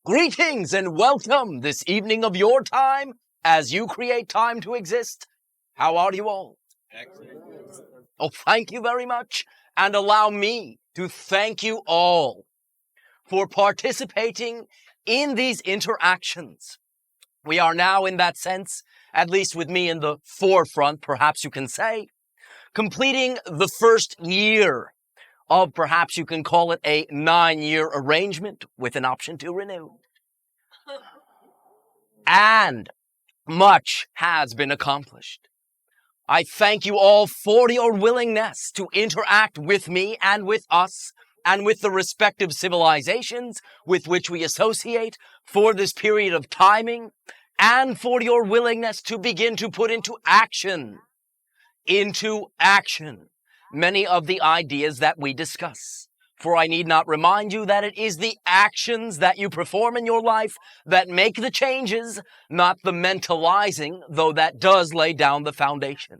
Greetings and welcome this evening of your time as you create time to exist. How are you all? Excellent. Oh, thank you very much. And allow me to thank you all for participating in these interactions. We are now, in that sense, at least with me in the forefront, perhaps you can say, completing the first year of, perhaps you can call it, a 9-year arrangement with an option to renew. And much has been accomplished. I thank you all for your willingness to interact with me and with us and with the respective civilizations with which we associate for this period of timing, and for your willingness to begin to put into action many of the ideas that we discuss. For I need not remind you that it is the actions that you perform in your life that make the changes, not the mentalizing, though that does lay down the foundation.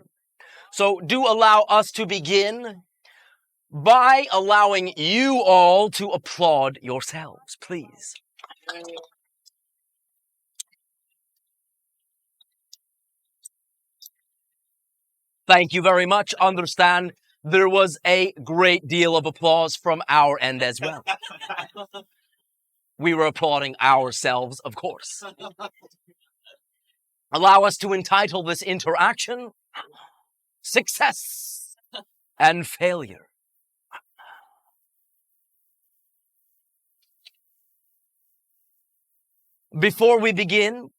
So do allow us to begin by allowing you all to applaud yourselves, please. Thank you very much. Understand there was a great deal of applause from our end as well. We were applauding ourselves, of course. Allow us to entitle this interaction Success and Failure. Before we begin,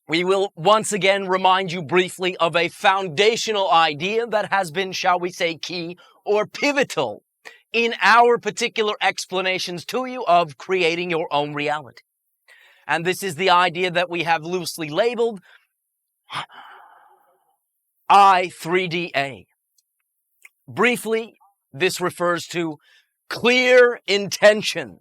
we will once again remind you briefly of a foundational idea that has been, shall we say, key or pivotal in our particular explanations to you of creating your own reality. And this is the idea that we have loosely labeled I3DA. Briefly, this refers to clear intention.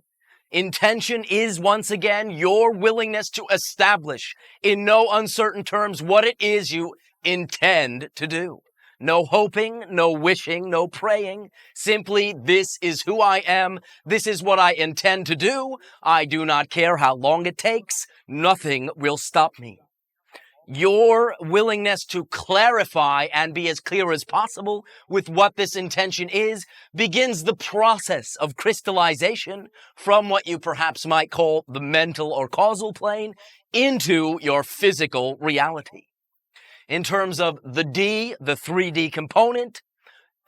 Intention is, once again, your willingness to establish in no uncertain terms what it is you intend to do. No hoping, no wishing, no praying. Simply, this is who I am. This is what I intend to do. I do not care how long it takes. Nothing will stop me. Your willingness to clarify and be as clear as possible with what this intention is begins the process of crystallization from what you perhaps might call the mental or causal plane into your physical reality. In terms of the D, the 3D component,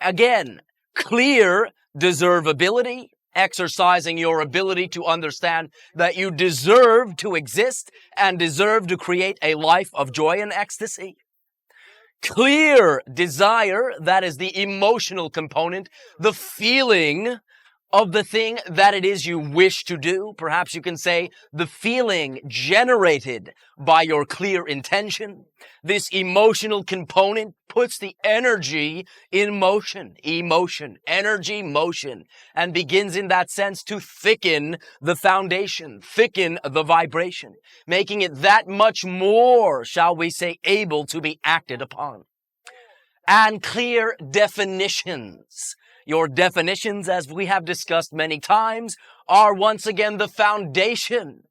again, clear deservability, exercising your ability to understand that you deserve to exist and deserve to create a life of joy and ecstasy. Clear desire, that is the emotional component, the feeling of the thing that it is you wish to do. Perhaps you can say the feeling generated by your clear intention. This emotional component puts the energy in motion, emotion, energy, motion, and begins in that sense to thicken the foundation, thicken the vibration, making it that much more, shall we say, able to be acted upon. And clear definitions. Your definitions, as we have discussed many times, are once again the foundation.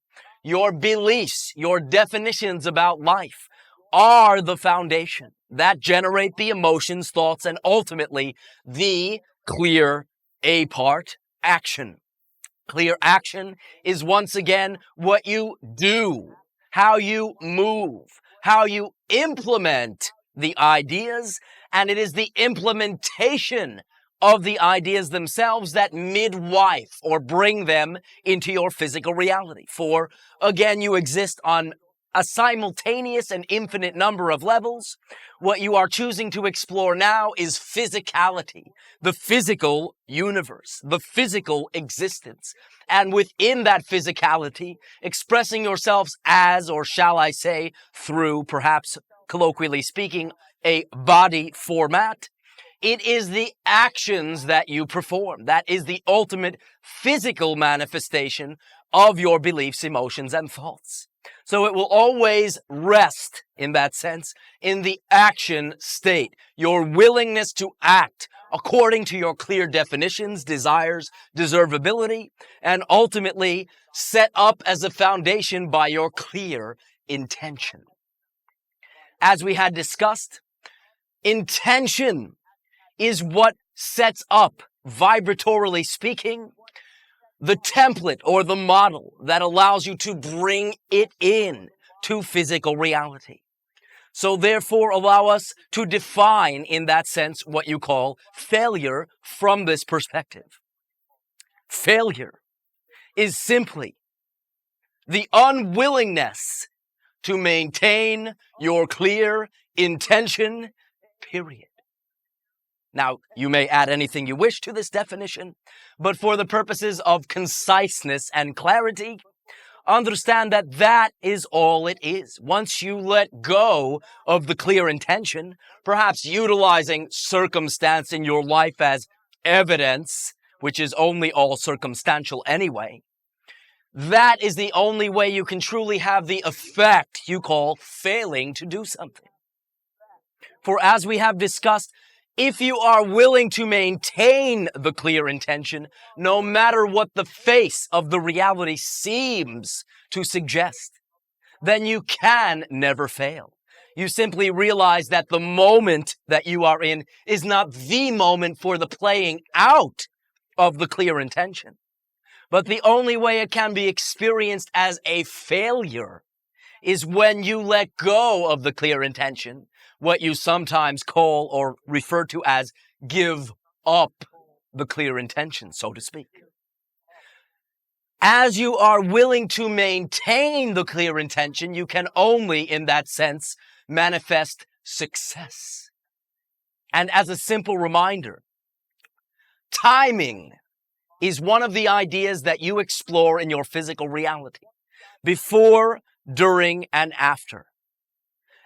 Your beliefs, your definitions about life are the foundation that generate the emotions, thoughts, and ultimately the clear A part, action. Clear action is once again what you do, how you move, how you implement the ideas, and it is the implementation of the ideas themselves that midwife or bring them into your physical reality. For, again, you exist on a simultaneous and infinite number of levels. What you are choosing to explore now is physicality, the physical universe, the physical existence. And within that physicality, expressing yourselves as, or shall I say, through, perhaps colloquially speaking, a body format. It is the actions that you perform. That is the ultimate physical manifestation of your beliefs, emotions, and thoughts. So it will always rest, in that sense, in the action state. Your willingness to act according to your clear definitions, desires, deservability, and ultimately set up as a foundation by your clear intention. As we had discussed, intention is what sets up, vibratorily speaking, the template or the model that allows you to bring it in to physical reality. So therefore, allow us to define, in that sense, what you call failure from this perspective. Failure is simply the unwillingness to maintain your clear intention, period. Now, you may add anything you wish to this definition, but for the purposes of conciseness and clarity, understand that that is all it is. Once you let go of the clear intention, perhaps utilizing circumstance in your life as evidence, which is only all circumstantial anyway, that is the only way you can truly have the effect you call failing to do something. For as we have discussed, if you are willing to maintain the clear intention, no matter what the face of the reality seems to suggest, then you can never fail. You simply realize that the moment that you are in is not the moment for the playing out of the clear intention. But the only way it can be experienced as a failure is when you let go of the clear intention, what you sometimes call or refer to as give up the clear intention, so to speak. As you are willing to maintain the clear intention, you can only, in that sense, manifest success. And as a simple reminder, timing is one of the ideas that you explore in your physical reality, before, during, and after.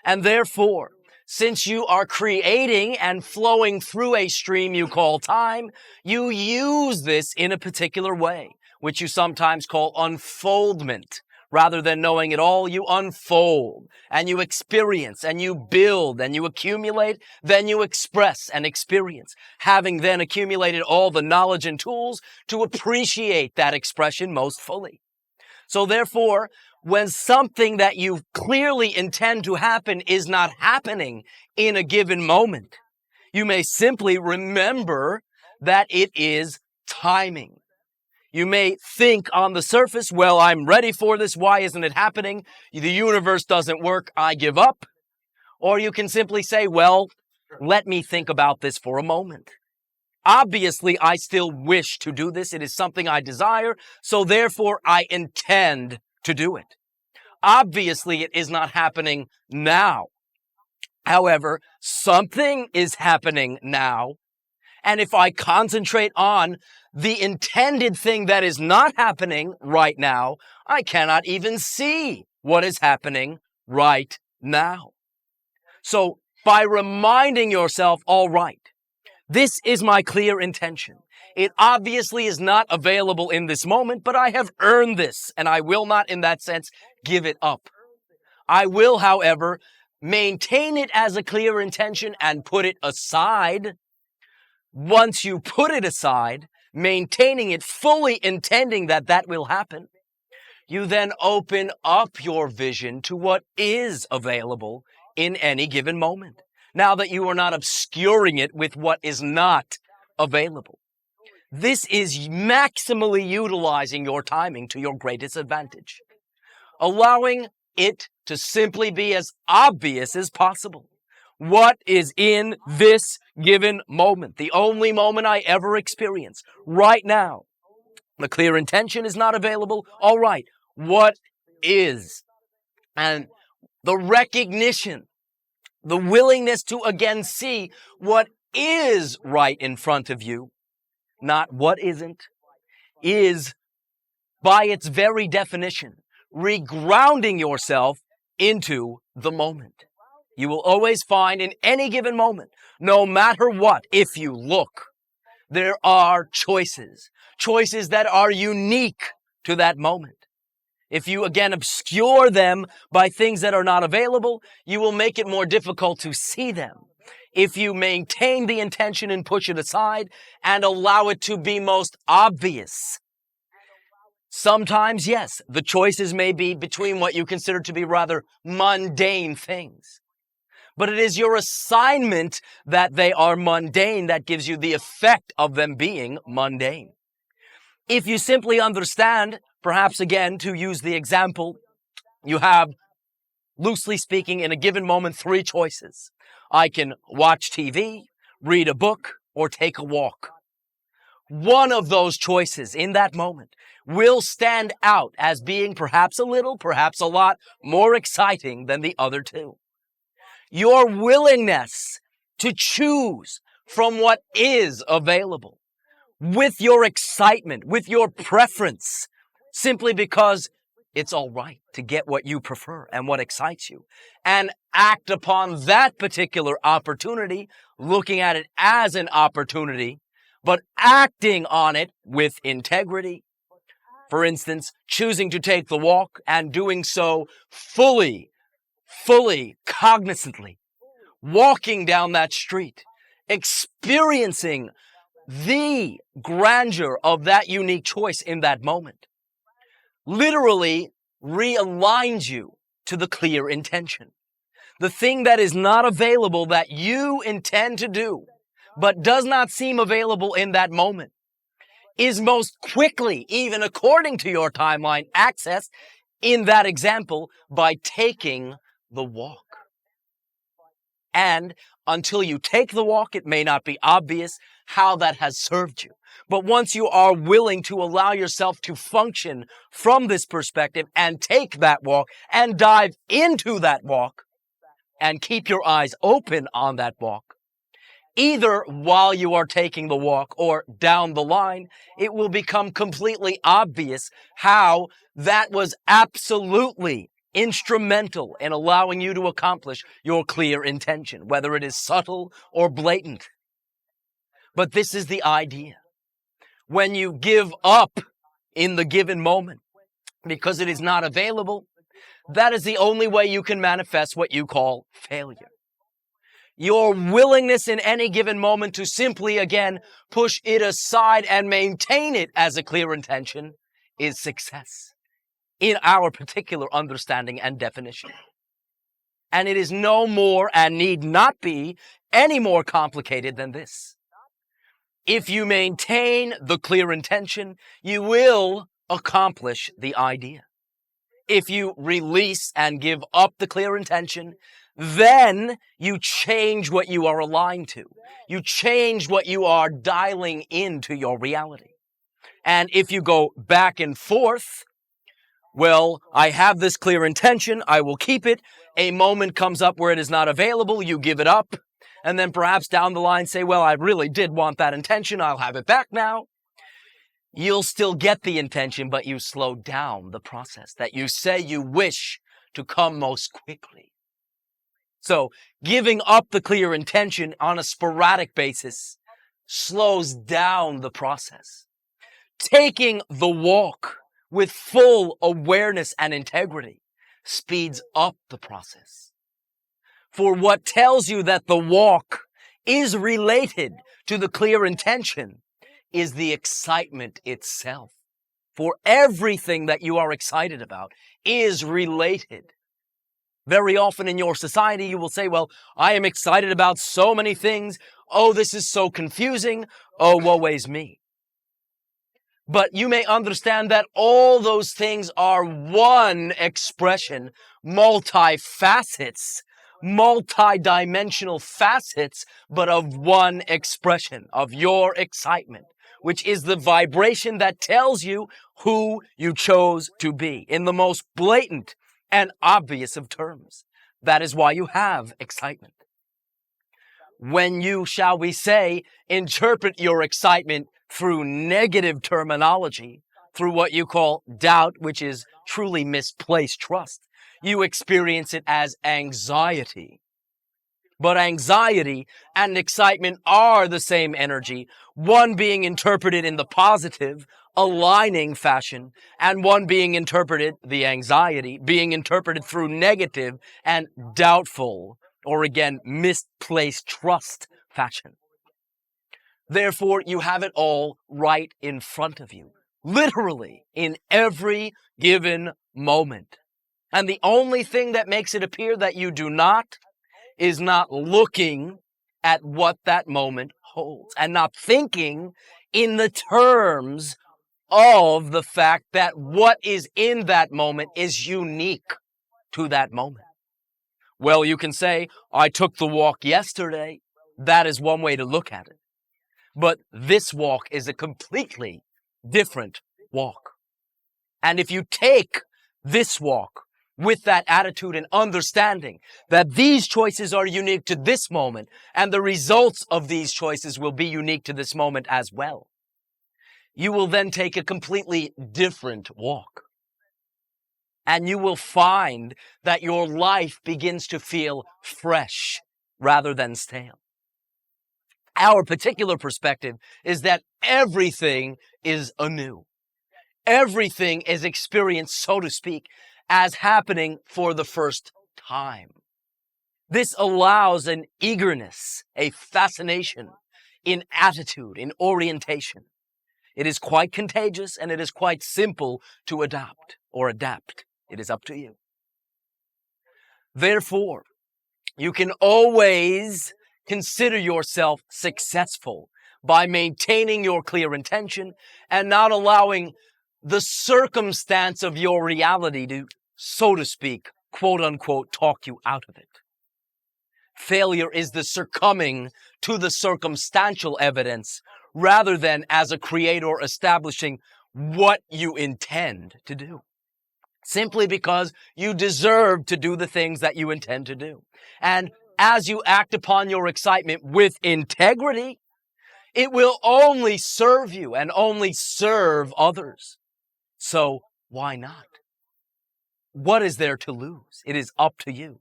And therefore, since you are creating and flowing through a stream you call time, you use this in a particular way, which you sometimes call unfoldment. Rather than knowing it all, you unfold, and you experience, and you build, and you accumulate, then you express and experience, having then accumulated all the knowledge and tools to appreciate that expression most fully. So therefore, when something that you clearly intend to happen is not happening in a given moment, you may simply remember that it is timing. You may think on the surface, well, I'm ready for this. Why isn't it happening? The universe doesn't work. I give up. Or you can simply say, well, let me think about this for a moment. Obviously, I still wish to do this. It is something I desire. So therefore, I intend to do it. Obviously, it is not happening now. However, something is happening now. And if I concentrate on the intended thing that is not happening right now, I cannot even see what is happening right now. So by reminding yourself, all right, this is my clear intention. It obviously is not available in this moment, but I have earned this, and I will not, in that sense, give it up. I will, however, maintain it as a clear intention and put it aside. Once you put it aside, maintaining it, fully intending that that will happen, you then open up your vision to what is available in any given moment. Now that you are not obscuring it with what is not available. This is maximally utilizing your timing to your greatest advantage, allowing it to simply be as obvious as possible. What is in this given moment? The only moment I ever experience right now. The clear intention is not available. All right. What is? And the recognition, the willingness to again see what is right in front of you, not what isn't, is by its very definition, regrounding yourself into the moment. You will always find in any given moment, no matter what, if you look, there are choices that are unique to that moment. If you again obscure them by things that are not available, you will make it more difficult to see them. If you maintain the intention and push it aside and allow it to be most obvious, Sometimes, yes, the choices may be between what you consider to be rather mundane things. But it is your assignment that they are mundane that gives you the effect of them being mundane. If you simply understand, perhaps again, to use the example, you have, loosely speaking, in a given moment, 3 choices. I can watch TV, read a book, or take a walk. One of those choices in that moment will stand out as being perhaps a little, perhaps a lot more exciting than the other 2. Your willingness to choose from what is available, with your excitement, with your preference, simply because it's all right to get what you prefer and what excites you, and act upon that particular opportunity, looking at it as an opportunity, but acting on it with integrity. For instance, choosing to take the walk and doing so fully cognizantly, walking down that street, experiencing the grandeur of that unique choice in that moment, literally realigns you to the clear intention. The thing that is not available that you intend to do, but does not seem available in that moment, is most quickly, even according to your timeline, accessed in that example by taking the walk. And until you take the walk, it may not be obvious how that has served you. But once you are willing to allow yourself to function from this perspective and take that walk and dive into that walk and keep your eyes open on that walk, either while you are taking the walk or down the line, it will become completely obvious how that was absolutely instrumental in allowing you to accomplish your clear intention, whether it is subtle or blatant. But this is the idea. When you give up in the given moment because it is not available, that is the only way you can manifest what you call failure. Your willingness in any given moment to simply, again, push it aside and maintain it as a clear intention is success in our particular understanding and definition. And it is no more and need not be any more complicated than this. If you maintain the clear intention, you will accomplish the idea. If you release and give up the clear intention, then you change what you are aligned to. You change what you are dialing into your reality. And if you go back and forth, well, I have this clear intention, I will keep it. A moment comes up where it is not available, you give it up. And then perhaps down the line say, well, I really did want that intention, I'll have it back now. You'll still get the intention, but you slow down the process that you say you wish to come most quickly. So giving up the clear intention on a sporadic basis slows down the process. Taking the walk with full awareness and integrity speeds up the process. For what tells you that the walk is related to the clear intention is the excitement itself. For everything that you are excited about is related. Very often in your society, you will say, well, I am excited about so many things. Oh, this is so confusing. Oh, woe is me. But you may understand that all those things are one expression, multi-dimensional facets, but of one expression of your excitement, which is the vibration that tells you who you chose to be in the most blatant and obvious of terms. That is why you have excitement. When you, shall we say, interpret your excitement through negative terminology, through what you call doubt, which is truly misplaced trust, you experience it as anxiety. But anxiety and excitement are the same energy, one being interpreted in the positive, aligning fashion, and one being interpreted, the anxiety, being interpreted through negative and doubtful, or again, misplaced trust fashion. Therefore, you have it all right in front of you. literally in every given moment. And the only thing that makes it appear that you do not is not looking at what that moment holds and not thinking in the terms of the fact that what is in that moment is unique to that moment. Well, you can say, I took the walk yesterday. That is one way to look at it. But this walk is a completely different walk. And if you take this walk with that attitude and understanding that these choices are unique to this moment and the results of these choices will be unique to this moment as well, you will then take a completely different walk. And you will find that your life begins to feel fresh rather than stale. Our particular perspective is that everything is anew. Everything is experienced, so to speak, as happening for the first time. This allows an eagerness, a fascination in attitude, in orientation. It is quite contagious and it is quite simple to adopt or adapt. It is up to you. Therefore, you can always consider yourself successful by maintaining your clear intention and not allowing the circumstance of your reality to, so to speak, quote unquote, talk you out of it. Failure is the succumbing to the circumstantial evidence rather than as a creator establishing what you intend to do. Simply because you deserve to do the things that you intend to do. And as you act upon your excitement with integrity, it will only serve you and only serve others. So why not? What is there to lose? It is up to you.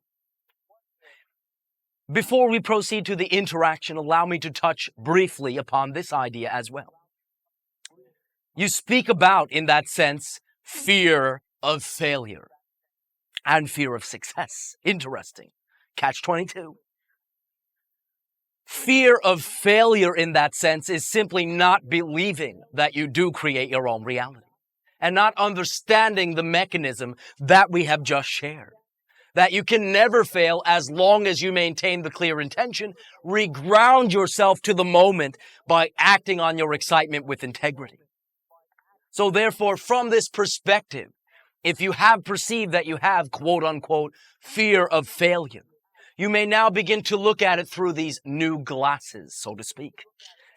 Before we proceed to the interaction, allow me to touch briefly upon this idea as well. You speak about, in that sense, fear of failure and fear of success. Interesting. Catch-22. Fear of failure in that sense is simply not believing that you do create your own reality and not understanding the mechanism that we have just shared. That you can never fail as long as you maintain the clear intention, reground yourself to the moment by acting on your excitement with integrity. So therefore, from this perspective, if you have perceived that you have, quote unquote, fear of failure, you may now begin to look at it through these new glasses, so to speak,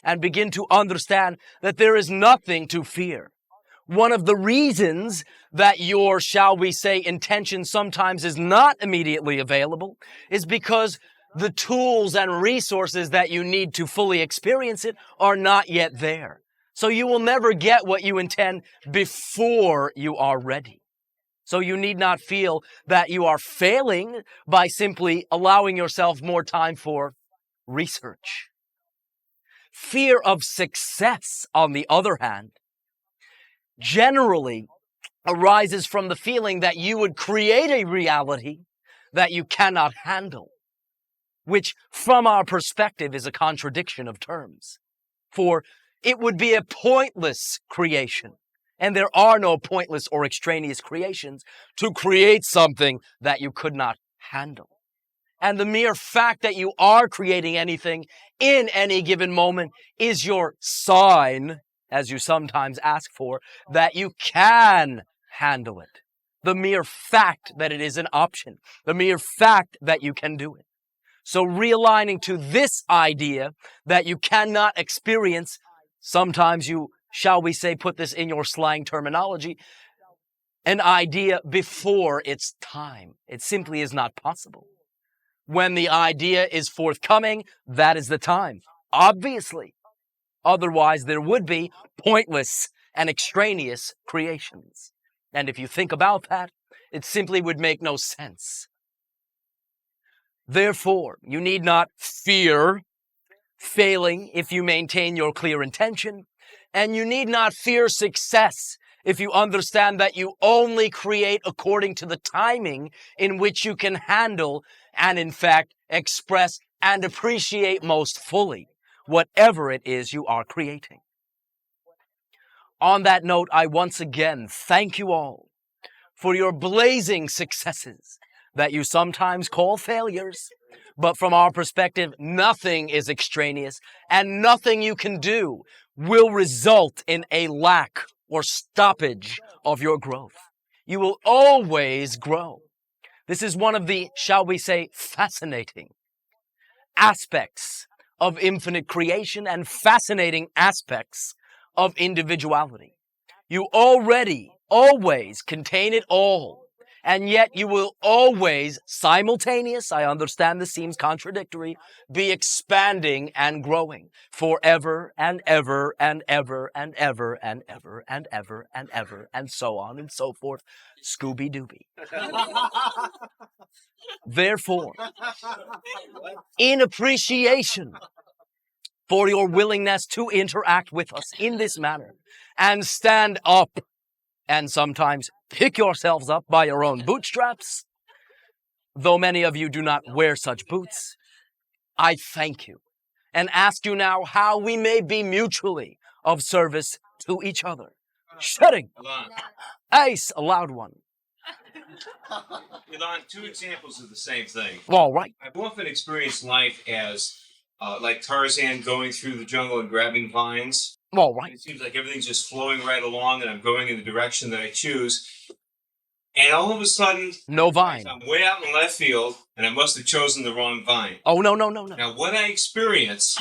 and begin to understand that there is nothing to fear. One of the reasons that your, shall we say, intention sometimes is not immediately available is because the tools and resources that you need to fully experience it are not yet there. So you will never get what you intend before you are ready. So you need not feel that you are failing by simply allowing yourself more time for research. Fear of success, on the other hand, generally arises from the feeling that you would create a reality that you cannot handle, which from our perspective is a contradiction of terms. For it would be a pointless creation. And there are no pointless or extraneous creations to create something that you could not handle. And the mere fact that you are creating anything in any given moment is your sign, as you sometimes ask for, that you can handle it. The mere fact that it is an option. The mere fact that you can do it. So realigning to this idea that you cannot experience, sometimes you, shall we say, put this in your slang terminology, an idea before its time. It simply is not possible. When the idea is forthcoming, that is the time. Obviously. Otherwise, there would be pointless and extraneous creations. And if you think about that, it simply would make no sense. Therefore, you need not fear failing if you maintain your clear intention, and you need not fear success if you understand that you only create according to the timing in which you can handle and, in fact, express and appreciate most fully whatever it is you are creating. On that note, I once again thank you all for your blazing successes that you sometimes call failures. But from our perspective, nothing is extraneous, and nothing you can do will result in a lack or stoppage of your growth. You will always grow. This is one of the, shall we say, fascinating aspects of infinite creation and fascinating aspects of individuality. You already, always contain it all, and yet you will always, simultaneous, I understand this seems contradictory, be expanding and growing forever and ever and ever and ever and ever and ever and ever and so on and so forth. Scooby-Dooby. Therefore, in appreciation for your willingness to interact with us in this manner and stand up and sometimes pick yourselves up by your own bootstraps, though many of you do not wear such boots, I thank you and ask you now how we may be mutually of service to each other. Shutting. Ace, a loud one. Elan, two examples of the same thing. All right. I've often experienced life as like Tarzan going through the jungle and grabbing vines. All right. It seems like everything's just flowing right along and I'm going in the direction that I choose. And all of a sudden, no vine. I'm way out in left field and I must have chosen the wrong vine. Oh, no. Now, what I experience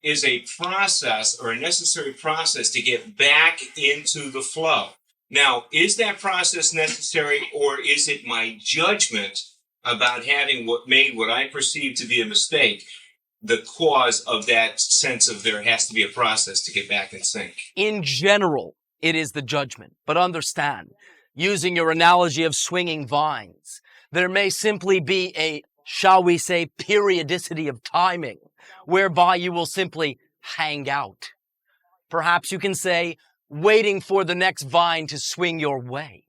is a process or a necessary process to get back into the flow. Now, is that process necessary, or is it my judgment about having made what I perceive to be a mistake the cause of that sense of there has to be a process to get back in sync? In general, it is the judgment. But understand, using your analogy of swinging vines, there may simply be a, shall we say, periodicity of timing whereby you will simply hang out. Perhaps you can say, waiting for the next vine to swing your way.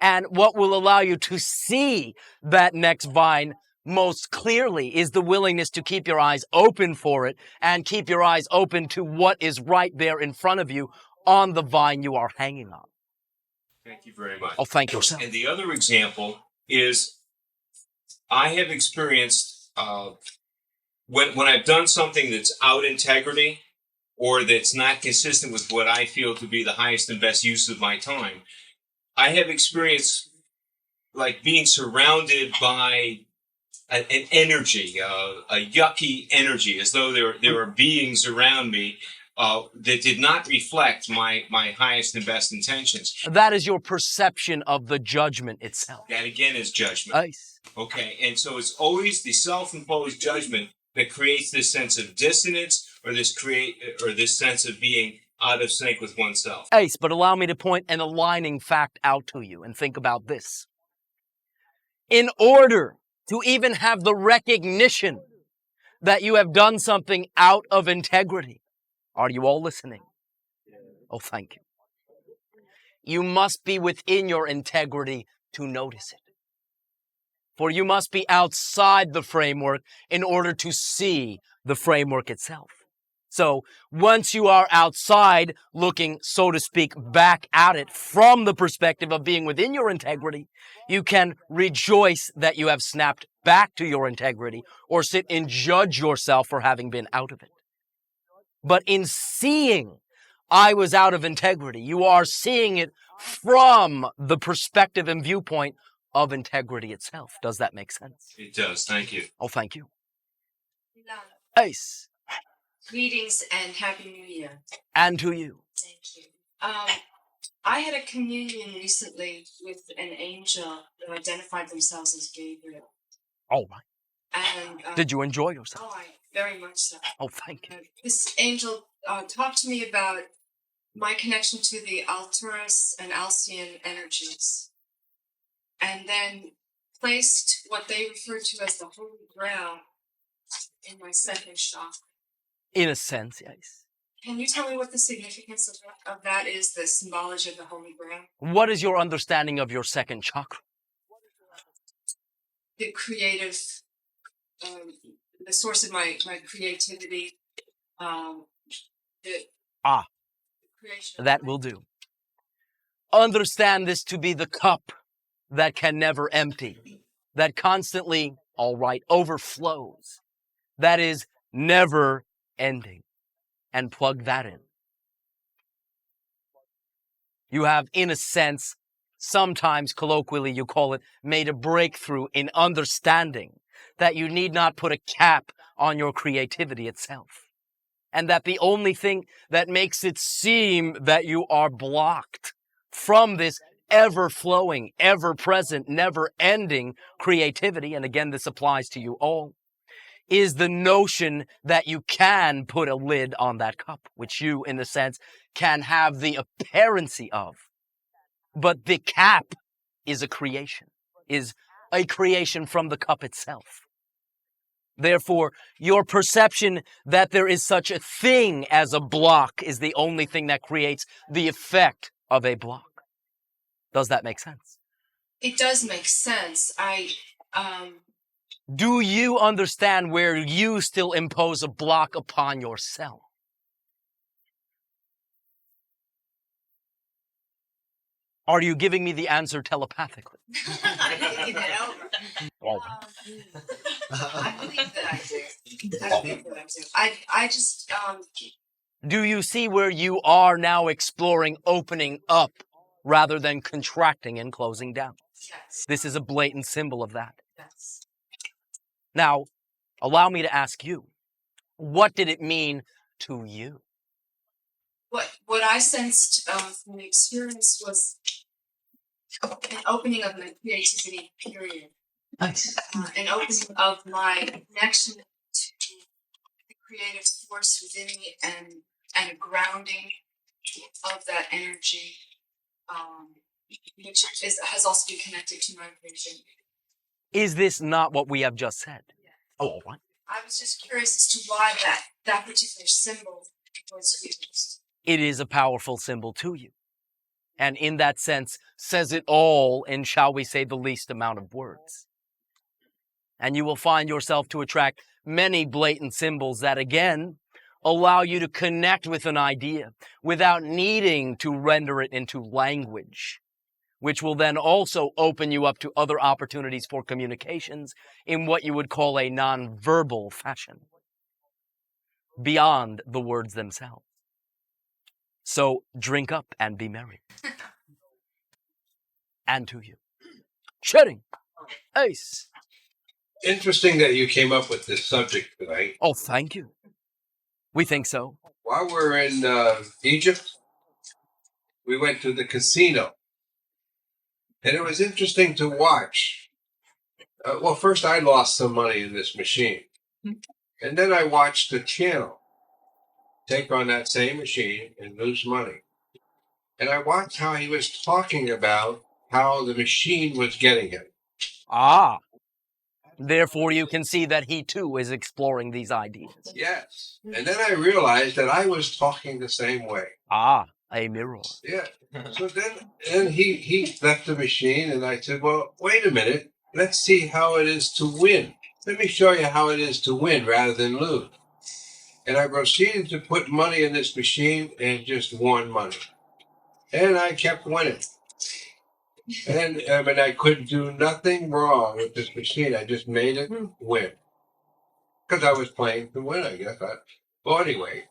And what will allow you to see that next vine most clearly is the willingness to keep your eyes open for it and keep your eyes open to what is right there in front of you on the vine you are hanging on. Thank you very much. Oh, thank yourself. And the other example is I have experienced when I've done something that's out integrity or that's not consistent with what I feel to be the highest and best use of my time, I have experienced like being surrounded by an energy, a yucky energy, as though there were beings around me that did not reflect my highest and best intentions. That is your perception of the judgment itself. That again is judgment. Nice. Okay, and so it's always the self-imposed judgment that creates this sense of dissonance or this sense of being out of sync with oneself. Ace, but allow me to point an aligning fact out to you and think about this. In order to even have the recognition that you have done something out of integrity, are you all listening? Oh, thank you. You must be within your integrity to notice it. For you must be outside the framework in order to see the framework itself. So once you are outside looking, so to speak, back at it from the perspective of being within your integrity, you can rejoice that you have snapped back to your integrity or sit and judge yourself for having been out of it. But in seeing I was out of integrity, you are seeing it from the perspective and viewpoint of integrity itself. Does that make sense? It does. Thank you. Oh, thank you. Ace. Greetings and Happy New Year. And to you. Thank you. I had a communion recently with an angel that identified themselves as Gabriel. All right. And did you enjoy yourself? Oh, very much so. Oh, thank you. This angel talked to me about my connection to the Alturas and Alcyon energies, and then placed what they refer to as the Holy Grail in my second chakra. In a sense, yes. Can you tell me what the significance of that is, the symbology of the Holy Grail? What is your understanding of your second chakra? The creative, the source of my creativity. The creation that will do. Understand this to be the cup that can never empty, that constantly, all right, overflows, that is never ending, and plug that in. You have, in a sense, sometimes colloquially you call it, made a breakthrough in understanding that you need not put a cap on your creativity itself. And that the only thing that makes it seem that you are blocked from this ever-flowing, ever-present, never-ending creativity, and again, this applies to you all, is the notion that you can put a lid on that cup, which you, in a sense, can have the appearancy of. But the cap is a creation from the cup itself. Therefore, your perception that there is such a thing as a block is the only thing that creates the effect of a block. Does that make sense? It does make sense. Do you understand where you still impose a block upon yourself? Are you giving me the answer telepathically? I didn't get it over. I believe that I do. I just Do you see where you are now exploring opening up rather than contracting and closing down? yes. This is a blatant symbol of that. Yes. Now, allow me to ask you, what did it mean to you? What I sensed from the experience was an opening of my creativity, period. Nice. An opening of my connection to the creative force within me and a grounding of that energy, which has also been connected to my vision. Is this not what we have just said? Oh, all right. I was just curious as to why that particular symbol was used. It is a powerful symbol to you. And in that sense, says it all in, shall we say, the least amount of words. And you will find yourself to attract many blatant symbols that, again, allow you to connect with an idea without needing to render it into language, which will then also open you up to other opportunities for communications in what you would call a non-verbal fashion, beyond the words themselves. So drink up and be merry. And to you. Shedding. Ace. Interesting that you came up with this subject tonight. Oh, thank you. We think so. While we're in Egypt, we went to the casino. And it was interesting to watch. Well, first I lost some money in this machine. And then I watched the channel take on that same machine and lose money. And I watched how he was talking about how the machine was getting him. Ah. Therefore, you can see that he too is exploring these ideas. Yes. And then I realized that I was talking the same way. Ah, a mirror. Yeah. So then he left the machine, and I said, well, wait a minute. Let's see how it is to win. Let me show you how it is to win rather than lose. And I proceeded to put money in this machine and just won money. And I kept winning. And I could do nothing wrong with this machine. I just made it win. Because I was playing to win, I guess. Well, anyway,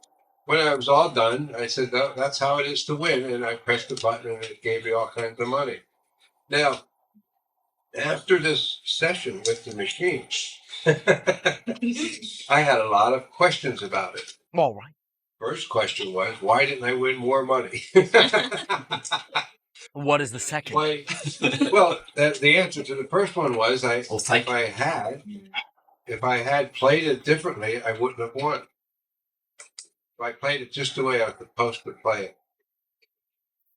when I was all done, I said, that's how it is to win. And I pressed the button and it gave me all kinds of money. Now, after this session with the machine, I had a lot of questions about it. All right. First question was, why didn't I win more money? What is the second? Well, the answer to the first one was, if I had played it differently, I wouldn't have won. If I played it just the way I was supposed to play it.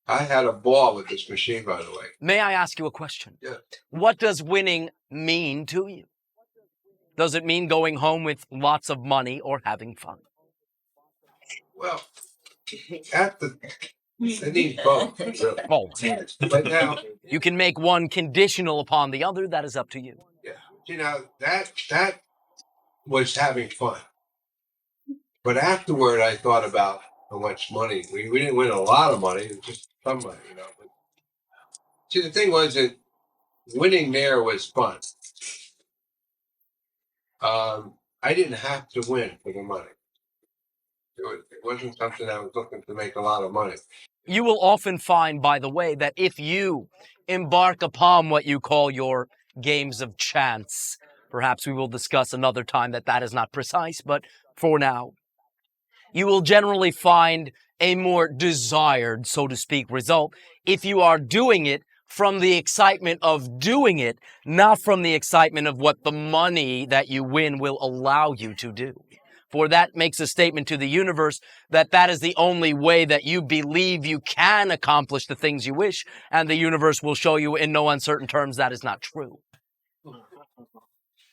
I had a ball with this machine, by the way. May I ask you a question? Yeah. What does winning mean to you? Does it mean going home with lots of money or having fun? Well, they need both. Really. Oh, But now, you can make one conditional upon the other. That is up to you. yeah, you know, that was having fun. But afterward, I thought about how much money. We didn't win a lot of money, just some money, you know. But See, the thing was that winning there was fun. I didn't have to win for the money. It wasn't something I was looking to make a lot of money. You will often find, by the way, that if you embark upon what you call your games of chance, perhaps we will discuss another time that is not precise, but for now, you will generally find a more desired, so to speak, result if you are doing it from the excitement of doing it, not from the excitement of what the money that you win will allow you to do. For that makes a statement to the universe that is the only way that you believe you can accomplish the things you wish, and the universe will show you in no uncertain terms that is not true.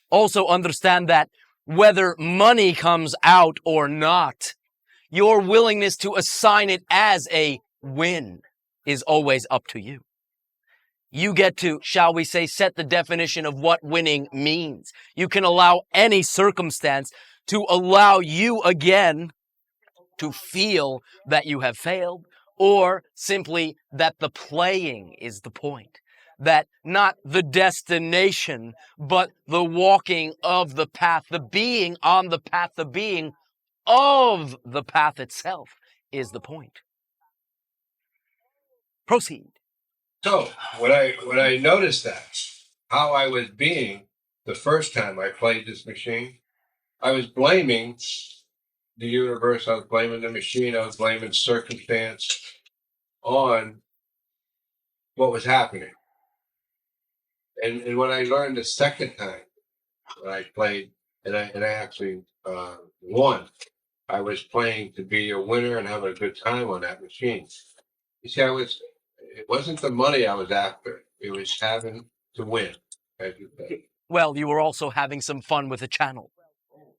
Also understand that whether money comes out or not, your willingness to assign it as a win is always up to you. You get to, shall we say, set the definition of what winning means. You can allow any circumstance to allow you again to feel that you have failed, or simply that the playing is the point. That not the destination, but the walking of the path, the being on the path, the being of the path itself is the point. Proceed. So when I noticed that, how I was being the first time I played this machine, I was blaming the universe, I was blaming the machine, I was blaming circumstance on what was happening. And when I learned the second time, when I played and I actually won, I was playing to be a winner and have a good time on that machine. You see, it wasn't the money I was after. It was having to win, as you say. Well, you were also having some fun with a channel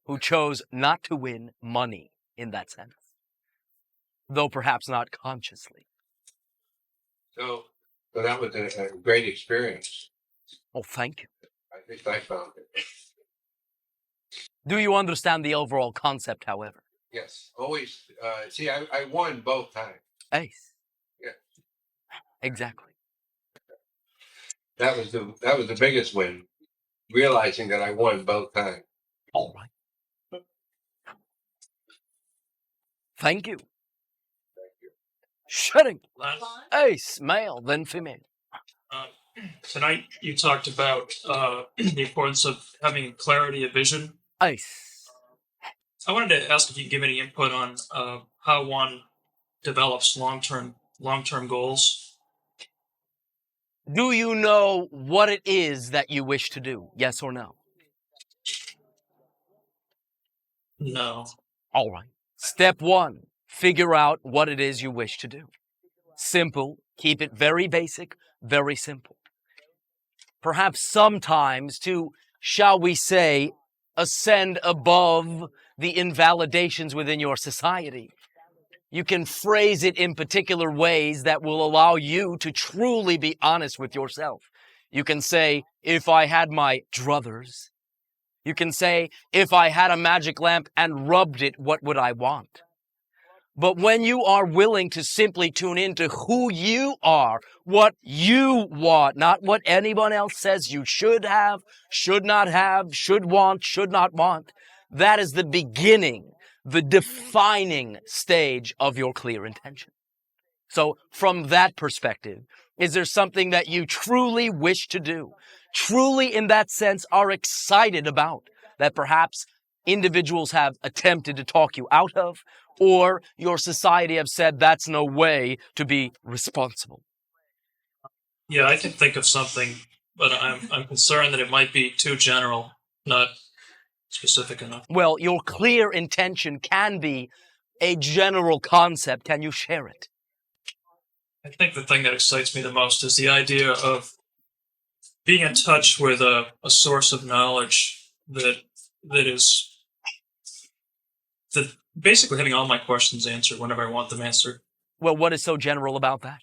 who chose not to win money in that sense, though perhaps not consciously. So that was a great experience. Oh, thank you. I think I found it. Do you understand the overall concept, however? Yes, always. See, I won both times. Ace. Yeah. Exactly. That was the biggest win, realizing that I won both times. All right. Thank you. Shutting. Ace, male, then female. Tonight you talked about the importance of having clarity of vision. Ace. I wanted to ask if you could give any input on how one develops long-term goals. Do you know what it is that you wish to do? Yes or no? No. All right. Step one, figure out what it is you wish to do. Simple. Keep it very basic, very simple. Perhaps sometimes to, shall we say, ascend above the invalidations within your society. You can phrase it in particular ways that will allow you to truly be honest with yourself. You can say, if I had my druthers. You can say, if I had a magic lamp and rubbed it, what would I want? But when you are willing to simply tune into who you are, what you want, not what anyone else says you should have, should not have, should want, should not want, that is the beginning, the defining stage of your clear intention. So from that perspective, is there something that you truly wish to do, truly in that sense are excited about, that perhaps individuals have attempted to talk you out of, or your society have said that's no way to be responsible? Yeah, I can think of something, but I'm concerned that it might be too general, not specific enough. Well, your clear intention can be a general concept. Can you share it? I think the thing that excites me the most is the idea of being in touch with a source of knowledge that basically having all my questions answered whenever I want them answered. Well, what is so general about that?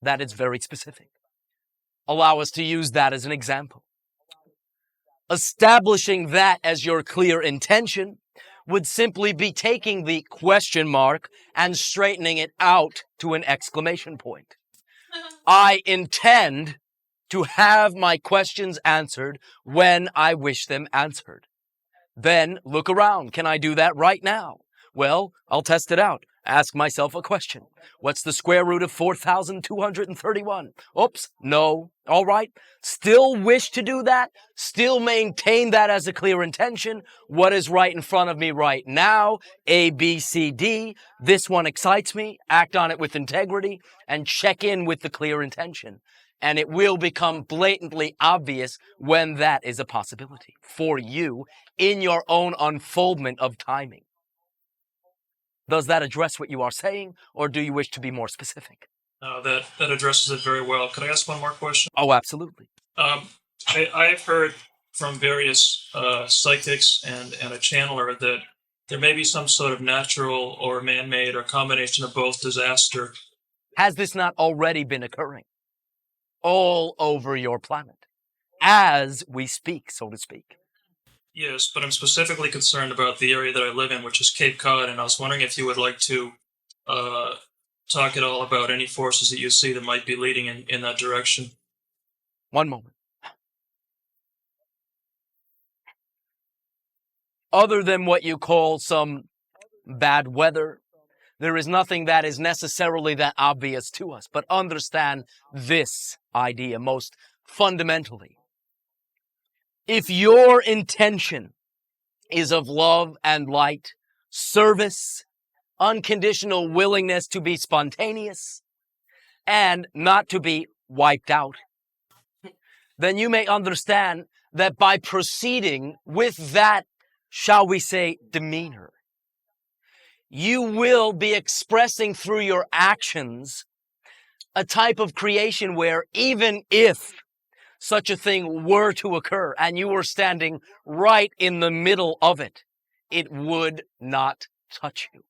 That is very specific. Allow us to use that as an example. Establishing that as your clear intention would simply be taking the question mark and straightening it out to an exclamation point. I intend to have my questions answered when I wish them answered. Then look around. Can I do that right now? Well, I'll test it out. Ask myself a question. What's the square root of 4,231? Oops, no. All right. Still wish to do that. Still maintain that as a clear intention. What is right in front of me right now? A, B, C, D. This one excites me. Act on it with integrity and check in with the clear intention. And it will become blatantly obvious when that is a possibility for you in your own unfoldment of timing. Does that address what you are saying, or do you wish to be more specific? That addresses it very well. Could I ask one more question? Oh, absolutely. I've heard from various psychics and a channeler that there may be some sort of natural or man-made or combination of both disaster. Has this not already been occurring all over your planet as we speak, so to speak? Yes, but I'm specifically concerned about the area that I live in, which is Cape Cod, and I was wondering if you would like to talk at all about any forces that you see that might be leading in that direction. One moment. Other than what you call some bad weather, there is nothing that is necessarily that obvious to us. But understand this idea most fundamentally. If your intention is of love and light, service, unconditional willingness to be spontaneous, and not to be wiped out, then you may understand that by proceeding with that, shall we say, demeanor, you will be expressing through your actions a type of creation where even if such a thing were to occur and you were standing right in the middle of it, it would not touch you.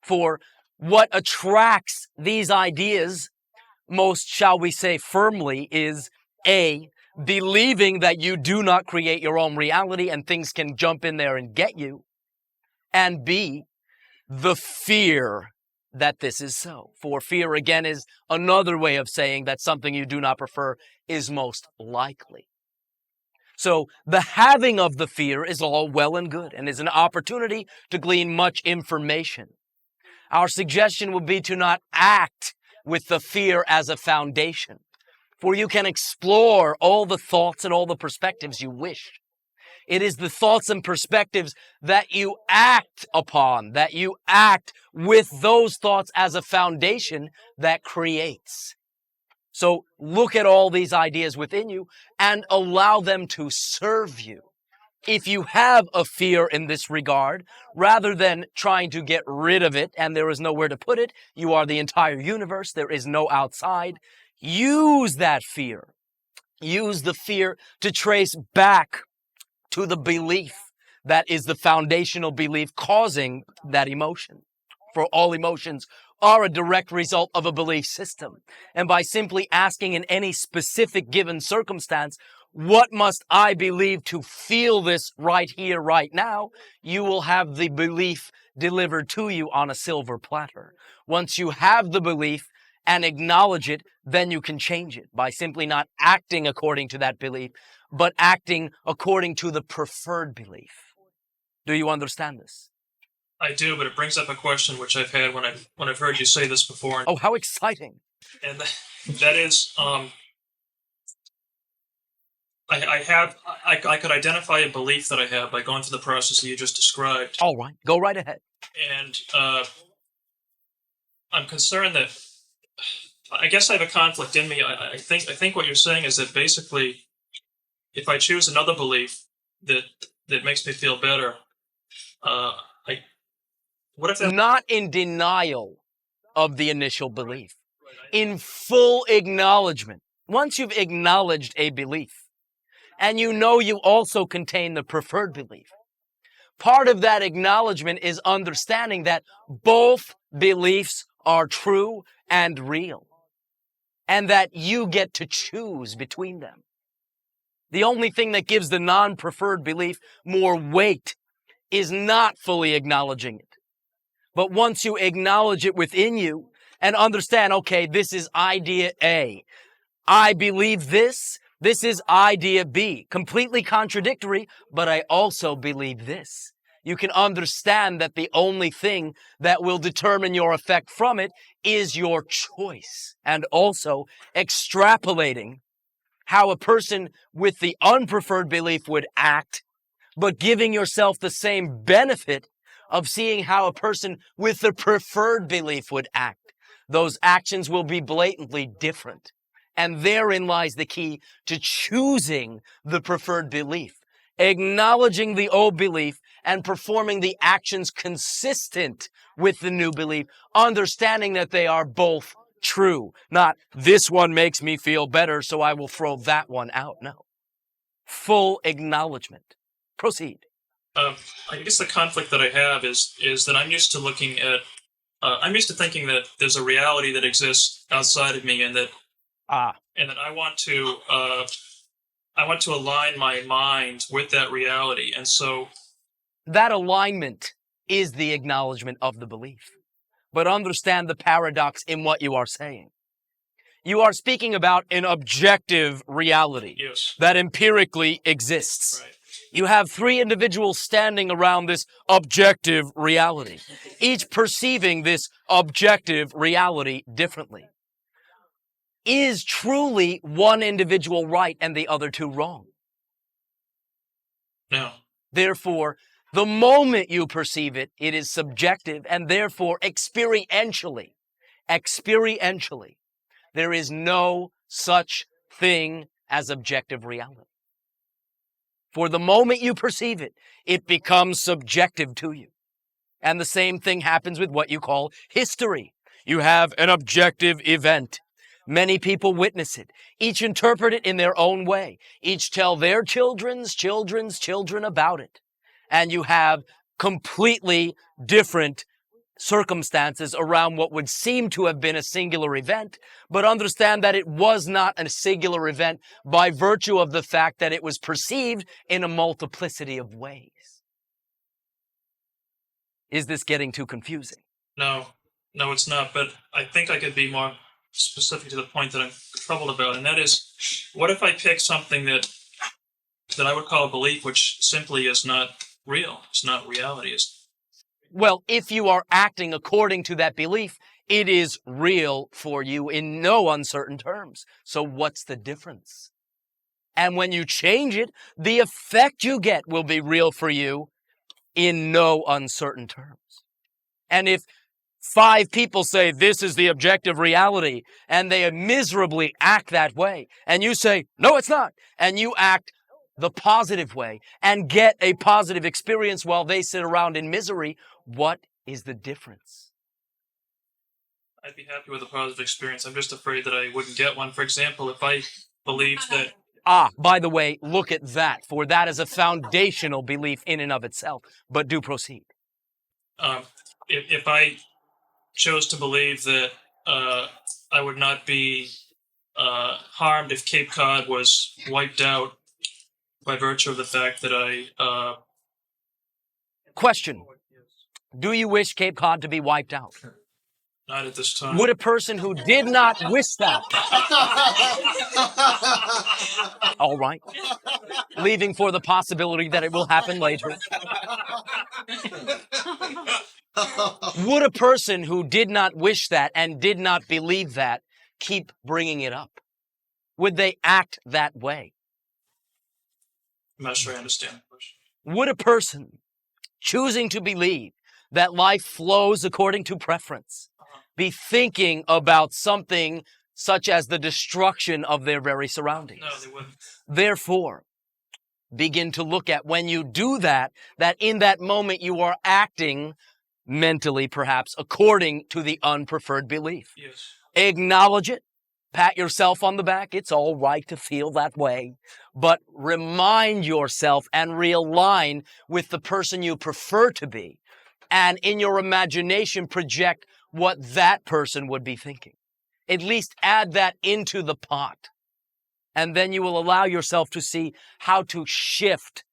For what attracts these ideas most, shall we say, firmly is A, believing that you do not create your own reality and things can jump in there and get you, and B, the fear that this is so. For fear, again, is another way of saying that something you do not prefer is most likely. So the having of the fear is all well and good and is an opportunity to glean much information. Our suggestion would be to not act with the fear as a foundation, for you can explore all the thoughts and all the perspectives you wish. It is the thoughts and perspectives that you act upon, that you act with those thoughts as a foundation that creates. So look at all these ideas within you and allow them to serve you. If you have a fear in this regard, rather than trying to get rid of it and there is nowhere to put it, you are the entire universe, there is no outside, use that fear. Use the fear to trace back to the belief that is the foundational belief causing that emotion. For all emotions are a direct result of a belief system. And by simply asking in any specific given circumstance, what must I believe to feel this right here, right now? You will have the belief delivered to you on a silver platter. Once you have the belief and acknowledge it, then you can change it by simply not acting according to that belief, but acting according to the preferred belief. Do you understand this? I do, but it brings up a question which I've had when I've heard you say this before. Oh, how exciting. And that is, I could identify a belief that I have by going through the process that you just described. All right, go right ahead. And I'm concerned that I guess I have a conflict in me. I think what you're saying is that basically, if I choose another belief that makes me feel better, what if that... Not in denial of the initial belief, in full acknowledgement. Once you've acknowledged a belief, and you know you also contain the preferred belief, part of that acknowledgement is understanding that both beliefs are true and real, and that you get to choose between them. The only thing that gives the non-preferred belief more weight is not fully acknowledging it. But once you acknowledge it within you and understand, okay, this is idea A. I believe this. This is idea B. Completely contradictory, but I also believe this. You can understand that the only thing that will determine your effect from it is your choice. And also extrapolating how a person with the unpreferred belief would act, but giving yourself the same benefit of seeing how a person with the preferred belief would act. Those actions will be blatantly different. And therein lies the key to choosing the preferred belief, acknowledging the old belief and performing the actions consistent with the new belief, understanding that they are both true. Not, this one makes me feel better, so I will throw that one out. No. Full acknowledgement. Proceed. I guess the conflict that I have is that I'm used to looking at, I'm used to thinking that there's a reality that exists outside of me, and that I want to align my mind with that reality, and so that alignment is the acknowledgement of the belief. But understand the paradox in what you are saying. You are speaking about an objective reality that empirically exists. Right. You have three individuals standing around this objective reality, each perceiving this objective reality differently. Is truly one individual right and the other two wrong? No. Therefore, the moment you perceive it, it is subjective, and therefore experientially, there is no such thing as objective reality. For the moment you perceive it, it becomes subjective to you. And the same thing happens with what you call history. You have an objective event. Many people witness it. Each interpret it in their own way. Each tell their children's children about it. And you have completely different circumstances around what would seem to have been a singular event, but understand that it was not a singular event by virtue of the fact that it was perceived in a multiplicity of ways. Is this getting too confusing? No, it's not, but I think I could be more specific to the point that I'm troubled about, and that is, what if I pick something that I would call a belief, which simply is not real? It's not reality. Well, if you are acting according to that belief, it is real for you in no uncertain terms. So what's the difference? And when you change it, the effect you get will be real for you in no uncertain terms. And if 5 people say this is the objective reality, and they miserably act that way, and you say, no, it's not, and you act the positive way and get a positive experience while they sit around in misery, what is the difference? I'd be happy with a positive experience. I'm just afraid that I wouldn't get one. For example, if I believed that... By the way, look at that, for that is a foundational belief in and of itself. But do proceed. If I chose to believe that I would not be harmed if Cape Cod was wiped out by virtue of the fact that I... Question. Do you wish Cape Cod to be wiped out? Not at this time. Would a person who did not wish that... All right. Leaving for the possibility that it will happen later. Would a person who did not wish that and did not believe that keep bringing it up? Would they act that way? I'm not sure I understand the question. Would a person choosing to believe that life flows according to preference be thinking about something such as the destruction of their very surroundings? No, they wouldn't. Therefore, begin to look at when you do that in that moment you are acting mentally, perhaps, according to the unpreferred belief. Yes. Acknowledge it. Pat yourself on the back. It's all right to feel that way. But remind yourself and realign with the person you prefer to be. And in your imagination, project what that person would be thinking. At least add that into the pot. And then you will allow yourself to see how to shift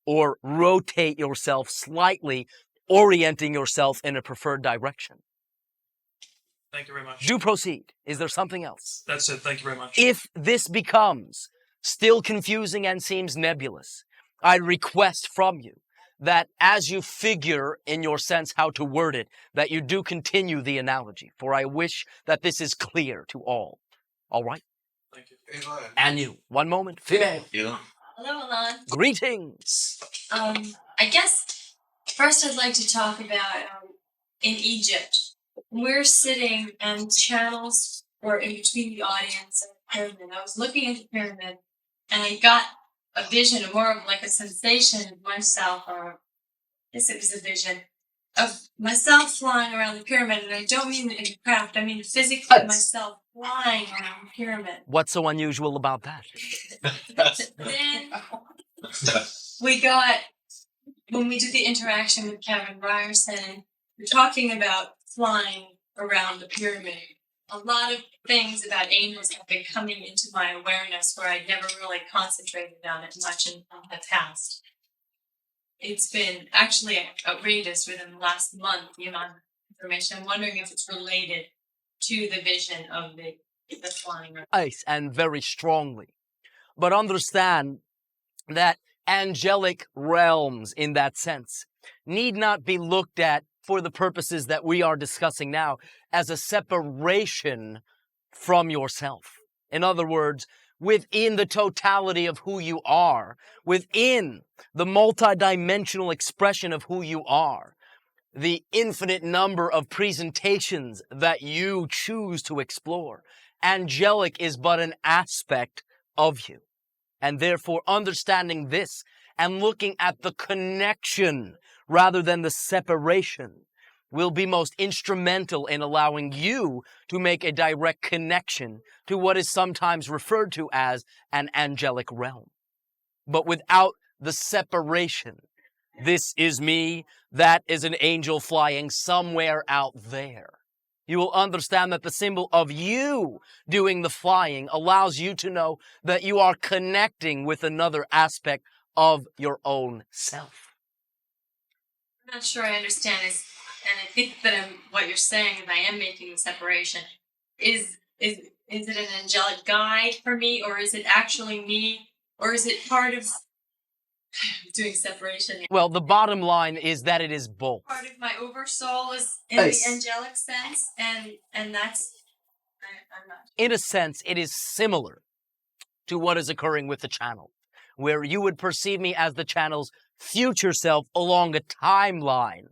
or rotate yourself slightly, orienting yourself in a preferred direction. Thank you very much. Do proceed. Is there something else? That's it. Thank you very much. If this becomes still confusing and seems nebulous, I request from you that as you figure in your sense how to word it, that you do continue the analogy, for I wish that this is clear to all. All right? Thank you. Elan. And you. One moment. Female. Yeah. Hello, Elan. Greetings. I guess first I'd like to talk about in Egypt. We're sitting and channels were in between the audience and the pyramid. I was looking at the pyramid and I got a vision, more of like a sensation of myself, or I guess it was a vision of myself flying around the pyramid. And I don't mean in craft, I mean physically myself flying around the pyramid. What's so unusual about that? Then we got, when we did the interaction with Kevin Ryerson, we're talking about flying around the pyramid. A lot of things about angels have been coming into my awareness where I'd never really concentrated on it much in the past. It's been actually outrageous within the last month, the amount of information. I'm wondering if it's related to the vision of the flying around. Ice, and very strongly. But understand that angelic realms, in that sense, need not be looked at for the purposes that we are discussing now as a separation from yourself. In other words, within the totality of who you are, within the multidimensional expression of who you are, the infinite number of presentations that you choose to explore, angelic is but an aspect of you. And therefore, understanding this and looking at the connection rather than the separation will be most instrumental in allowing you to make a direct connection to what is sometimes referred to as an angelic realm. But without the separation, this is me, that is an angel flying somewhere out there. You will understand that the symbol of you doing the flying allows you to know that you are connecting with another aspect of your own self. I'm not sure I understand this, and I think that what you're saying is I am making the separation. Is it an angelic guide for me, or is it actually me, or is it part of doing separation? Well, the bottom line is that it is both. Part of my oversoul is in the angelic sense, and that's I'm not. In a sense, it is similar to what is occurring with the channel, where you would perceive me as the channel's future self along a timeline.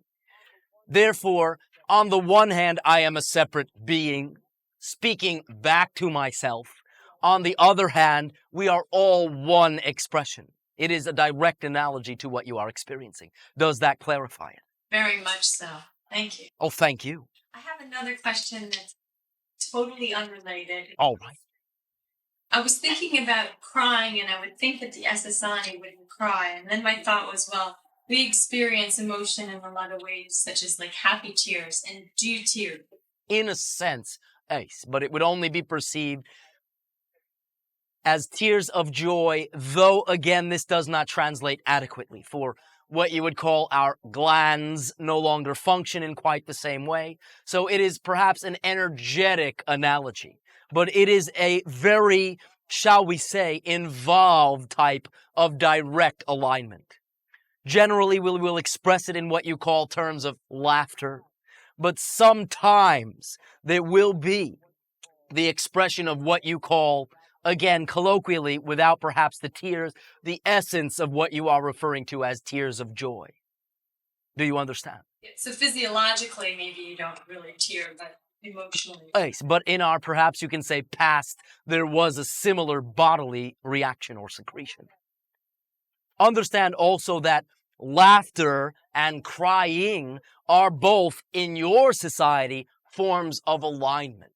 Therefore, on the one hand, I am a separate being speaking back to myself. On the other hand, we are all one expression. It is a direct analogy to what you are experiencing. Does that clarify it? Very much so. Thank you. Oh, thank you. I have another question that's totally unrelated. All right. I was thinking about crying, and I would think that the SSI wouldn't cry. And then my thought was, well, we experience emotion in a lot of ways, such as like happy tears and do tears. In a sense, yes, but it would only be perceived as tears of joy, though, again, this does not translate adequately, for what you would call our glands no longer function in quite the same way. So it is perhaps an energetic analogy, but it is a very, shall we say, involved type of direct alignment. Generally, we will express it in what you call terms of laughter, but sometimes there will be the expression of what you call, again, colloquially, without perhaps the tears, the essence of what you are referring to as tears of joy. Do you understand? So physiologically, maybe you don't really tear, but emotionally. Yes, but in our, perhaps you can say, past, there was a similar bodily reaction or secretion. Understand also that laughter and crying are both, in your society, forms of alignment.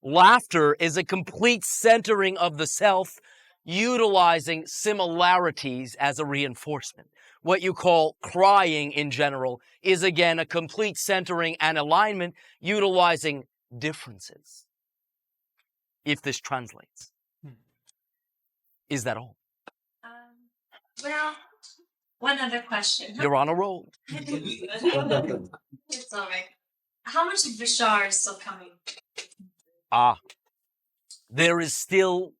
Laughter is a complete centering of the self, utilizing similarities as a reinforcement. What you call crying in general is, again, a complete centering and alignment, utilizing differences. If this translates. Is that all? Well, one other question. You're on a roll. It's all right. How much of Bashar is still coming? There is still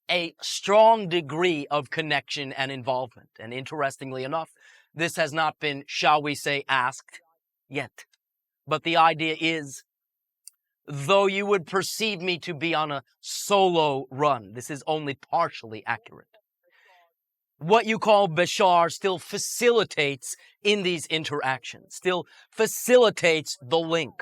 a strong degree of connection and involvement. And interestingly enough, this has not been, shall we say, asked yet. But the idea is, though you would perceive me to be on a solo run, this is only partially accurate. What you call Bashar still facilitates in these interactions, still facilitates the link.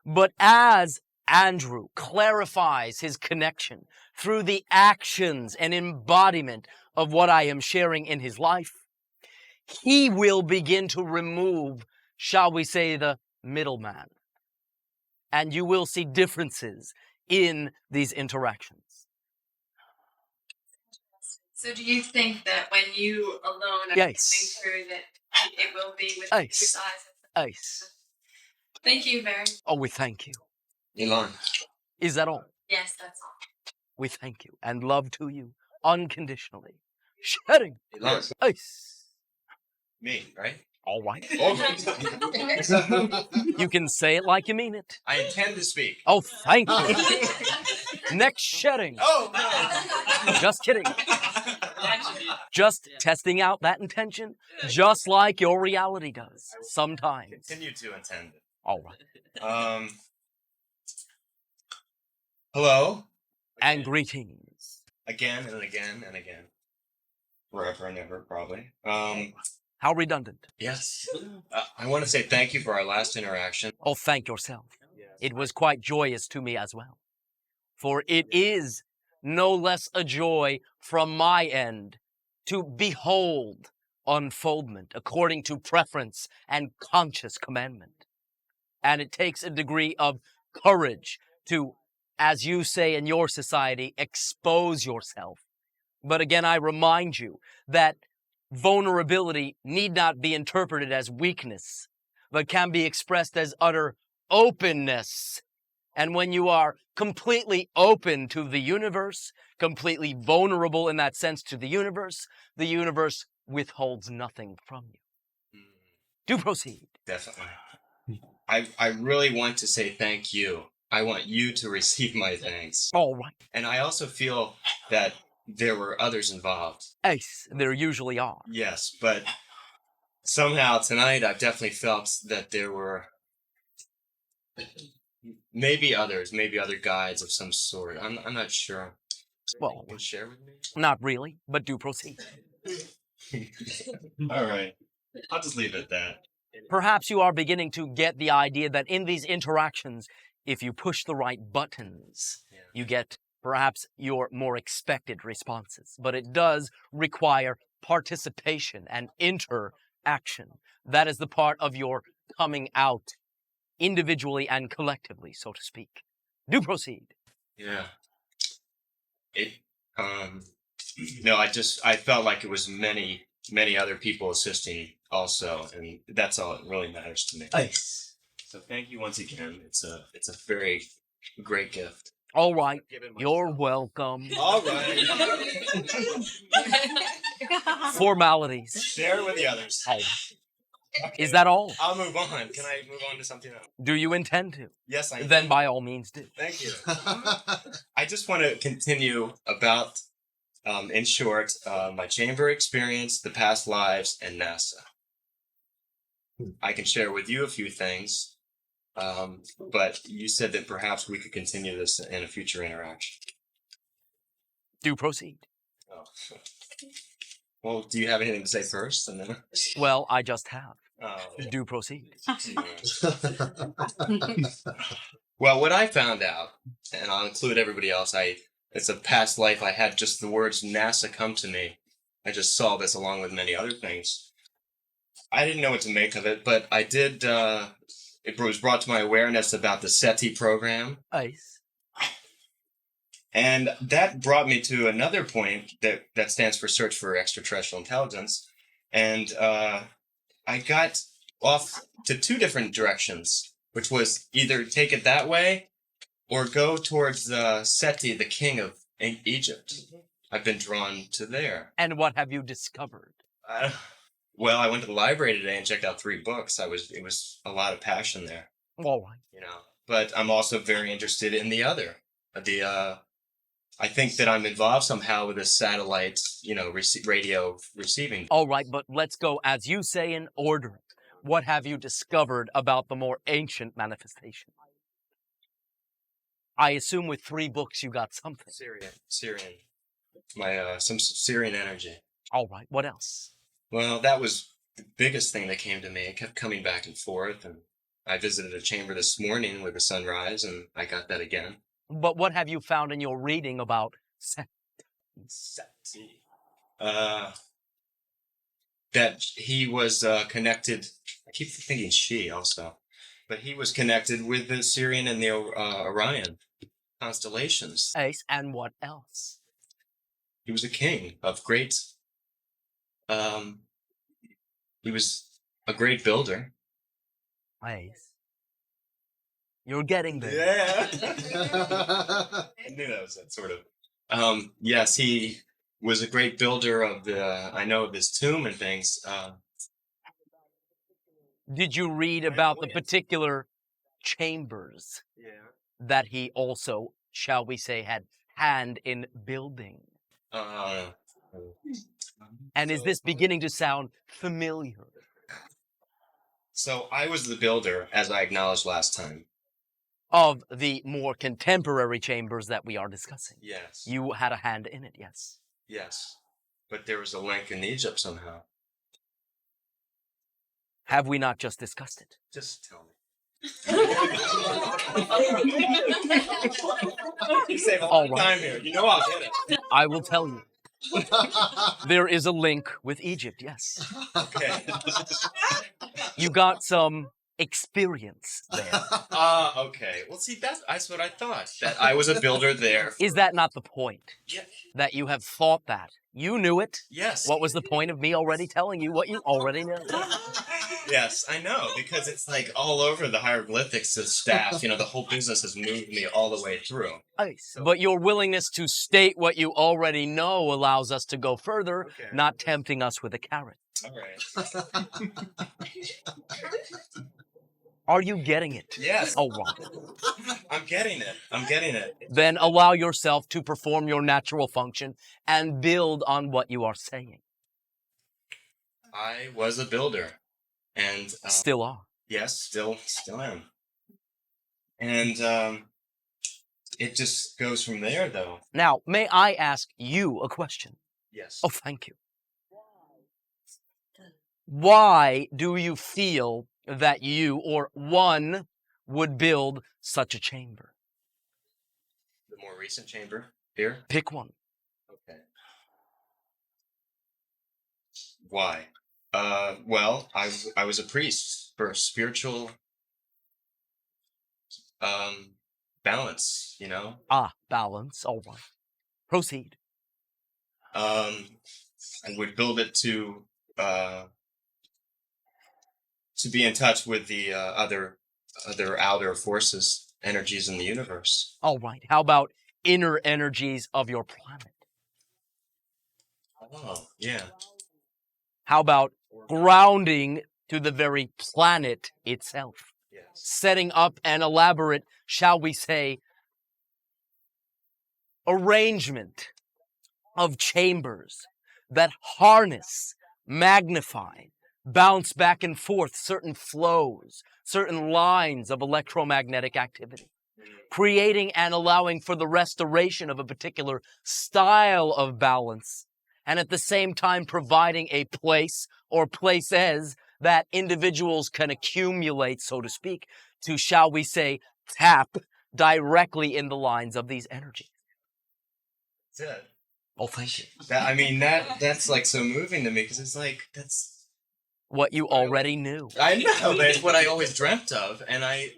But as Andrew clarifies his connection through the actions and embodiment of what I am sharing in his life, he will begin to remove, shall we say, the middleman. And you will see differences in these interactions. So do you think that when you alone are Yes. coming through that it will be with Yes. your eyes? Ace. Thank you very much. Oh, we thank you. Elan. Is that all? Yes, that's all. We thank you and love to you unconditionally. Shedding. Elan. Ace. Me, right? All right. Oh. You can say it like you mean it. I intend to speak. Oh, thank you. Next shedding. Oh, Just kidding. Just testing out that intention, just like your reality does sometimes. Continue to intend it. All right. Hello. And greetings. Again and again and again. Forever and ever, probably. How redundant. Yes. I want to say thank you for our last interaction. Oh, thank yourself. It was quite joyous to me as well. For it is no less a joy from my end to behold unfoldment according to preference and conscious commandment. And it takes a degree of courage to, as you say in your society, expose yourself. But again, I remind you that vulnerability need not be interpreted as weakness, but can be expressed as utter openness. And when you are completely open to the universe, completely vulnerable in that sense to the universe withholds nothing from you. Do proceed. Definitely. I really want to say thank you. I want you to receive my thanks. All right. And I also feel that there were others involved. Ace, there usually are. Yes, but somehow tonight I've definitely felt that there were maybe others, maybe other guides of some sort. I'm not sure. Well, You can share with me? not really, but do proceed. All right. I'll just leave it at that. Perhaps you are beginning to get the idea that in these interactions, if you push the right buttons, you get perhaps your more expected responses. But it does require participation and interaction. That is the part of your coming out individually and collectively, so to speak. Do proceed. Yeah. No, I felt like it was many other people assisting also, and that's all that really matters to me. Nice. So thank you once again. It's a very great gift. All right. Given myself. You're welcome. All right. Formalities. Share it with the others. Oh. Is that all? I'll move on. Can I move on to something else? Do you intend to? Yes, I Then by all means do. Thank you. I just want to continue about, in short, my chamber experience, the past lives, and NASA. I can share with you a few things, but you said that perhaps we could continue this in a future interaction. Do proceed. Oh. Well, do you have anything to say first? And then. Well, I just have. Oh. Do proceed. Well, what I found out, and I'll include everybody else, it's a past life. I had just the words NASA come to me. I just saw this along with many other things. I didn't know what to make of it, but I did. It was brought to my awareness about the SETI program. Nice. And that brought me to another point that stands for Search for Extraterrestrial Intelligence. And I got off to two different directions, which was either take it that way or go towards SETI, the king of Egypt. I've been drawn to there. And what have you discovered? Well, I went to the library today and checked out 3 books. It was a lot of passion there, All right. you know. But I'm also very interested in the other. I think that I'm involved somehow with the satellite, radio receiving. All right, but let's go, as you say, in order. What have you discovered about the more ancient manifestation? I assume with 3 books you got something. Syrian. Some Syrian energy. All right, what else? Well, that was the biggest thing that came to me. It kept coming back and forth, and I visited a chamber this morning with the sunrise, and I got that again. But what have you found in your reading about SETI. That he was connected. I keep thinking she also, but he was connected with the Syrian and the Orion constellations. Ace, and what else? He was a king of great. He was a great builder. Ace. You're getting there. Yeah. I knew that was that sort of. Yes, he was a great builder of his tomb and things. Did you read about the particular chambers that he also, shall we say, had hand in building? And is this beginning to sound familiar? So I was the builder, as I acknowledged last time. Of the more contemporary chambers that we are discussing. Yes. You had a hand in it, yes. Yes. But there was a link in Egypt somehow. Have we not just discussed it? Just tell me. You save a All lot of right. time here. You know I'll get it. I will tell you. There is a link with Egypt, yes. Okay. You got some experience there. Okay. Well, see, that's what I thought. That I was a builder there. Is that not the point? Yeah. That you have thought that? You knew it. Yes. What was the point of me already telling you what you already knew? Yes, I know, because it's like all over the hieroglyphics of staff. The whole business has moved me all the way through. But your willingness to state what you already know allows us to go further, Okay. not tempting us with a carrot. All right. Are you getting it? Yes. Oh, right. I'm getting it. Then allow yourself to perform your natural function and build on what you are saying. I was a builder. And Still are. yes, still am. And it just goes from there, though. Now, may I ask you a question? Yes. Oh, thank you. Why do you feel that you or one would build such a chamber? The more recent chamber here. Pick one. Okay. Why? Well, I was a priest for spiritual balance, Balance. All right. Proceed. I would build it to be in touch with the other outer forces, energies in the universe. All right. How about inner energies of your planet? Oh, yeah. How about grounding to the very planet itself? Yes. Setting up an elaborate, shall we say, arrangement of chambers that harness, magnify, bounce back and forth certain flows, certain lines of electromagnetic activity, creating and allowing for the restoration of a particular style of balance, and at the same time providing a place or places that individuals can accumulate, so to speak, to, shall we say, tap directly in the lines of these energies. That's it. Oh, thank you. That's like so moving to me, because it's like, that's What you already knew. I know, but it's what I always dreamt of, and I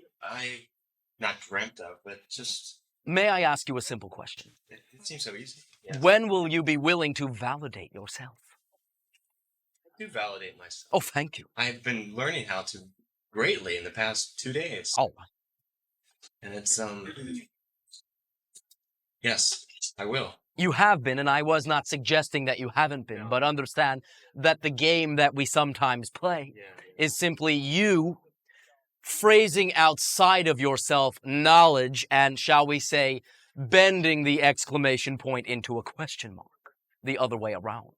not dreamt of, but just May I ask you a simple question? it seems so easy. Yeah. When will you be willing to validate yourself? I do validate myself. Oh, thank you. I've been learning how to greatly in the past 2 days. Oh, And it's yes, I will. You have been, and I was not suggesting that you haven't been, but understand that the game that we sometimes play is simply you phrasing outside of yourself knowledge and, shall we say, bending the exclamation point into a question mark, the other way around.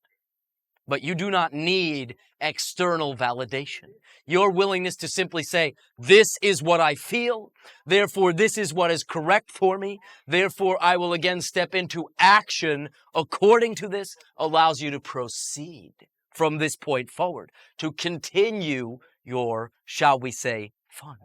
But you do not need external validation. Your willingness to simply say, this is what I feel, therefore this is what is correct for me, therefore I will again step into action according to this, allows you to proceed from this point forward, to continue your, shall we say, fun.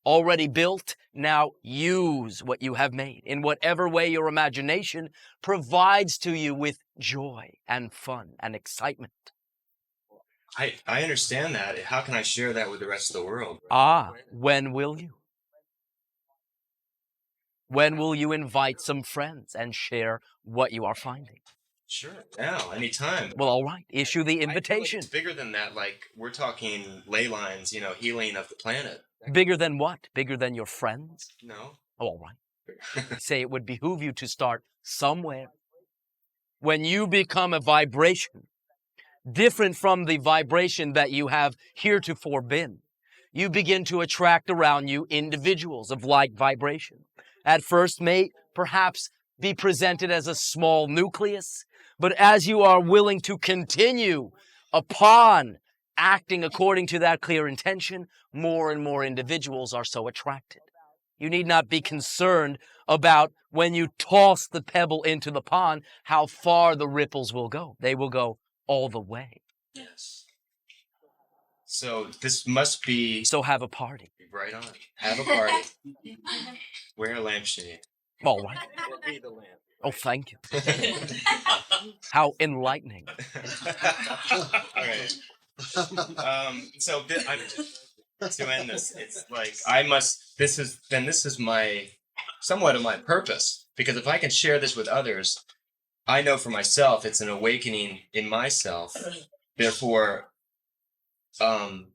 Already built, now use what you have made in whatever way your imagination provides to you with joy and fun and excitement. I understand that. How can I share that with the rest of the world? When will you? When will you invite some friends and share what you are finding? Sure, now, anytime. Well, all right, issue the I feel like invitation. it's bigger than that. Like, we're talking ley lines, healing of the planet. Bigger than what? Bigger than your friends? No. Oh, all right. Say it would behoove you to start somewhere. When you become a vibration different from the vibration that you have heretofore been, you begin to attract around you individuals of like vibration. At first may perhaps be presented as a small nucleus, but as you are willing to continue upon acting according to that clear intention, more and more individuals are so attracted. You need not be concerned about when you toss the pebble into the pond, how far the ripples will go. They will go all the way. Yes. So this must be... So have a party. Right on. Have a party. Wear a lampshade. All right. Be the lamp. Oh, thank you. How enlightening. All right. So to end this, it's like this is my somewhat of my purpose, because if I can share this with others, I know for myself it's an awakening in myself. Therefore, on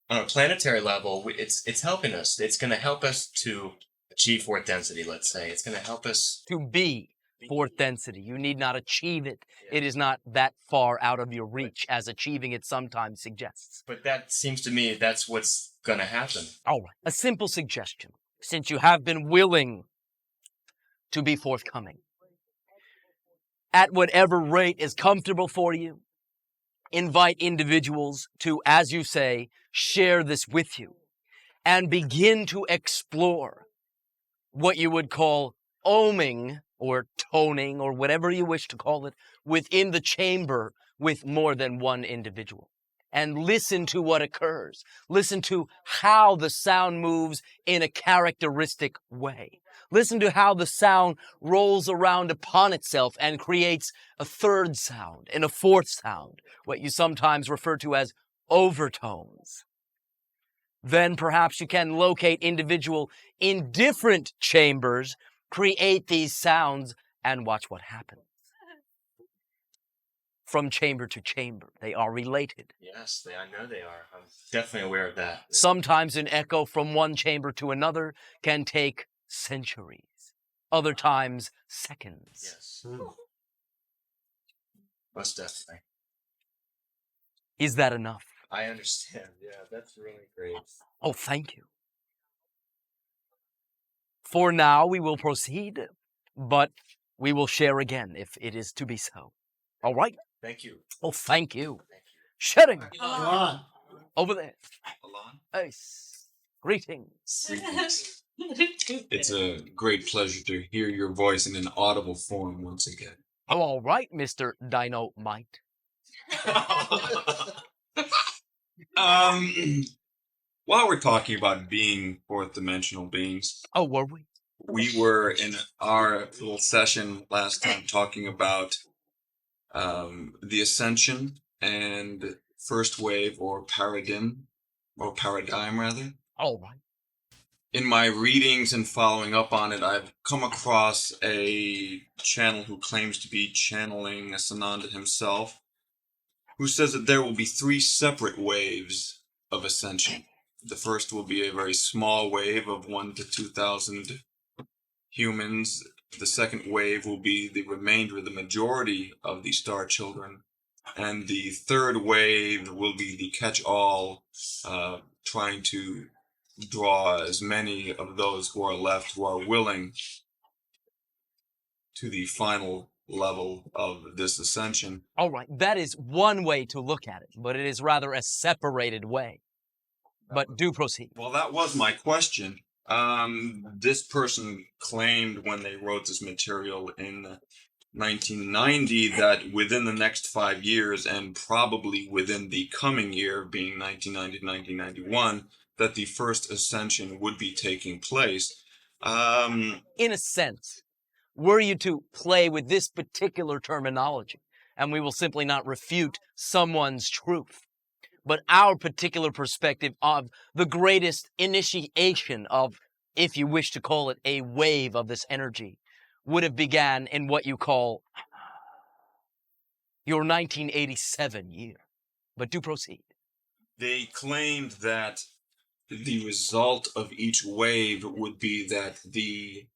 a planetary level, it's helping us. It's going to help us to achieve fourth density. Let's say it's going to help us To be fourth density. You need not achieve it. It is not that far out of your reach as achieving it sometimes suggests. But that seems to me that's what's going to happen. All right. A simple suggestion, since you have been willing to be forthcoming. At whatever rate is comfortable for you, invite individuals to, as you say, share this with you and begin to explore what you would call oming or toning or whatever you wish to call it within the chamber with more than one individual. And listen to what occurs. Listen to how the sound moves in a characteristic way. Listen to how the sound rolls around upon itself and creates a third sound and a fourth sound, what you sometimes refer to as overtones. Then perhaps you can locate individual in different chambers, create these sounds, and watch what happens. From chamber to chamber, they are related. Yes, I know they are. I'm definitely aware of that. Sometimes an echo from one chamber to another can take centuries. Other times, seconds. Yes. Most definitely. Is that enough? I understand. Yeah, that's really great. Oh, thank you. For now, we will proceed, but we will share again if it is to be so. All right? Thank you. Oh, thank you. Thank you. Shedding Elan. over there. Elan? Nice. Greetings. It's a great pleasure to hear your voice in an audible form once again. Oh, all right, Mr. Dynamite. While we're talking about being fourth dimensional beings, Oh, were we? we were in our little session last time talking about the ascension and first wave or paradigm rather. All right. In my readings and following up on it, I've come across a channel who claims to be channeling Sananda himself, who says that there will be 3 separate waves of ascension. The first will be a very small wave of 1 to 2,000 humans The second wave will be the remainder, the majority of the star children. And the third wave will be the catch-all, trying to draw as many of those who are left, who are willing, to the final level of this ascension. All right, that is one way to look at it, but it is rather a separated way. But do proceed. Well, that was my question. This person claimed when they wrote this material in 1990 that within the next 5 years, and probably within the coming year, being 1990 to 1991, that the first ascension would be taking place. In a sense, were you to play with this particular terminology, and we will simply not refute someone's truth, but our particular perspective of the greatest initiation of, if you wish to call it, a wave of this energy, would have began in what you call your 1987 year. But do proceed. They claimed that the result of each wave would be that the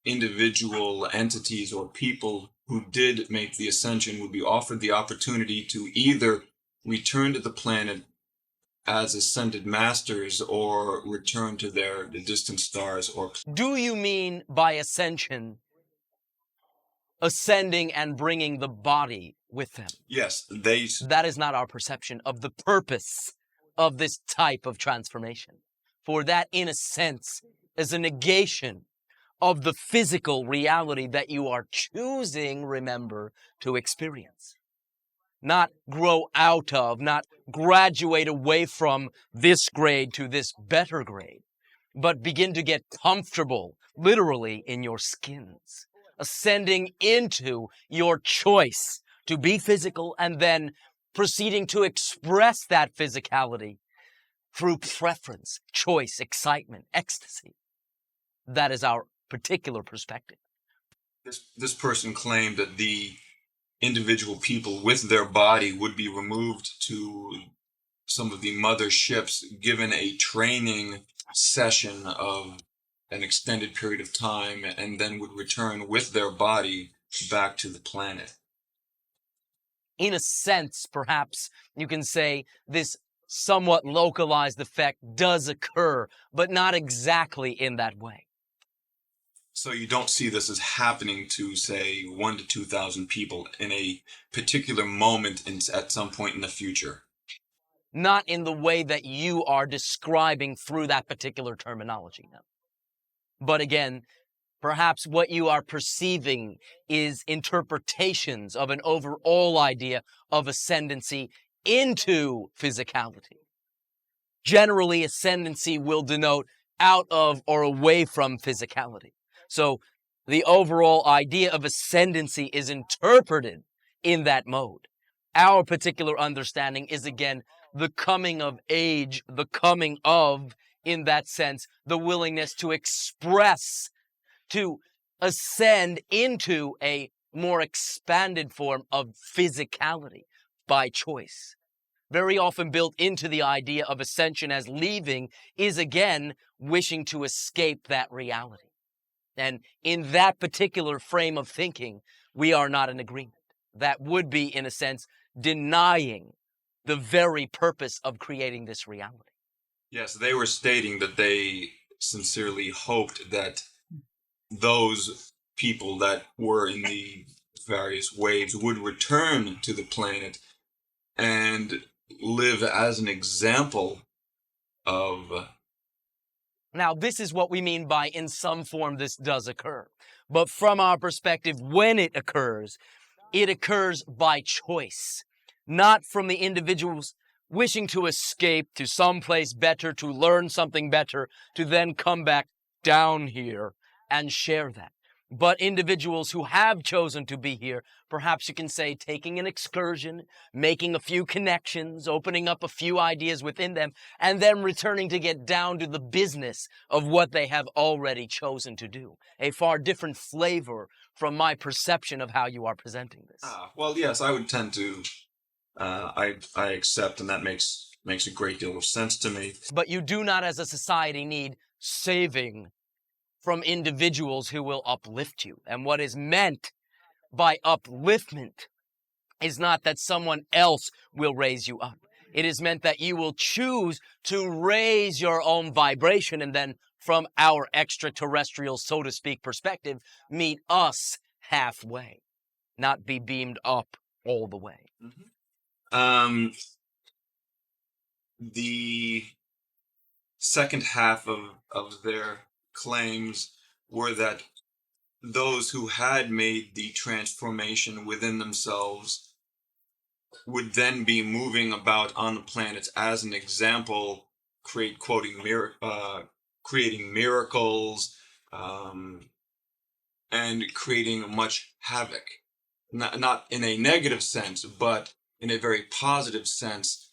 individual entities or people who did make the ascension would be offered the opportunity to either return to the planet as ascended masters or return to the distant stars. Or do you mean by ascension ascending and bringing the body with them? Yes, that is not our perception of the purpose of this type of transformation. For that, in a sense, is a negation of the physical reality that you are choosing, remember, to experience. Not grow out of, not graduate away from this grade to this better grade, but begin to get comfortable, literally, in your skins, ascending into your choice to be physical and then proceeding to express that physicality through preference, choice, excitement, ecstasy. That is our particular perspective. This person claimed that the individual people with their body would be removed to some of the mother ships, given a training session of an extended period of time, and then would return with their body back to the planet. In a sense, perhaps you can say this somewhat localized effect does occur, but not exactly in that way. So you don't see this as happening to, say, 1,000 to 2,000 people in a particular moment at some point in the future? Not in the way that you are describing through that particular terminology, no. But again, perhaps what you are perceiving is interpretations of an overall idea of ascendancy into physicality. Generally, ascendancy will denote out of or away from physicality. So the overall idea of ascendancy is interpreted in that mode. Our particular understanding is, again, the coming of age, the coming of, in that sense, the willingness to express, to ascend into a more expanded form of physicality by choice. Very often built into the idea of ascension as leaving is, again, wishing to escape that reality. And in that particular frame of thinking, we are not in agreement. That would be, in a sense, denying the very purpose of creating this reality. Yes, they were stating that they sincerely hoped that those people that were in the various waves would return to the planet and live as an example of... Now, this is what we mean by in some form this does occur. But from our perspective, when it occurs by choice, not from the individuals wishing to escape to some place better, to learn something better, to then come back down here and share that. But individuals who have chosen to be here, perhaps you can say taking an excursion, making a few connections, opening up a few ideas within them, and then returning to get down to the business of what they have already chosen to do. A far different flavor from my perception of how you are presenting this. Well, yes, I would tend to, I accept, and that makes a great deal of sense to me. But you do not, as a society, need saving from individuals who will uplift you. And what is meant by upliftment is not that someone else will raise you up. It is meant that you will choose to raise your own vibration and then from our extraterrestrial, so to speak, perspective, meet us halfway, not be beamed up all the way. The second half of their claims were that those who had made the transformation within themselves would then be moving about on the planets as an example, creating miracles, and creating much havoc. Not in a negative sense, but in a very positive sense,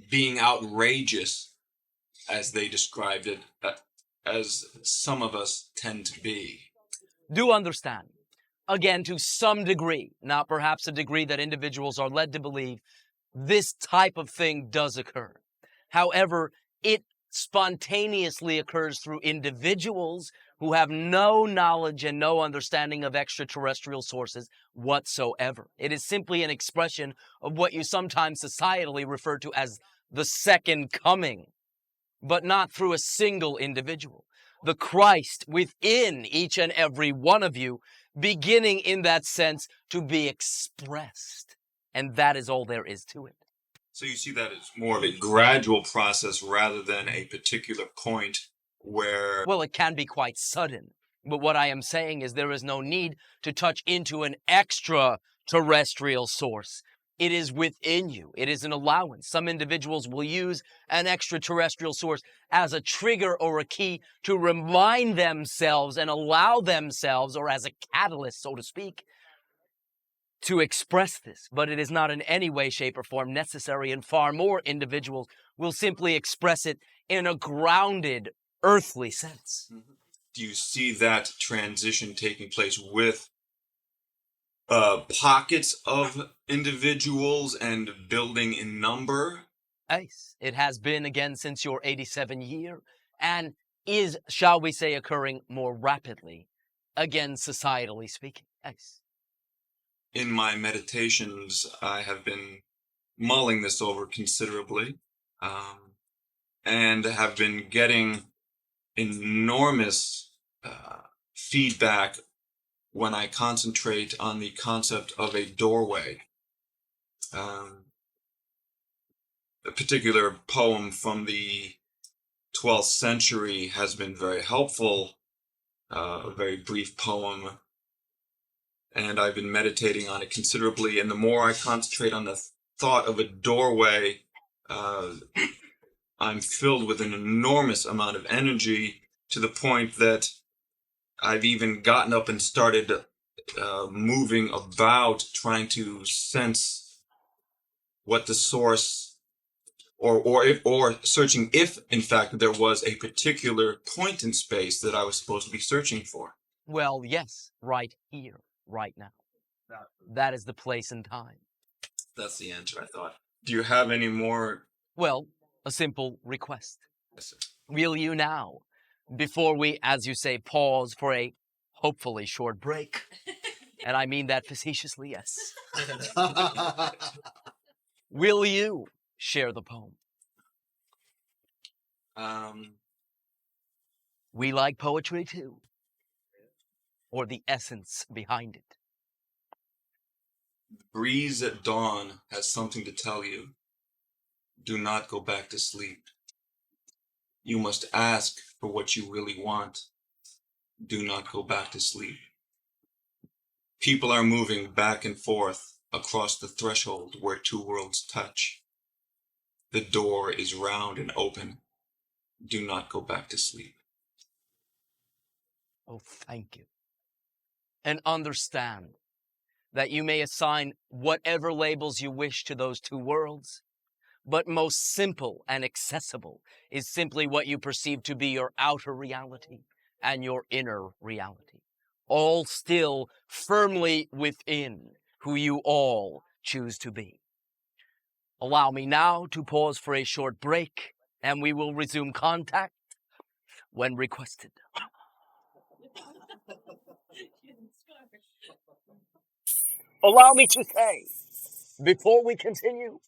being outrageous, as they described it, as some of us tend to be. Do understand, again, to some degree, not perhaps a degree that individuals are led to believe, this type of thing does occur. However, it spontaneously occurs through individuals who have no knowledge and no understanding of extraterrestrial sources whatsoever. It is simply an expression of what you sometimes societally refer to as the second coming, but not through a single individual. The Christ within each and every one of you, beginning in that sense to be expressed. And that is all there is to it. So you see that it's more of a gradual process rather than a particular point where... Well, it can be quite sudden. But what I am saying is there is no need to touch into an extraterrestrial source. It is within you. It is an allowance. Some individuals will use an extraterrestrial source as a trigger or a key to remind themselves and allow themselves, or as a catalyst, so to speak, to express this. But it is not in any way, shape, or form necessary, and far more individuals will simply express it in a grounded, earthly sense. Do you see that transition taking place with pockets of individuals and building in number? Yes, it has been again since your 87 year, and is, shall we say, occurring more rapidly, again, societally speaking. Yes. In my meditations, I have been mulling this over considerably, and have been getting enormous feedback when I concentrate on the concept of a doorway. A particular poem from the 12th century has been very helpful, a very brief poem, and I've been meditating on it considerably, and the more I concentrate on the thought of a doorway, I'm filled with an enormous amount of energy, to the point that I've even gotten up and started moving about, trying to sense what the source, or searching if, in fact, there was a particular point in space that I was supposed to be searching for. Well, yes, right here, right now. That is the place and time. That's the answer, I thought. Do you have any more? Well, a simple request. Yes, sir. Will you now, before we, as you say, pause for a hopefully short break, and I mean that facetiously, yes, will you share the poem? We like poetry too, or the essence behind it. The breeze at dawn has something to tell you. Do not go back to sleep. You must ask for what you really want. Do not go back to sleep. People are moving back and forth across the threshold where two worlds touch. The door is round and open. Do not go back to sleep. Oh, thank you. And understand that you may assign whatever labels you wish to those two worlds, but most simple and accessible is simply what you perceive to be your outer reality and your inner reality, all still firmly within who you all choose to be. Allow me now to pause for a short break, and we will resume contact when requested. Allow me to say, before we continue,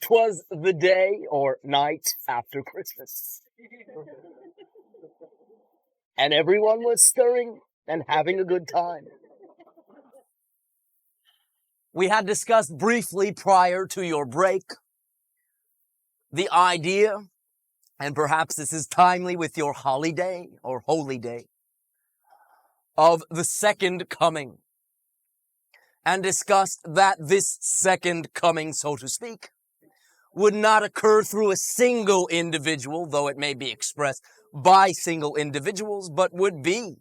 'twas the day or night after Christmas, and everyone was stirring and having a good time. We had discussed briefly prior to your break the idea, and perhaps this is timely with your holiday or holy day, of the second coming, and discussed that this second coming, so to speak, would not occur through a single individual, though it may be expressed by single individuals, but would be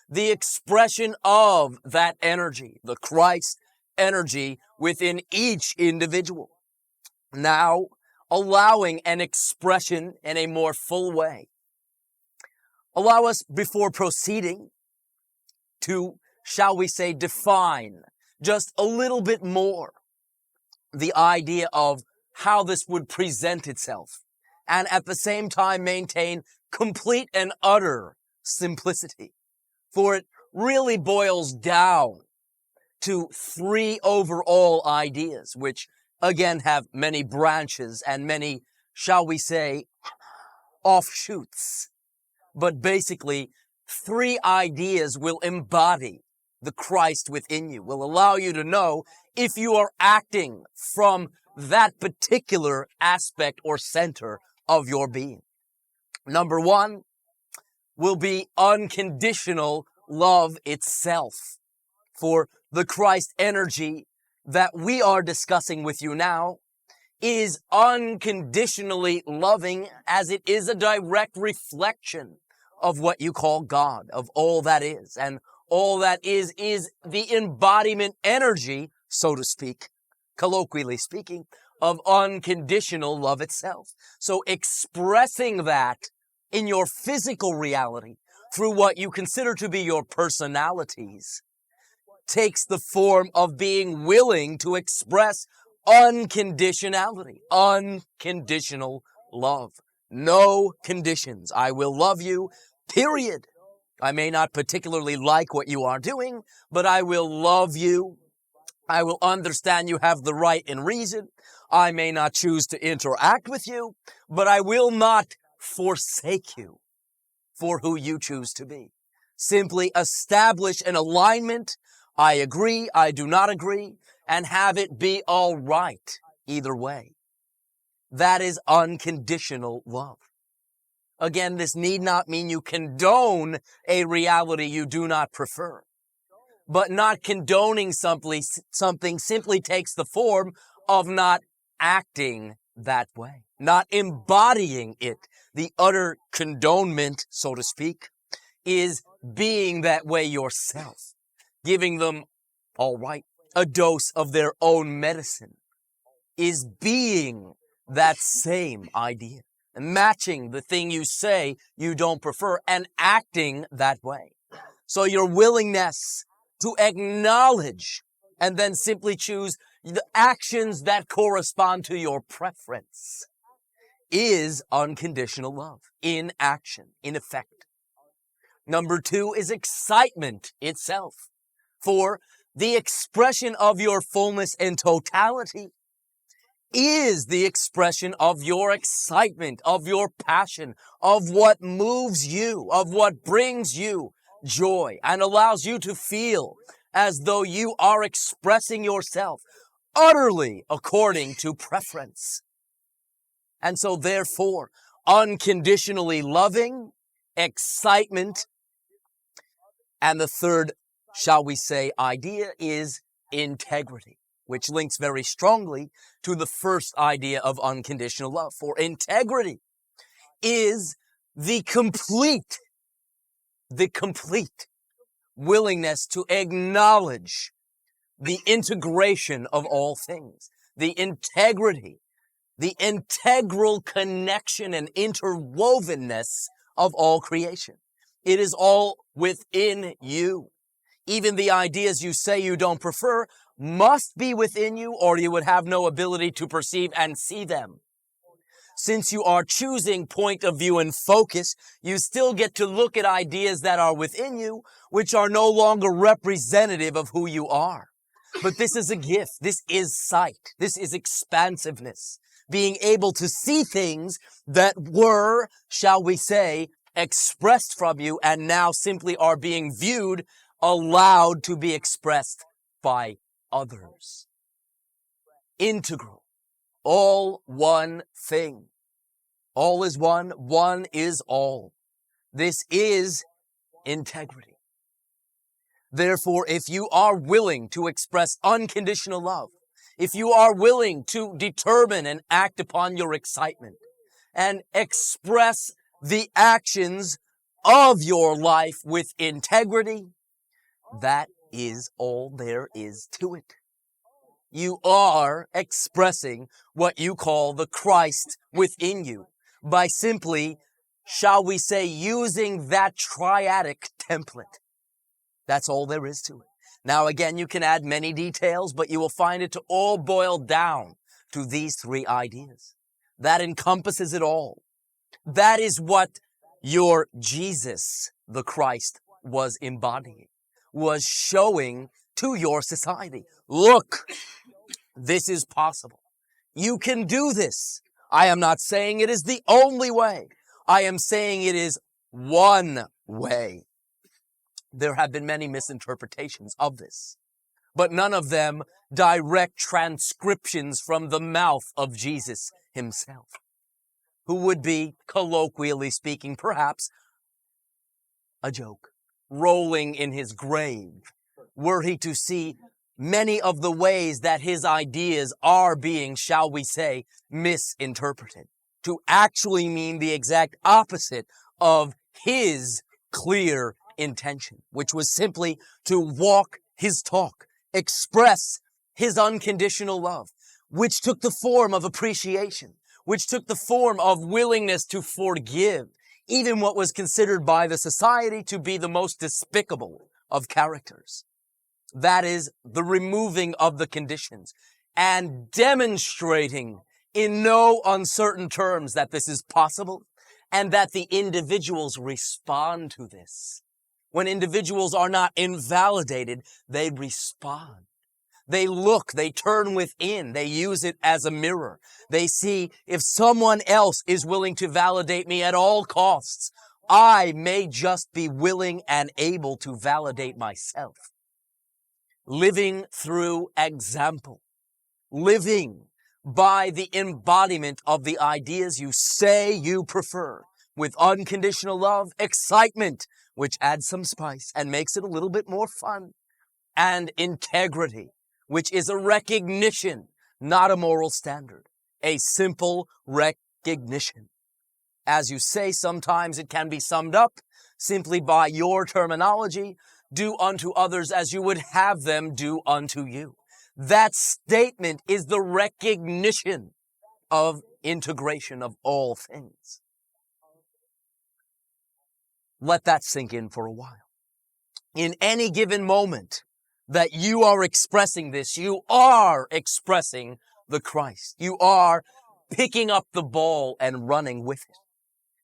the expression of that energy, the Christ energy within each individual. Now, allowing an expression in a more full way. Allow us, before proceeding, to, shall we say, define just a little bit more the idea of how this would present itself, and at the same time maintain complete and utter simplicity. For it really boils down to three overall ideas, which again have many branches and many, shall we say, offshoots. But basically, three ideas will embody the Christ within you, will allow you to know if you are acting from that particular aspect or center of your being. Number one will be unconditional love itself. For the Christ energy that we are discussing with you now is unconditionally loving, as it is a direct reflection of what you call God, of all that is. And all that is the embodiment energy, so to speak, colloquially speaking, of unconditional love itself. So expressing that in your physical reality through what you consider to be your personalities takes the form of being willing to express unconditionality, unconditional love. No conditions. I will love you, period. I may not particularly like what you are doing, but I will love you. I will understand you have the right and reason. I may not choose to interact with you, but I will not forsake you for who you choose to be. Simply establish an alignment. I agree, I do not agree, and have it be all right either way. That is unconditional love. Again, this need not mean you condone a reality you do not prefer. But not condoning something simply takes the form of not acting that way, not embodying it. The utter condonement, so to speak, is being that way yourself, giving them, all right, a dose of their own medicine, is being that same idea, matching the thing you say you don't prefer and acting that way. So your willingness to acknowledge and then simply choose the actions that correspond to your preference is unconditional love in action, in effect. Number two is excitement itself. For the expression of your fullness and totality is the expression of your excitement, of your passion, of what moves you, of what brings you joy and allows you to feel as though you are expressing yourself utterly according to preference. And so therefore, unconditionally loving, excitement, and the third, shall we say, idea is integrity, which links very strongly to the first idea of unconditional love. For integrity is the complete willingness to acknowledge the integration of all things, the integrity, the integral connection and interwovenness of all creation. It is all within you. Even the ideas you say you don't prefer must be within you, or you would have no ability to perceive and see them. since you are choosing point of view and focus, you still get to look at ideas that are within you, which are no longer representative of who you are. But this is a gift. This is sight. This is expansiveness. Being able to see things that were, shall we say, expressed from you and now simply are being viewed, allowed to be expressed by others. Integral. All one thing. All is one. One is all. This is integrity. Therefore, if you are willing to express unconditional love, if you are willing to determine and act upon your excitement and express the actions of your life with integrity, that is all there is to it. You are expressing what you call the Christ within you by simply, shall we say, using that triadic template. That's all there is to it. Now, again, you can add many details, but you will find it to all boil down to these three ideas. That encompasses it all. That is what your Jesus, the Christ, was embodying, was showing to your society. Look, this is possible. You can do this. I am not saying it is the only way. I am saying it is one way. There have been many misinterpretations of this, but none of them direct transcriptions from the mouth of Jesus himself, who would be, colloquially speaking, perhaps a joke, rolling in his grave, were he to see many of the ways that his ideas are being, shall we say, misinterpreted, to actually mean the exact opposite of his clear intention, which was simply to walk his talk, express his unconditional love, which took the form of appreciation, which took the form of willingness to forgive, even what was considered by the society to be the most despicable of characters. That is the removing of the conditions and demonstrating in no uncertain terms that this is possible and that the individuals respond to this. When individuals are not invalidated, they respond. They look, they turn within, they use it as a mirror. They see if someone else is willing to validate me at all costs, I may just be willing and able to validate myself. Living through example, living by the embodiment of the ideas you say you prefer, with unconditional love, excitement, which adds some spice and makes it a little bit more fun, and integrity, which is a recognition, not a moral standard, a simple recognition. As you say, sometimes it can be summed up simply by your terminology: do unto others as you would have them do unto you. That statement is the recognition of integration of all things. Let that sink in for a while. In any given moment that you are expressing this, you are expressing the Christ. You are picking up the ball and running with it.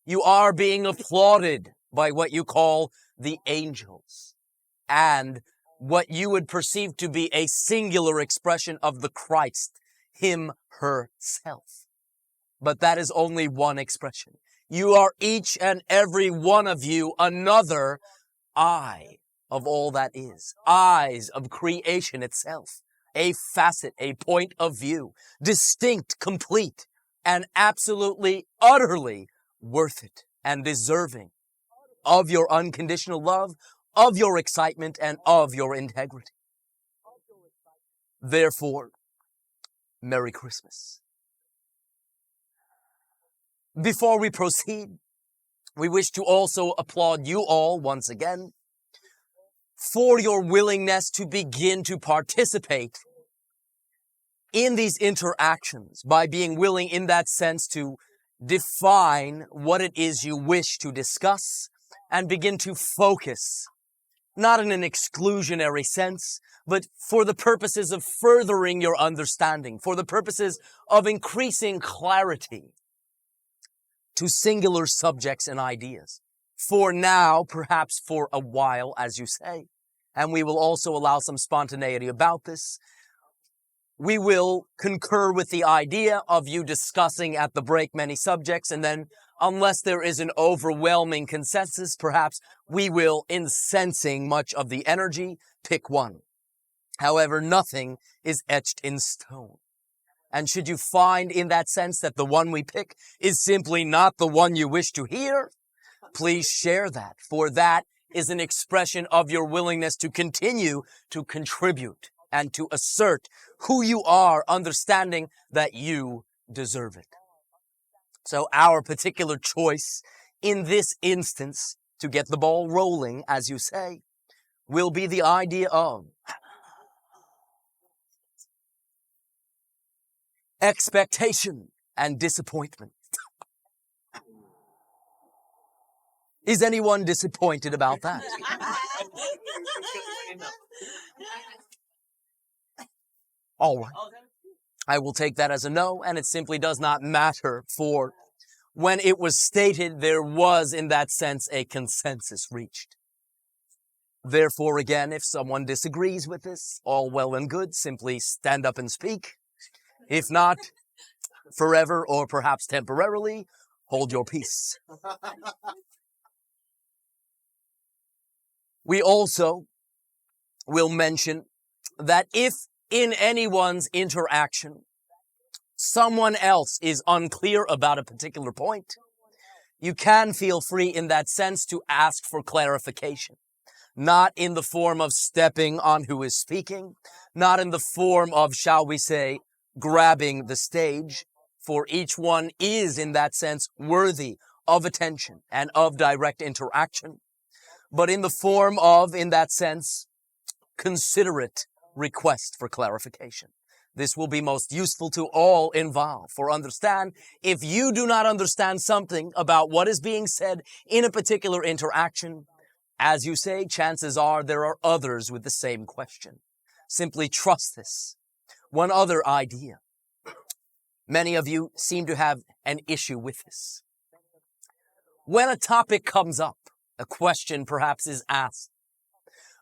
You are being applauded by what you call the angels, and what you would perceive to be a singular expression of the Christ, him, herself. But that is only one expression. You are each and every one of you another eye of all that is. Eyes of creation itself. A facet, a point of view. Distinct, complete, and absolutely, utterly worth it and deserving of your unconditional love, of your excitement, and of your integrity. Therefore, Merry Christmas. Before we proceed, we wish to also applaud you all once again for your willingness to begin to participate in these interactions by being willing in that sense to define what it is you wish to discuss and begin to focus, not in an exclusionary sense, but for the purposes of furthering your understanding, for the purposes of increasing clarity to singular subjects and ideas. For now, perhaps for a while, as you say, and we will also allow some spontaneity about this. We will concur with the idea of you discussing at the break many subjects, and then, unless there is an overwhelming consensus, perhaps we will, in sensing much of the energy, pick one. However, nothing is etched in stone. And should you find in that sense that the one we pick is simply not the one you wish to hear, please share that, for that is an expression of your willingness to continue to contribute and to assert who you are, understanding that you deserve it. So our particular choice in this instance, to get the ball rolling, as you say, will be the idea of expectation and disappointment. Is anyone disappointed about that? All right. I will take that as a no, and it simply does not matter, for when it was stated, there was, in that sense, a consensus reached. Therefore, again, if someone disagrees with this, all well and good, simply stand up and speak. If not, forever or perhaps temporarily, hold your peace. We also will mention that if in anyone's interaction someone else is unclear about a particular point, you can feel free in that sense to ask for clarification. Not in the form of stepping on who is speaking, not in the form of, shall we say, grabbing the stage, for each one is in that sense worthy of attention and of direct interaction, but in the form of, in that sense, considerate request for clarification. This will be most useful to all involved. For understand, if you do not understand something about what is being said in a particular interaction, as you say, chances are there are others with the same question. Simply trust this. One other idea. Many of you seem to have an issue with this. When a topic comes up, a question perhaps is asked,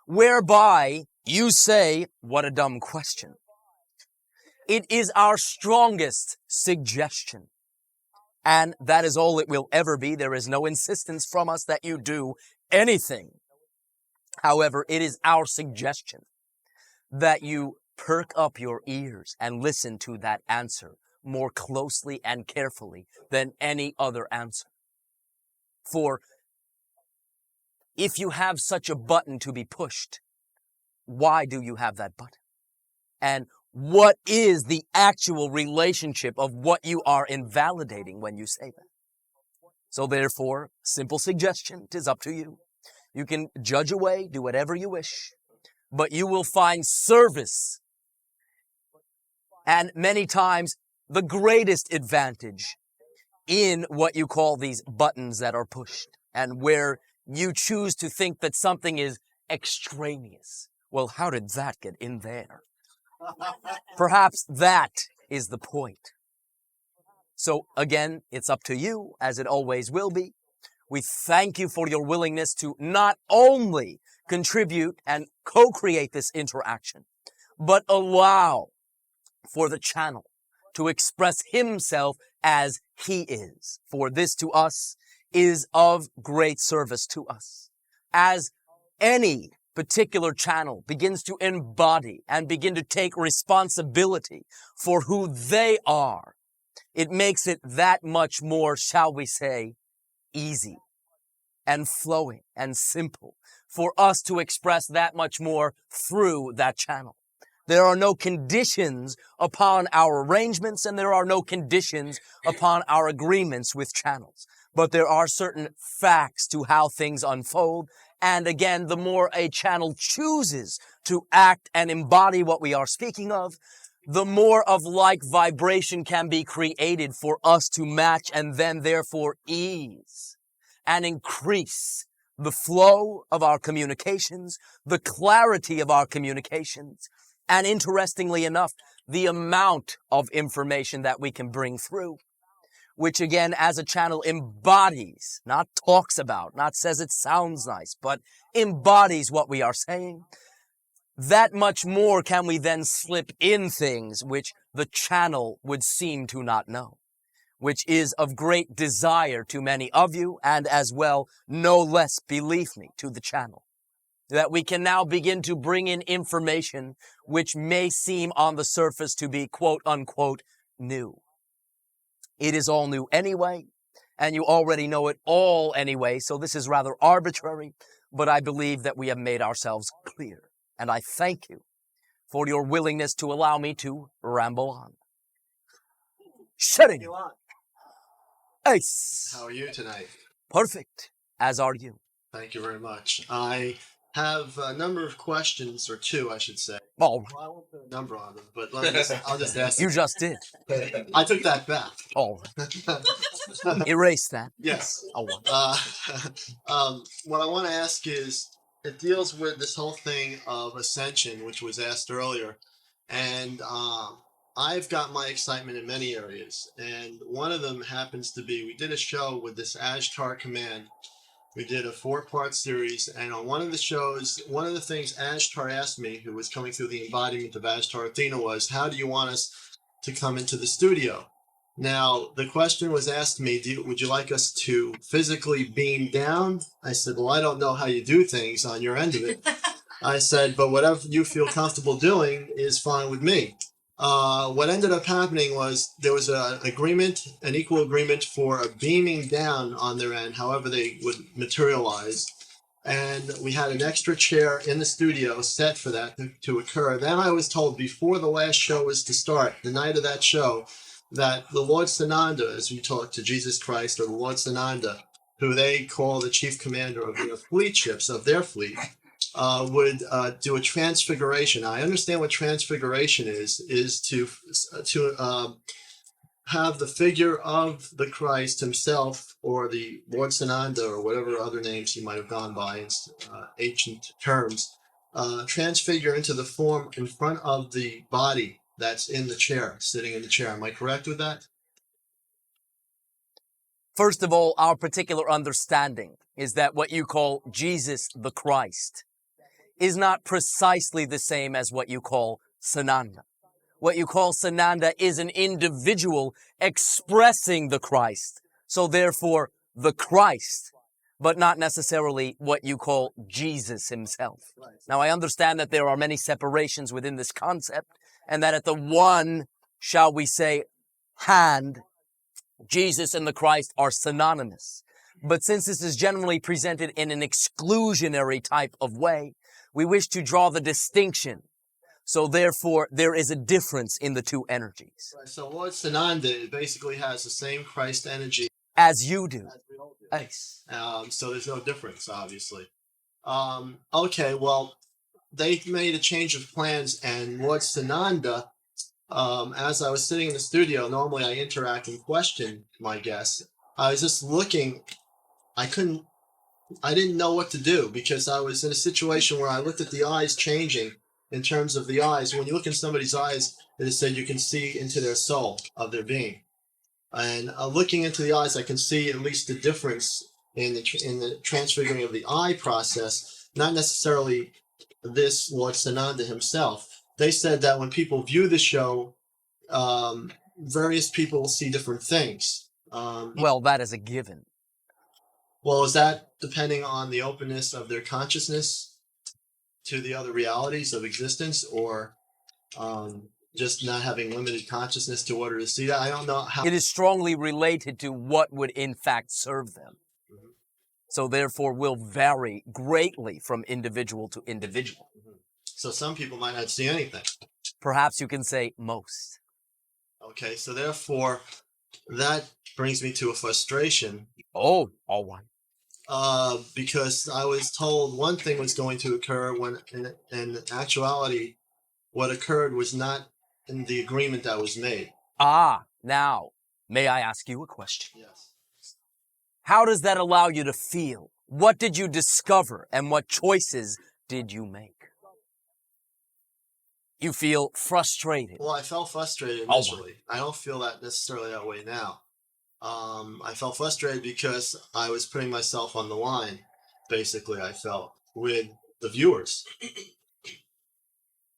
whereby you say, what a dumb question. It is our strongest suggestion. And that is all it will ever be. There is no insistence from us that you do anything. However, it is our suggestion that you perk up your ears and listen to that answer more closely and carefully than any other answer. For if you have such a button to be pushed, why do you have that button? And what is the actual relationship of what you are invalidating when you say that? So therefore, simple suggestion, 'tis up to you. You can judge away, do whatever you wish, but you will find service and many times the greatest advantage in what you call these buttons that are pushed, and where you choose to think that something is extraneous. Well, how did that get in there? Perhaps that is the point. So again, it's up to you, as it always will be. We thank you for your willingness to not only contribute and co-create this interaction, but allow for the channel to express himself as he is. For this to us is of great service to us. As any particular channel begins to embody and begin to take responsibility for who they are, it makes it that much more, shall we say, easy and flowing and simple for us to express that much more through that channel. There are no conditions upon our arrangements, and there are no conditions upon our agreements with channels. But there are certain facts to how things unfold. And again, the more a channel chooses to act and embody what we are speaking of, the more of like vibration can be created for us to match and then therefore ease and increase the flow of our communications, the clarity of our communications, and interestingly enough, the amount of information that we can bring through. which again, as a channel, embodies, not talks about, not says it sounds nice, but embodies what we are saying, that much more can we then slip in things which the channel would seem to not know, which is of great desire to many of you, and as well, no less, believe me, to the channel. That we can now begin to bring in information which may seem on the surface to be quote unquote new. It is all new anyway, and you already know it all anyway, so this is rather arbitrary, but I believe that we have made ourselves clear. And I thank you for your willingness to allow me to ramble on. Shutting. Ace. How are you tonight? Perfect. As are you. Thank you very much. I have a number of questions, or two, I should say. Oh, Well, I won't put a number on them, but I'll just ask. you just did. I took that back. Oh, erase that. Yes. Oh, What I want to ask is, it deals with this whole thing of ascension, which was asked earlier, and I've got my excitement in many areas, and one of them happens to be, we did a show with this Ashtar command. We did a 4-part series, and on one of the shows, one of the things Ashtar asked me, who was coming through the embodiment of Ashtar Athena, was, how do you want us to come into the studio? Now, the question was asked me, would you like us to physically beam down? I said, well, I don't know how you do things on your end of it. I said, but whatever you feel comfortable doing is fine with me. What ended up happening was there was an equal agreement for a beaming down on their end, however they would materialize. And we had an extra chair in the studio set for that to occur. Then I was told before the last show was to start, the night of that show, that the Lord Sananda, as we talk to Jesus Christ, or the Lord Sananda, who they call the chief commander of their fleet ships, of their fleet, would do a transfiguration. Now, I understand what transfiguration is to have the figure of the Christ himself, or the Lord Sananda, or whatever other names he might have gone by in ancient terms, transfigure into the form in front of the body that's in the chair, sitting in the chair. Am I correct with that? First of all, our particular understanding is that what you call Jesus the Christ is not precisely the same as what you call Sananda. What you call Sananda is an individual expressing the Christ. So therefore, the Christ, but not necessarily what you call Jesus himself. Now, I understand that there are many separations within this concept, and that at the one, shall we say, hand, Jesus and the Christ are synonymous. But since this is generally presented in an exclusionary type of way, we wish to draw the distinction. So therefore, there is a difference in the two energies. Right, so Lord Sananda basically has the same Christ energy As you do. as we all do. Nice. So there's no difference, obviously. Okay, well, they made a change of plans, and Lord Sananda, as I was sitting in the studio, normally I interact and question my guests. I was just looking, I didn't know what to do, because I was in a situation where I looked at the eyes changing in terms of the eyes. When you look in somebody's eyes, it is said you can see into their soul of their being. And looking into the eyes, I can see at least the difference in the transfiguring of the eye process, not necessarily this Lord Sananda himself. They said that when people view the show, various people see different things. Well, that is a given. Well, is that depending on the openness of their consciousness to the other realities of existence, or just not having limited consciousness to order to see that? I don't know how. It is strongly related to what would in fact serve them. Mhm. So therefore will vary greatly from individual to individual. So some people might not see anything. Perhaps you can say most. Okay, so therefore, that brings me to a frustration. Oh, all right. Because I was told one thing was going to occur when, in actuality, what occurred was not in the agreement that was made. Ah, now, may I ask you a question? Yes. How does that allow you to feel? What did you discover, and what choices did you make? You feel frustrated. Well, I felt frustrated Oh, initially. I don't feel that necessarily that way now. I felt frustrated because I was putting myself on the line. Basically, I felt with the viewers.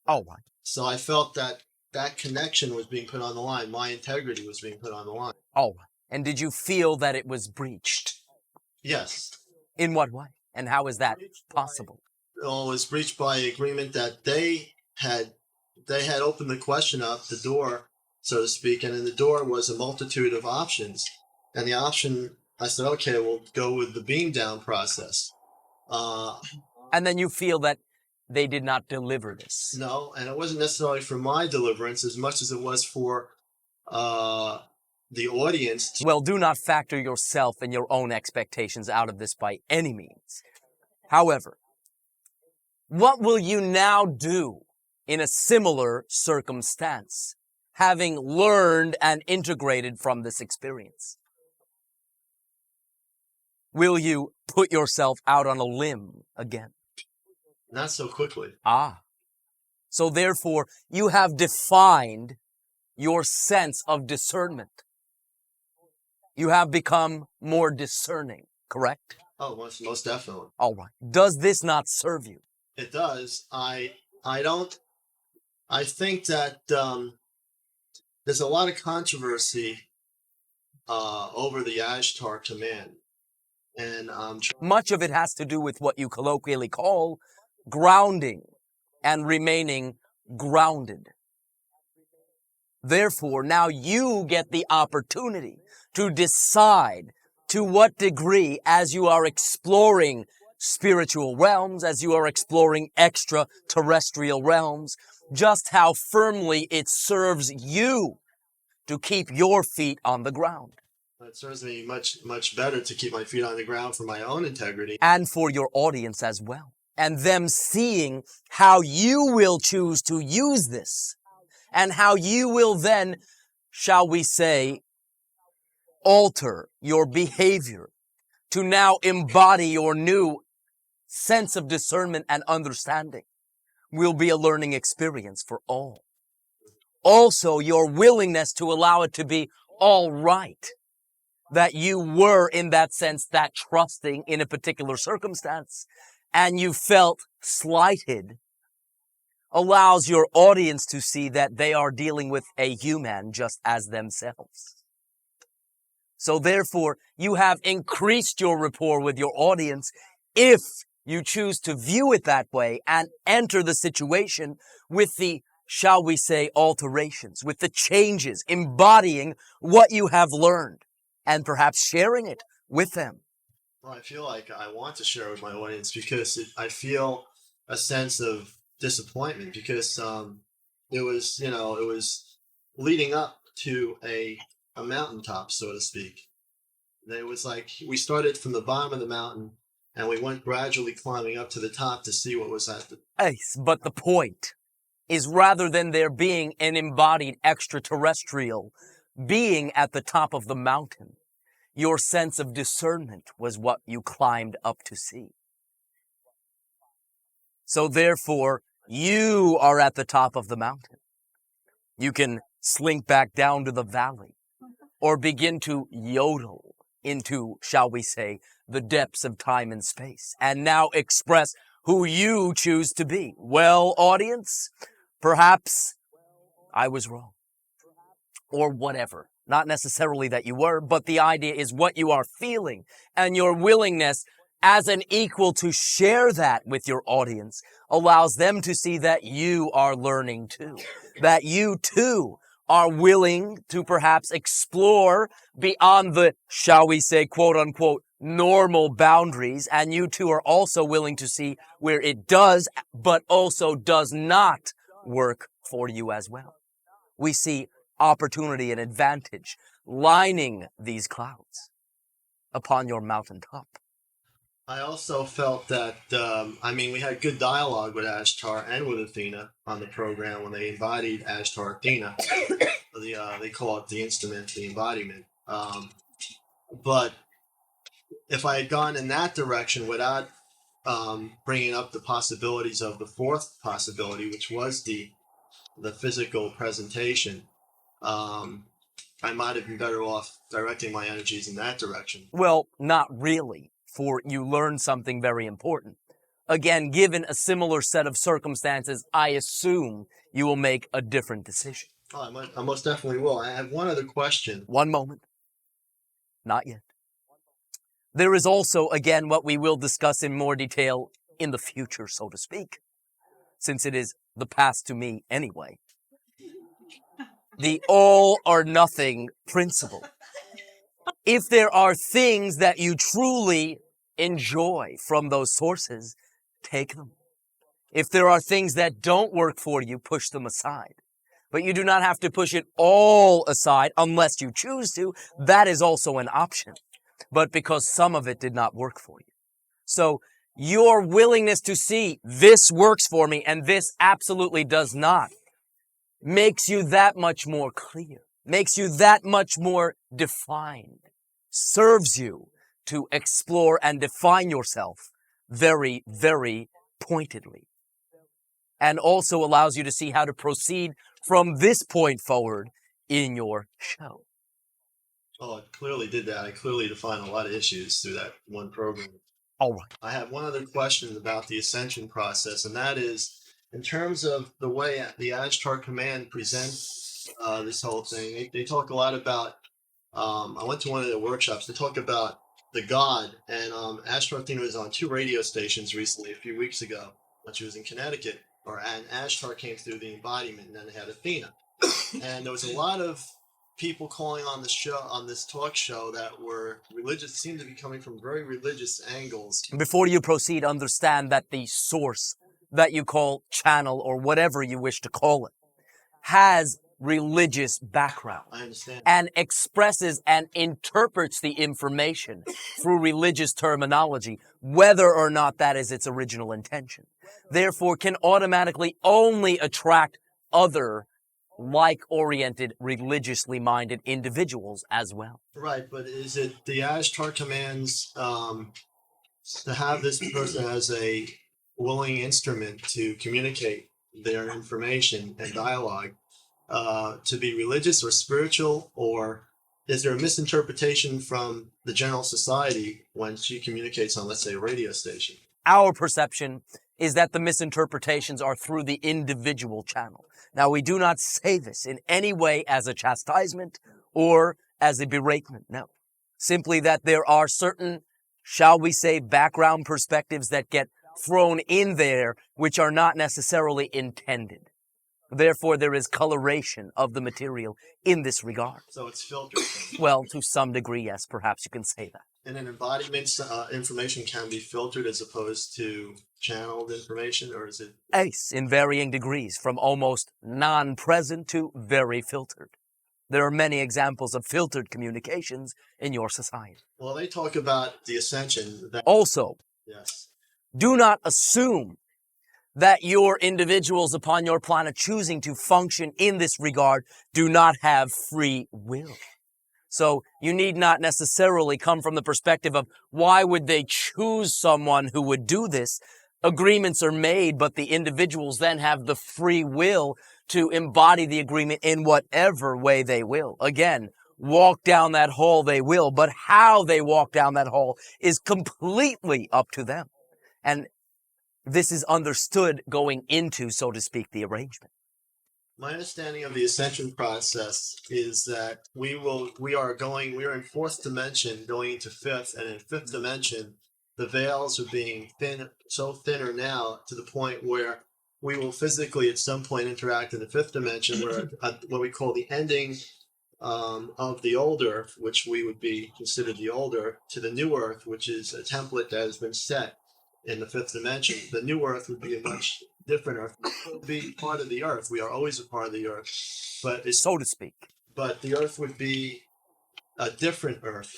All right. So I felt that that connection was being put on the line. My integrity was being put on the line. All right. And did you feel that it was breached? Yes. In what way? And how is that possible? Well, it was breached by agreement that they had opened the question up, the door, so to speak, and in the door was a multitude of options. And the option, I said, okay, we'll go with the beam down process. And then you feel that they did not deliver this. No, and it wasn't necessarily for my deliverance as much as it was for the audience. Well, do not factor yourself and your own expectations out of this by any means. However, what will you now do in a similar circumstance, having learned and integrated from this experience? Will you put yourself out on a limb again? Not so quickly. So therefore, you have defined your sense of discernment. You have become more discerning, correct? Oh, most definitely. All right. Does this not serve you? It does. I think that there's a lot of controversy over the Ashtar command. And much of it has to do with what you colloquially call grounding and remaining grounded. Therefore, now you get the opportunity to decide to what degree, as you are exploring spiritual realms, as you are exploring extraterrestrial realms, just how firmly it serves you to keep your feet on the ground. It serves me much better to keep my feet on the ground for my own integrity. And for your audience as well. And them seeing how you will choose to use this. And how you will then, shall we say, alter your behavior to now embody your new sense of discernment and understanding will be a learning experience for all. Also, your willingness to allow it to be all right that you were, in that sense, that trusting in a particular circumstance, and you felt slighted, allows your audience to see that they are dealing with a human just as themselves. So therefore, you have increased your rapport with your audience if you choose to view it that way and enter the situation with the, shall we say, alterations, with the changes, embodying what you have learned and perhaps sharing it with them. Well, I feel like I want to share with my audience because I feel a sense of disappointment because it was leading up to a mountaintop, so to speak. And it was like we started from the bottom of the mountain and we went gradually climbing up to the top to see what was at the... Yes, but the point is rather than there being an embodied extraterrestrial being at the top of the mountain, your sense of discernment was what you climbed up to see. So therefore, you are at the top of the mountain. You can slink back down to the valley or begin to yodel into, shall we say, the depths of time and space and now express who you choose to be. Well, audience, perhaps I was wrong or whatever. Not necessarily that you were, but the idea is what you are feeling and your willingness as an equal to share that with your audience allows them to see that you are learning too, that you too are willing to perhaps explore beyond the, shall we say, quote unquote, normal boundaries. And you too are also willing to see where it does, but also does not work for you as well. We see opportunity and advantage lining these clouds upon your mountaintop. I also felt that, we had good dialogue with Ashtar and with Athena on the program when they embodied Ashtar Athena. They call it the instrument, the embodiment. But if I had gone in that direction without bringing up the possibilities of the fourth possibility, which was the physical presentation, I might have been better off directing my energies in that direction. Well, not really, for you learn something very important. Again, given a similar set of circumstances, I assume you will make a different decision. Oh, I most definitely will. I have one other question. One moment. Not yet. There is also, again, what we will discuss in more detail in the future, so to speak, since it is the past to me anyway. The all or nothing principle. If there are things that you truly enjoy from those sources, take them. If there are things that don't work for you, push them aside. But you do not have to push it all aside unless you choose to. That is also an option. But because some of it did not work for you. So your willingness to see this works for me and this absolutely does not makes you that much more clear, makes you that much more defined, serves you to explore and define yourself very, very pointedly, and also allows you to see how to proceed from this point forward in your show. Oh, I clearly did that. I clearly defined a lot of issues through that one program. All right. I have one other question about the ascension process, and that is, in terms of the way the Ashtar command presents this whole thing, they talk a lot about, I went to one of their workshops, they talk about the God, and Ashtar Athena was on 2 radio stations recently, a few weeks ago, when she was in Connecticut, and Ashtar came through the embodiment, and then they had Athena. And there was a lot of people calling on the show, on this talk show, that were religious, seemed to be coming from very religious angles. Before you proceed, understand that the source that you call channel or whatever you wish to call it has religious background. I understand. And expresses and interprets the information through religious terminology, whether or not that is its original intention. Therefore, can automatically only attract other like-oriented, religiously minded individuals as well. Right, but is it the Ashtar commands to have this person as a willing instrument to communicate their information and dialogue to be religious or spiritual, or is there a misinterpretation from the general society when she communicates on, let's say, a radio station? Our perception is that the misinterpretations are through the individual channel. Now, we do not say this in any way as a chastisement or as a beratement, no. Simply that there are certain, shall we say, background perspectives that get thrown in there which are not necessarily intended. Therefore, there is coloration of the material in this regard. So it's filtered. Well, to some degree, yes, perhaps you can say that. And an embodiment information can be filtered as opposed to channeled information, or is it? Ace, in varying degrees, from almost non-present to very filtered. There are many examples of filtered communications in your society. Well, they talk about the ascension. Also, Yes. do not assume that your individuals upon your planet choosing to function in this regard do not have free will. So you need not necessarily come from the perspective of why would they choose someone who would do this. Agreements are made, but the individuals then have the free will to embody the agreement in whatever way they will. Again, walk down that hall they will, but how they walk down that hall is completely up to them. And this is understood going into, so to speak, the arrangement. My understanding of the ascension process is that we are in 4th dimension going into 5th, and in 5th dimension, the veils are being so thinner now to the point where we will physically at some point interact in the 5th dimension, where what we call the ending of the old Earth, which we would be considered the old Earth, to the new Earth, which is a template that has been set in the 5th dimension. The new Earth would be a much different Earth. We will be part of the Earth. We are always a part of the Earth, but So to speak. But the Earth would be a different Earth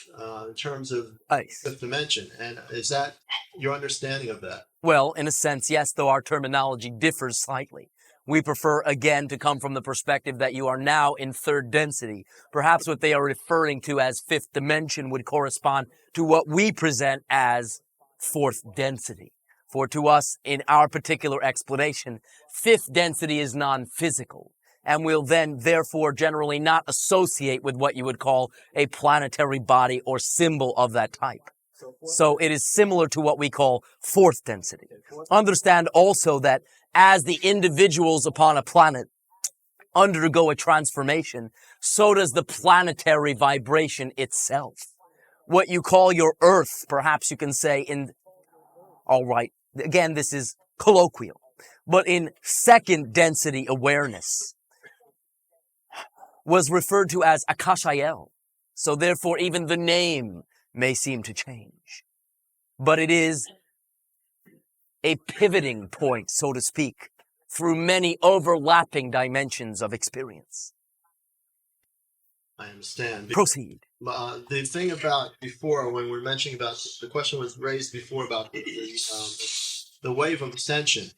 in terms of Ice. 5th dimension. And is that your understanding of that? Well, in a sense, yes, though our terminology differs slightly. We prefer, again, to come from the perspective that you are now in 3rd density. Perhaps what they are referring to as 5th dimension would correspond to what we present as 4th density. For to us, in our particular explanation, 5th density is non-physical. and will then therefore generally not associate with what you would call a planetary body or symbol of that type. So it is similar to what we call fourth density. Understand also that as the individuals upon a planet undergo a transformation, so does the planetary vibration itself. What you call your Earth, perhaps you can say all right, again, this is colloquial, but in second density awareness was referred to as Akashael. So therefore, even the name may seem to change. But it is a pivoting point, so to speak, through many overlapping dimensions of experience. I understand. Proceed. The thing about before, when we're mentioning about, the question was raised before about the wave of ascension.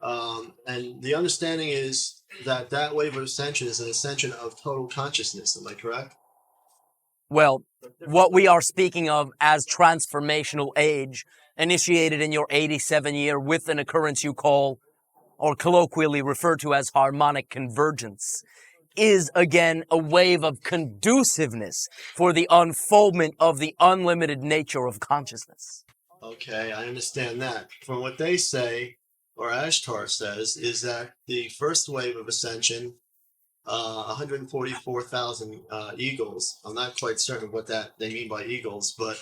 And the understanding is that that wave of ascension is an ascension of total consciousness. Am I correct? Well, what we are speaking of as transformational age, initiated in your 87 year with an occurrence you call, or colloquially referred to as harmonic convergence, is again a wave of conduciveness for the unfoldment of the unlimited nature of consciousness. Okay, I understand that. From what they say, or Ashtar says, is that the first wave of ascension, 144,000 eagles. I'm not quite certain what that they mean by eagles, but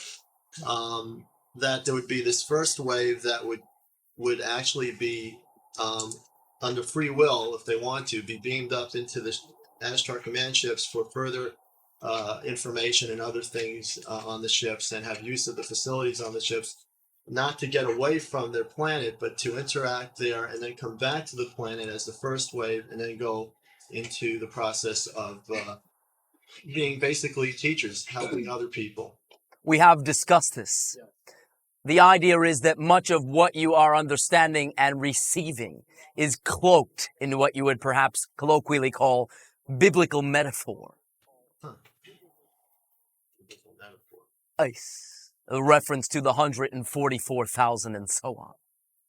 that there would be this first wave that would actually be under free will, if they want to, be beamed up into the Ashtar command ships for further information and other things on the ships, and have use of the facilities on the ships, not to get away from their planet, but to interact there and then come back to the planet as the first wave, and then go into the process of being basically teachers, helping other people. We have discussed this. The idea is that much of what you are understanding and receiving is cloaked in what you would perhaps colloquially call biblical metaphor. Ice. A reference to the 144,000 and so on.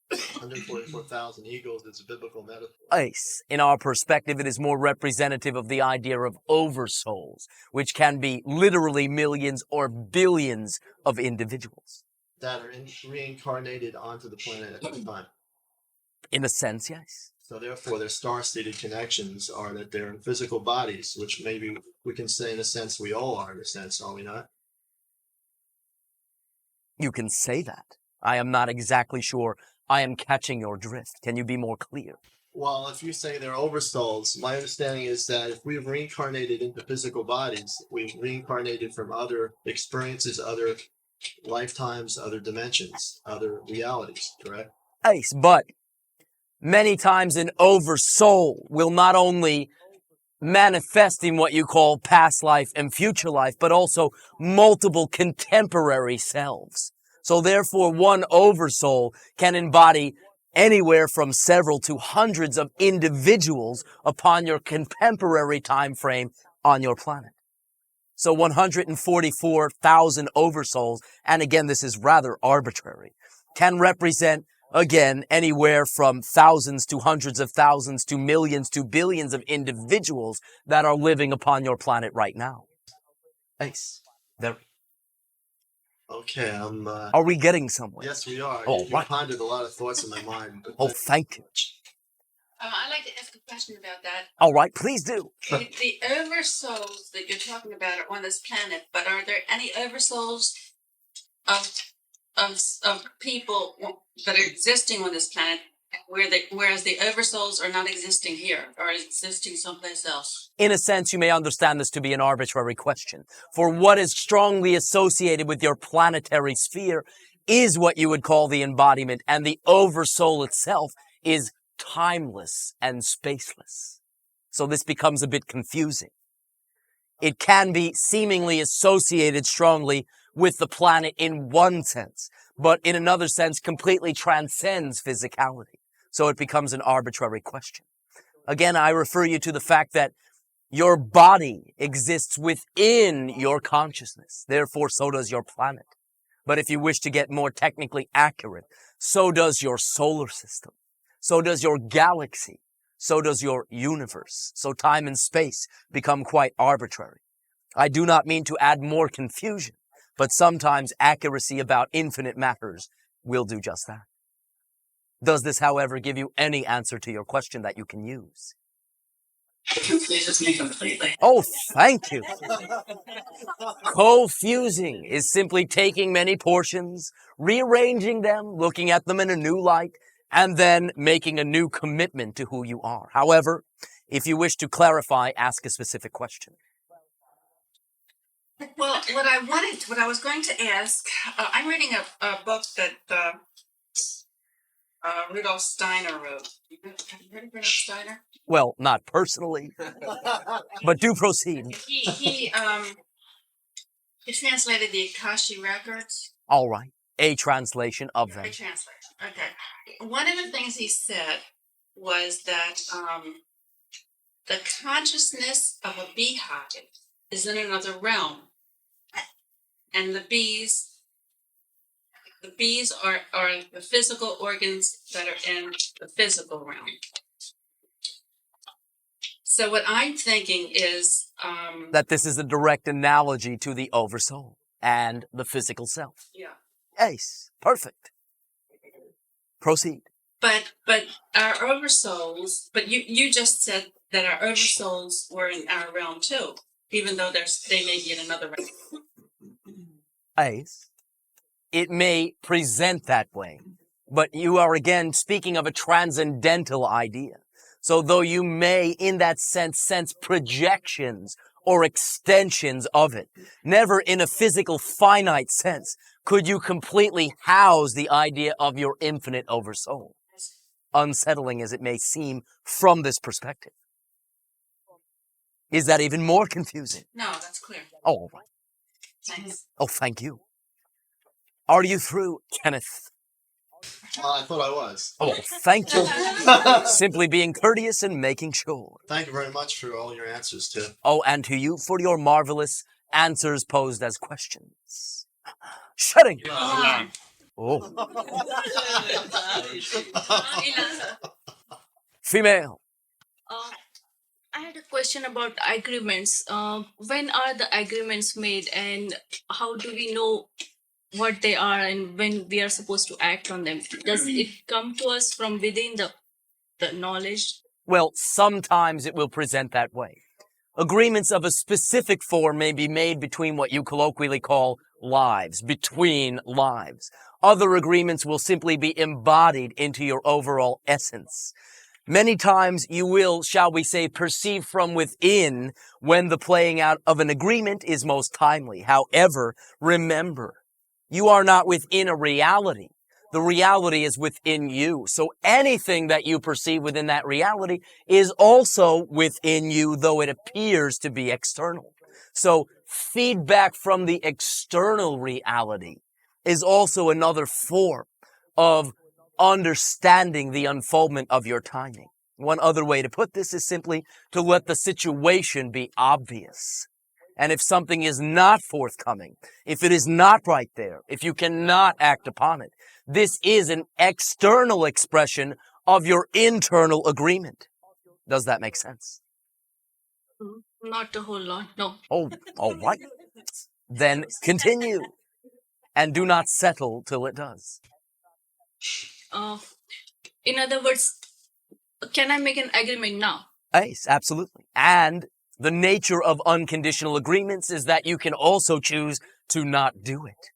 144,000 eagles is a biblical metaphor. Ice. In our perspective, it is more representative of the idea of oversouls, which can be literally millions or billions of individuals. That are reincarnated onto the planet at the time. In a sense, yes. So therefore, their star-seeded connections are that they're in physical bodies, which maybe we can say in a sense we all are, in a sense, are we not? You can say that. I am not exactly sure I am catching your drift. Can you be more clear? Well, if you say they're oversouls, my understanding is that if we've reincarnated into physical bodies, we've reincarnated from other experiences, other lifetimes, other dimensions, other realities, correct? Ace, but many times an oversoul will not only manifest in what you call past life and future life, but also multiple contemporary selves. So therefore, one oversoul can embody anywhere from several to hundreds of individuals upon your contemporary time frame on your planet. So 144,000 oversouls, and again, this is rather arbitrary, can represent, again, anywhere from thousands to hundreds of thousands to millions to billions of individuals that are living upon your planet right now. Ace. There. Okay, Are we getting somewhere? Yes, we are. Oh, You right. pondered a lot of thoughts in my mind. Oh, thank you. I'd like to ask a question about that. All right, please do. The oversouls that you're talking about are on this planet, but are there any oversouls of people that are existing on this planet, whereas the oversouls are not existing here, or existing someplace else? In a sense, you may understand this to be an arbitrary question. For what is strongly associated with your planetary sphere is what you would call the embodiment, and the oversoul itself is timeless and spaceless. So this becomes a bit confusing. It can be seemingly associated strongly with the planet in one sense, but in another sense completely transcends physicality. So it becomes an arbitrary question. Again, I refer you to the fact that your body exists within your consciousness. Therefore, so does your planet. But if you wish to get more technically accurate, so does your solar system. So does your galaxy. so does your universe. So time and space become quite arbitrary. I do not mean to add more confusion, but sometimes accuracy about infinite matters will do just that. Does this, however, give you any answer to your question that you can use? It confuses me completely. Oh, thank you. Co-fusing is simply taking many portions, rearranging them, looking at them in a new light, and then making a new commitment to who you are. However, if you wish to clarify, ask a specific question. Well, what I was going to ask, I'm reading a book that Rudolf Steiner wrote. Have you heard of Rudolf Steiner? Well, not personally, but do proceed. He translated the Akashi records. All right. A translation of them. A translation. Okay. One of the things he said was that the consciousness of a beehive is in another realm, and the bees are the physical organs that are in the physical realm. So what I'm thinking is that this is a direct analogy to the oversoul and the physical self. Yeah. Ace. Perfect. Proceed. But our oversouls. But you just said that our oversouls were in our realm too, even though they may be in another realm. Ace. It may present that way, but you are again speaking of a transcendental idea. So though you may, in that sense projections or extensions of it, never in a physical finite sense could you completely house the idea of your infinite oversoul, unsettling as it may seem from this perspective. Is that even more confusing? No, that's clear. Oh, all right. Thanks. Oh, thank you. Are you through, Kenneth? I thought I was. Oh, thank you. Simply being courteous and making sure. Thank you very much for all your answers, too. Oh, and to you for your marvelous answers posed as questions. Shutting. Oh. Female. I had a question about agreements. When are the agreements made, and how do we know what they are and when we are supposed to act on them? Does it come to us from within the knowledge? Well, sometimes it will present that way. Agreements of a specific form may be made between what you colloquially call lives, between lives. Other agreements will simply be embodied into your overall essence. Many times you will, shall we say, perceive from within when the playing out of an agreement is most timely. However, remember, you are not within a reality. The reality is within you. So anything that you perceive within that reality is also within you, though it appears to be external. So feedback from the external reality is also another form of understanding the unfoldment of your timing. One other way to put this is simply to let the situation be obvious. And if something is not forthcoming, if it is not right there, if you cannot act upon it, this is an external expression of your internal agreement. Does that make sense? Not a whole lot, no. Oh, all right. Then continue. And do not settle till it does. In other words, can I make an agreement now? Yes, absolutely. And the nature of unconditional agreements is that you can also choose to not do it.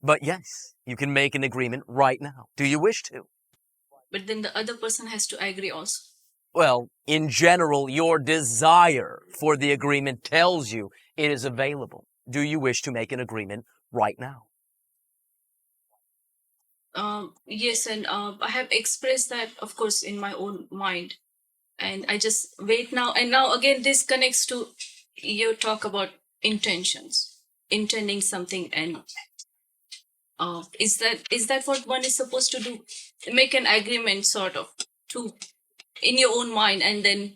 But yes, you can make an agreement right now. Do you wish to? But then the other person has to agree also. Well, in general, your desire for the agreement tells you it is available. Do you wish to make an agreement right now? Yes, and I have expressed that, of course, in my own mind. And I just wait now. And now again, this connects to your talk about intentions, intending something. And is that what one is supposed to do? Make an agreement sort of to in your own mind and then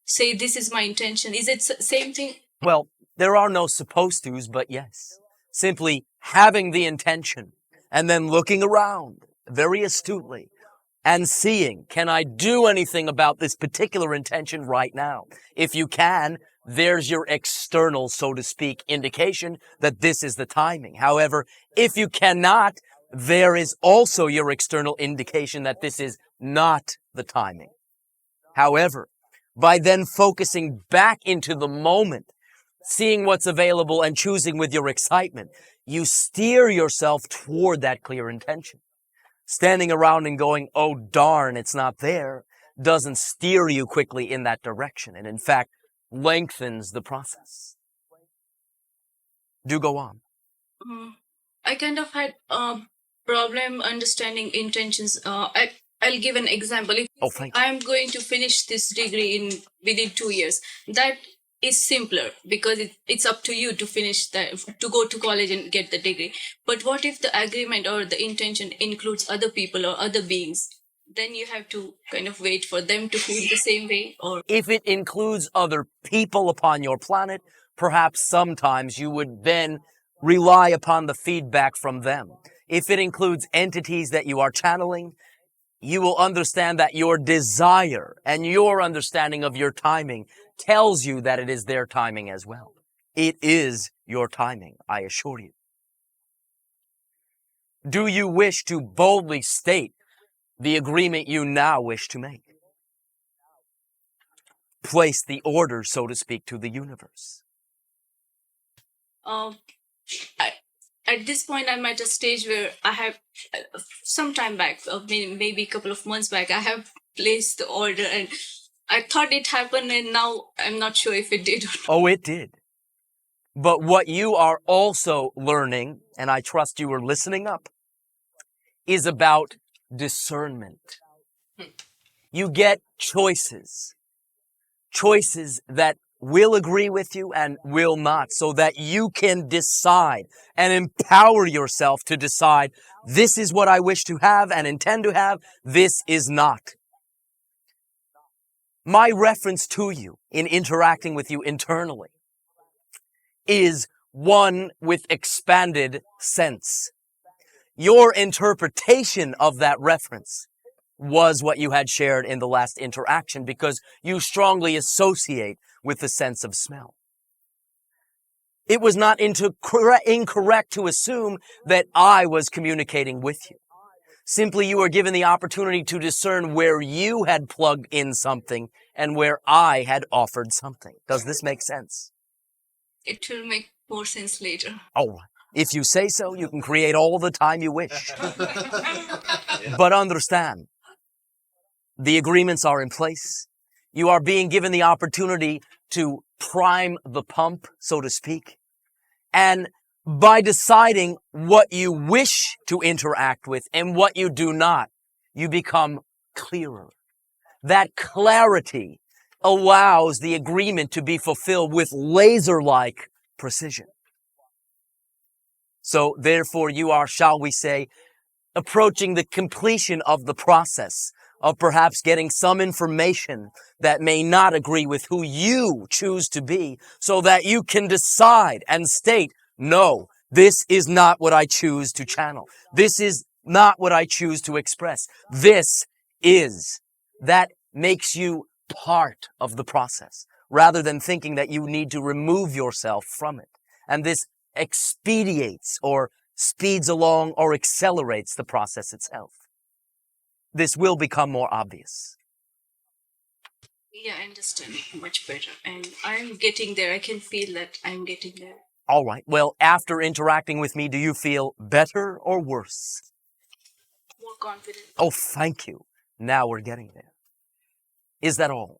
say, this is my intention. Is it same thing? Well, there are no supposed to's, but yes. Simply having the intention and then looking around very astutely and seeing, can I do anything about this particular intention right now? If you can, there's your external, so to speak, indication that this is the timing. However, if you cannot, there is also your external indication that this is not the timing. However, by then focusing back into the moment, seeing what's available and choosing with your excitement, you steer yourself toward that clear intention. Standing around and going, oh darn, it's not there, doesn't steer you quickly in that direction, and in fact, lengthens the process. Do go on. I kind of had a problem understanding intentions. I'll give an example. If Thank you. I'm going to finish this degree within 2 years, that is simpler because it's up to you to finish that, to go to college and get the degree. But what if the agreement or the intention includes other people or other beings? Then you have to kind of wait for them to feel the same way. Or if it includes other people upon your planet, perhaps sometimes you would then rely upon the feedback from them. If it includes entities that you are channeling, you will understand that your desire and your understanding of your timing tells you that it is their timing as well. It is your timing, I assure you. Do you wish to boldly state the agreement you now wish to make? Place the order, so to speak, to the universe. At this point, I'm at a stage where I have, some time back, maybe a couple of months back, I have placed the order and I thought it happened and now I'm not sure if it did or not. Oh, it did. But what you are also learning, and I trust you are listening up, is about discernment. You get choices. Choices that will agree with you and will not, so that you can decide and empower yourself to decide, this is what I wish to have and intend to have, this is not. My reference to you in interacting with you internally is one with expanded sense. Your interpretation of that reference was what you had shared in the last interaction because you strongly associate with the sense of smell. It was not incorrect to assume that I was communicating with you. Simply, you were given the opportunity to discern where you had plugged in something and where I had offered something. Does this make sense? It will make more sense later. Oh, if you say so, you can create all the time you wish. But understand, the agreements are in place. You are being given the opportunity to prime the pump, so to speak. And by deciding what you wish to interact with and what you do not, you become clearer. That clarity allows the agreement to be fulfilled with laser-like precision. So therefore you are, shall we say, approaching the completion of the process of perhaps getting some information that may not agree with who you choose to be, so that you can decide and state, no, this is not what I choose to channel. This is not what I choose to express. This is. That makes you part of the process, rather than thinking that you need to remove yourself from it. And this expedites or speeds along or accelerates the process itself. This will become more obvious. Yeah, I understand much better. And I'm getting there. I can feel that I'm getting there. All right. Well, after interacting with me, do you feel better or worse? More confident. Oh, thank you. Now we're getting there. Is that all?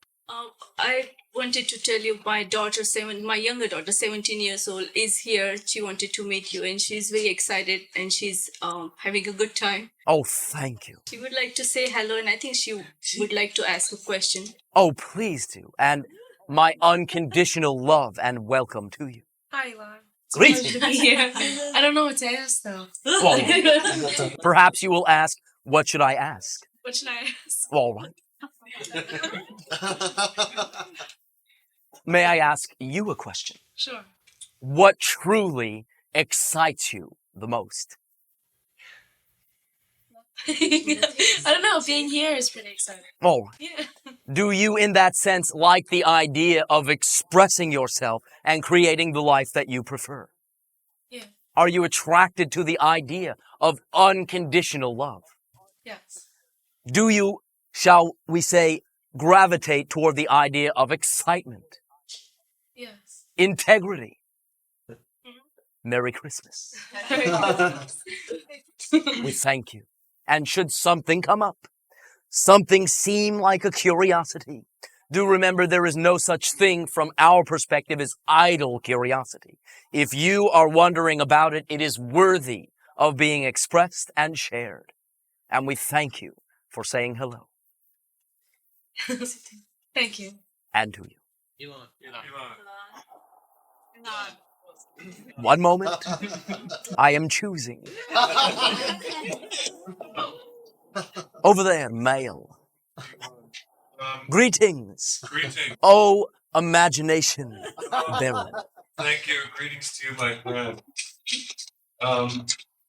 I wanted to tell you my younger daughter, 17 years old, is here. She wanted to meet you and she's very excited and she's having a good time. Oh, thank you. She would like to say hello and I think she would like to ask a question. Oh, please do. And my unconditional love and welcome to you. Hi, Elan. Greetings. To be here. I don't know what to ask though. Well, perhaps you will ask, what should I ask? What should I ask? All right. May I ask you a question? Sure. What truly excites you the most? I don't know. Being here is pretty exciting. Oh, Yeah. do you, in that sense, like the idea of expressing yourself and creating the life that you prefer? Yeah. Are you attracted to the idea of unconditional love? Yes. Do you, shall we say, gravitate toward the idea of excitement, Yes. integrity? Merry Christmas. We thank you. And should something come up, something seem like a curiosity, do remember there is no such thing from our perspective as idle curiosity. If you are wondering about it, it is worthy of being expressed and shared. And we thank you for saying hello. Thank you. And to you. Elan. One moment. I am choosing. Over there, male. Greetings. Greetings. Oh, imagination. Baron. Thank you. Greetings to you, my friend.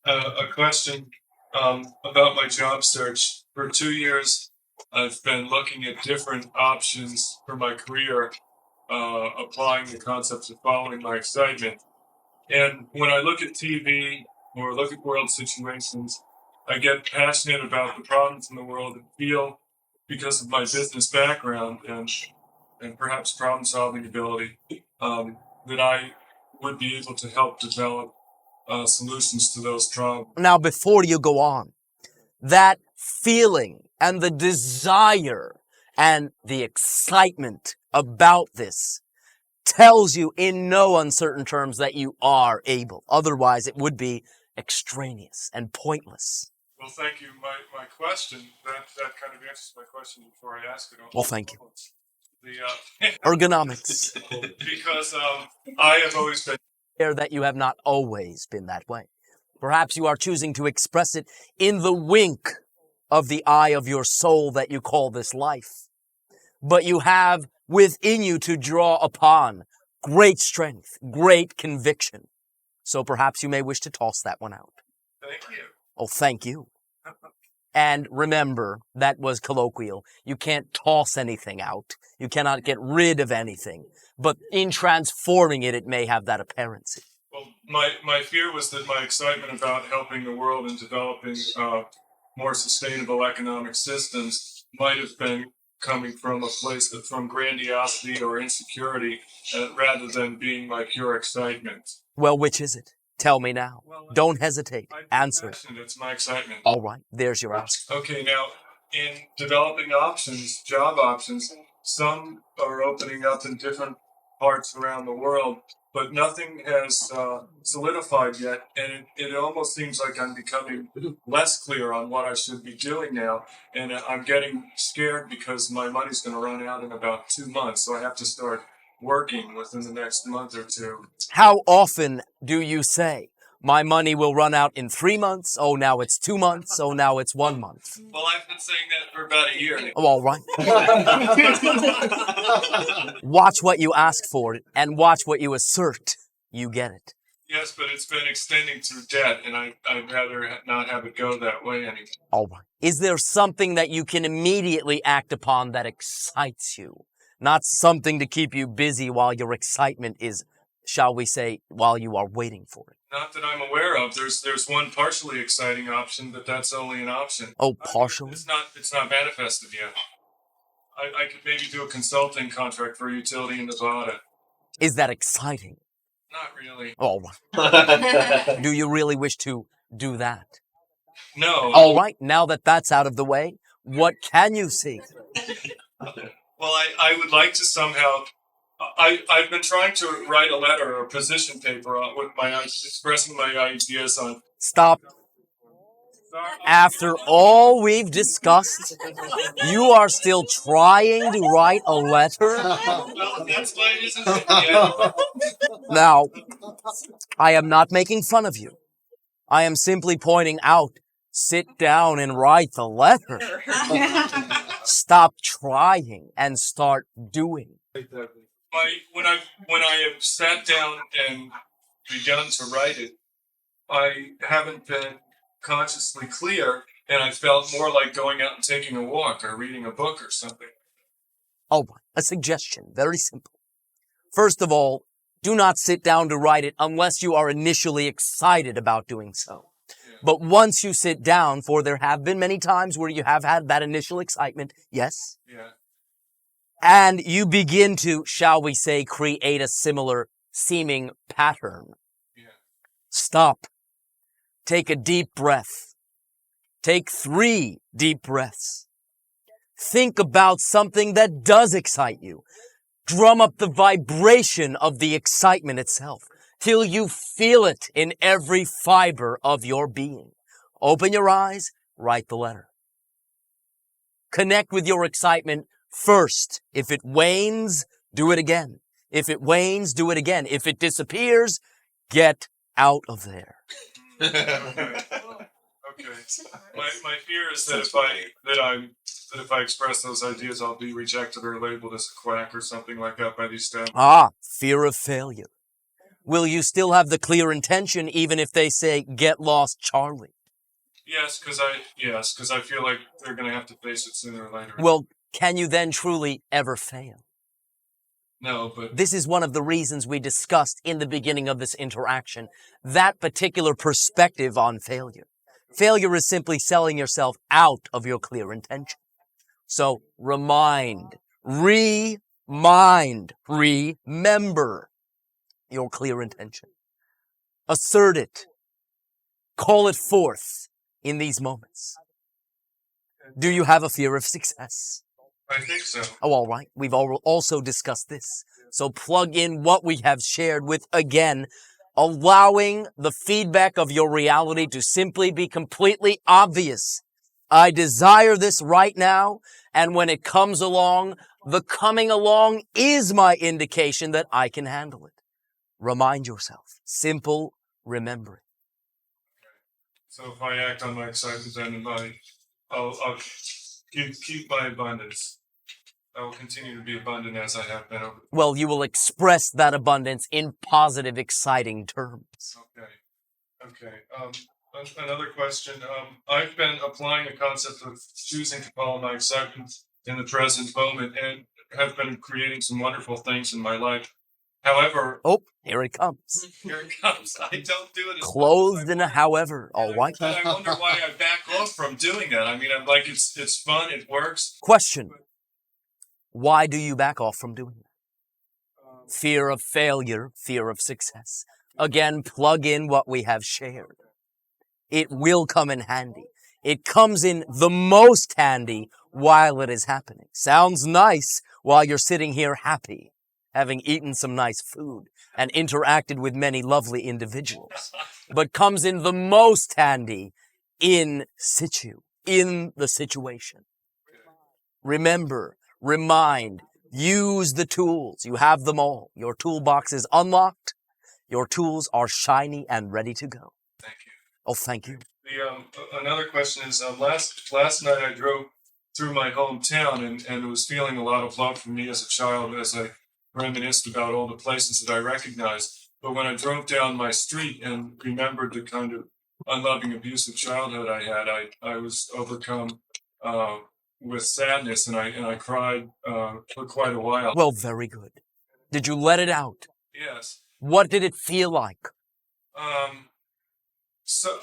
A question about my job search. For 2 years, I've been looking at different options for my career, applying the concepts of following my excitement. And when I look at TV or look at world situations, I get passionate about the problems in the world and feel, because of my business background and perhaps problem-solving ability, that I would be able to help develop solutions to those problems. Now, before you go on, that feeling and the desire and the excitement about this tells you in no uncertain terms that you are able. Otherwise, it would be extraneous and pointless. Well, thank you. My question, that kind of answers my question before I ask it. Well, thank you. The, Ergonomics. because I have always been That you have not always been that way. Perhaps you are choosing to express it in the wink of the eye of your soul that you call this life. But you have within you to draw upon great strength, great conviction. So perhaps you may wish to toss that one out. Thank you. Oh, thank you. And remember, that was colloquial. You can't toss anything out. You cannot get rid of anything. But in transforming it, it may have that appearance. Well, my fear was that my excitement about helping the world and developing more sustainable economic systems might have been coming from a place from grandiosity or insecurity rather than being my pure excitement. Well, which is it? Tell me now. Don't hesitate. Answer it. It's my excitement. All right. There's your answer. Okay, now, in developing options, job options, some are opening up in different parts around the world, but nothing has solidified yet, and it almost seems like I'm becoming less clear on what I should be doing now, and I'm getting scared because my money's going to run out in about 2 months, so I have to start working within the next month or two. How often do you say, my money will run out in 3 months? Oh, now it's 2 months. Oh, now it's 1 month. Well, I've been saying that for about a year. Oh, all right. Watch what you ask for and watch what you assert. You get it. Yes, but it's been extending through debt, and I'd rather not have it go that way anymore. All right. Is there something that you can immediately act upon that excites you? Not something to keep you busy while your excitement is, shall we say, while you are waiting for it. Not that I'm aware of. There's one partially exciting option, but that's only an option. Oh, partially? It's not manifested yet. I could maybe do a consulting contract for a utility in Nevada. Is that exciting? Not really. All right. Do you really wish to do that? No. All right. Now that that's out of the way, what can you see? Well, I would like to somehow. I've been trying to write a letter or a position paper with expressing my ideas on. Stop. After all we've discussed, you are still trying to write a letter? Well, that's why it isn't yet. Now, I am not making fun of you. I am simply pointing out, sit down and write the letter. Stop trying and start doing. When I have sat down and begun to write it, I haven't been consciously clear and I felt more like going out and taking a walk or reading a book or something. All right, a suggestion, very simple. First of all, do not sit down to write it unless you are initially excited about doing so. But once you sit down, for there have been many times where you have had that initial excitement, yes, Yeah. and you begin to, shall we say, create a similar seeming pattern. Yeah. Stop. Take a deep breath. Take 3 deep breaths. Think about something that does excite you. Drum up the vibration of the excitement itself till you feel it in every fiber of your being. Open your eyes, write the letter. Connect with your excitement first. If it wanes, do it again. If it wanes, do it again. If it disappears, get out of there. Okay. My fear is that if I express those ideas, I'll be rejected or labeled as a quack or something like that by these staff. Fear of failure. Will you still have the clear intention even if they say, get lost, Charlie? Yes, because I feel like they're going to have to face it sooner or later. Well, can you then truly ever fail? No, but This is one of the reasons we discussed in the beginning of this interaction, that particular perspective on failure. Failure is simply selling yourself out of your clear intention. So remember your clear intention. Assert it. Call it forth in these moments. Do you have a fear of success? I think so. Oh, all right. We've also discussed this. So plug in what we have shared with, again, allowing the feedback of your reality to simply be completely obvious. I desire this right now, and when it comes along, the coming along is my indication that I can handle it. Remind yourself. Simple remembering. So if I act on my excitement, then I'll keep my abundance. I will continue to be abundant as I have been. Well, you will express that abundance in positive, exciting terms. Okay. Another question. I've been applying the concept of choosing to follow my excitement in the present moment and have been creating some wonderful things in my life. However, here it comes. Here it comes. I don't do it as Clothed in a however, all right. I wonder why I back off from doing that. I mean, I'm like, it's fun, it works. Question. Why do you back off from doing that? Fear of failure, fear of success. Again, plug in what we have shared. It will come in handy. It comes in the most handy while it is happening. Sounds nice while you're sitting here happy, having eaten some nice food and interacted with many lovely individuals, but comes in the most handy in situ, in the situation. Remember, remind, use the tools. You have them all. Your toolbox is unlocked. Your tools are shiny and ready to go. Thank you. Oh, thank you. Another question is, last night I drove through my hometown and was feeling a lot of love for me as a child as I reminisced about all the places that I recognized. But when I drove down my street and remembered the kind of unloving, abusive childhood I had, I was overcome with sadness, and I cried for quite a while. Well, very good. Did you let it out? Yes. What did it feel like? So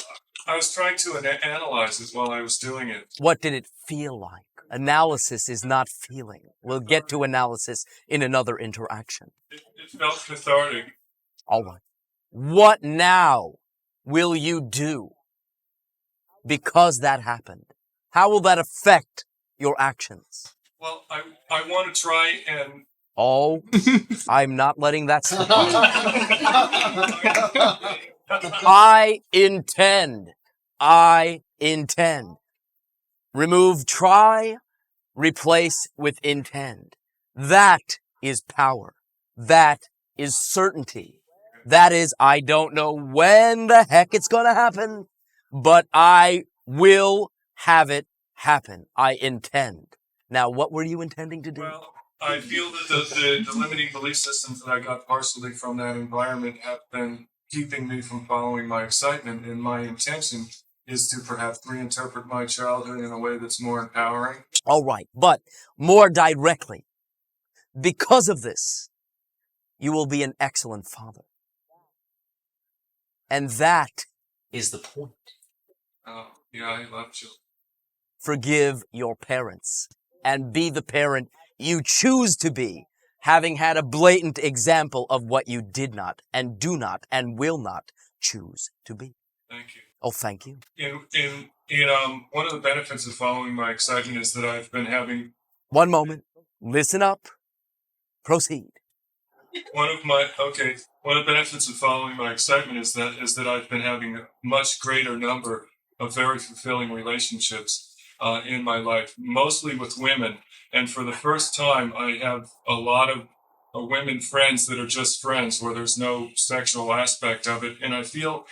I was trying to analyze it while I was doing it. What did it feel like? Analysis is not feeling. We'll get to analysis in another interaction. It felt cathartic. All right. What now will you do because that happened? How will that affect your actions? Well, I want to try and... Oh, I'm not letting that slip. I intend. Remove try, replace with intend. That is power. That is certainty. That is, I don't know when the heck it's going to happen, but I will have it happen. I intend. Now, what were you intending to do? Well, I feel that the limiting belief systems that I got partially from that environment have been keeping me from following my excitement, and my intention is to perhaps reinterpret my childhood in a way that's more empowering. All right, but more directly, because of this, you will be an excellent father. And that is the point. Oh, yeah, I love children. Forgive your parents and be the parent you choose to be, having had a blatant example of what you did not and do not and will not choose to be. Thank you. Oh, thank you. One of the benefits of following my excitement is that I've been having One moment. Listen up. Proceed. one of the benefits of following my excitement is that I've been having a much greater number of very fulfilling relationships in my life, mostly with women. And for the first time, I have a lot of women friends that are just friends, where there's no sexual aspect of it. And I feel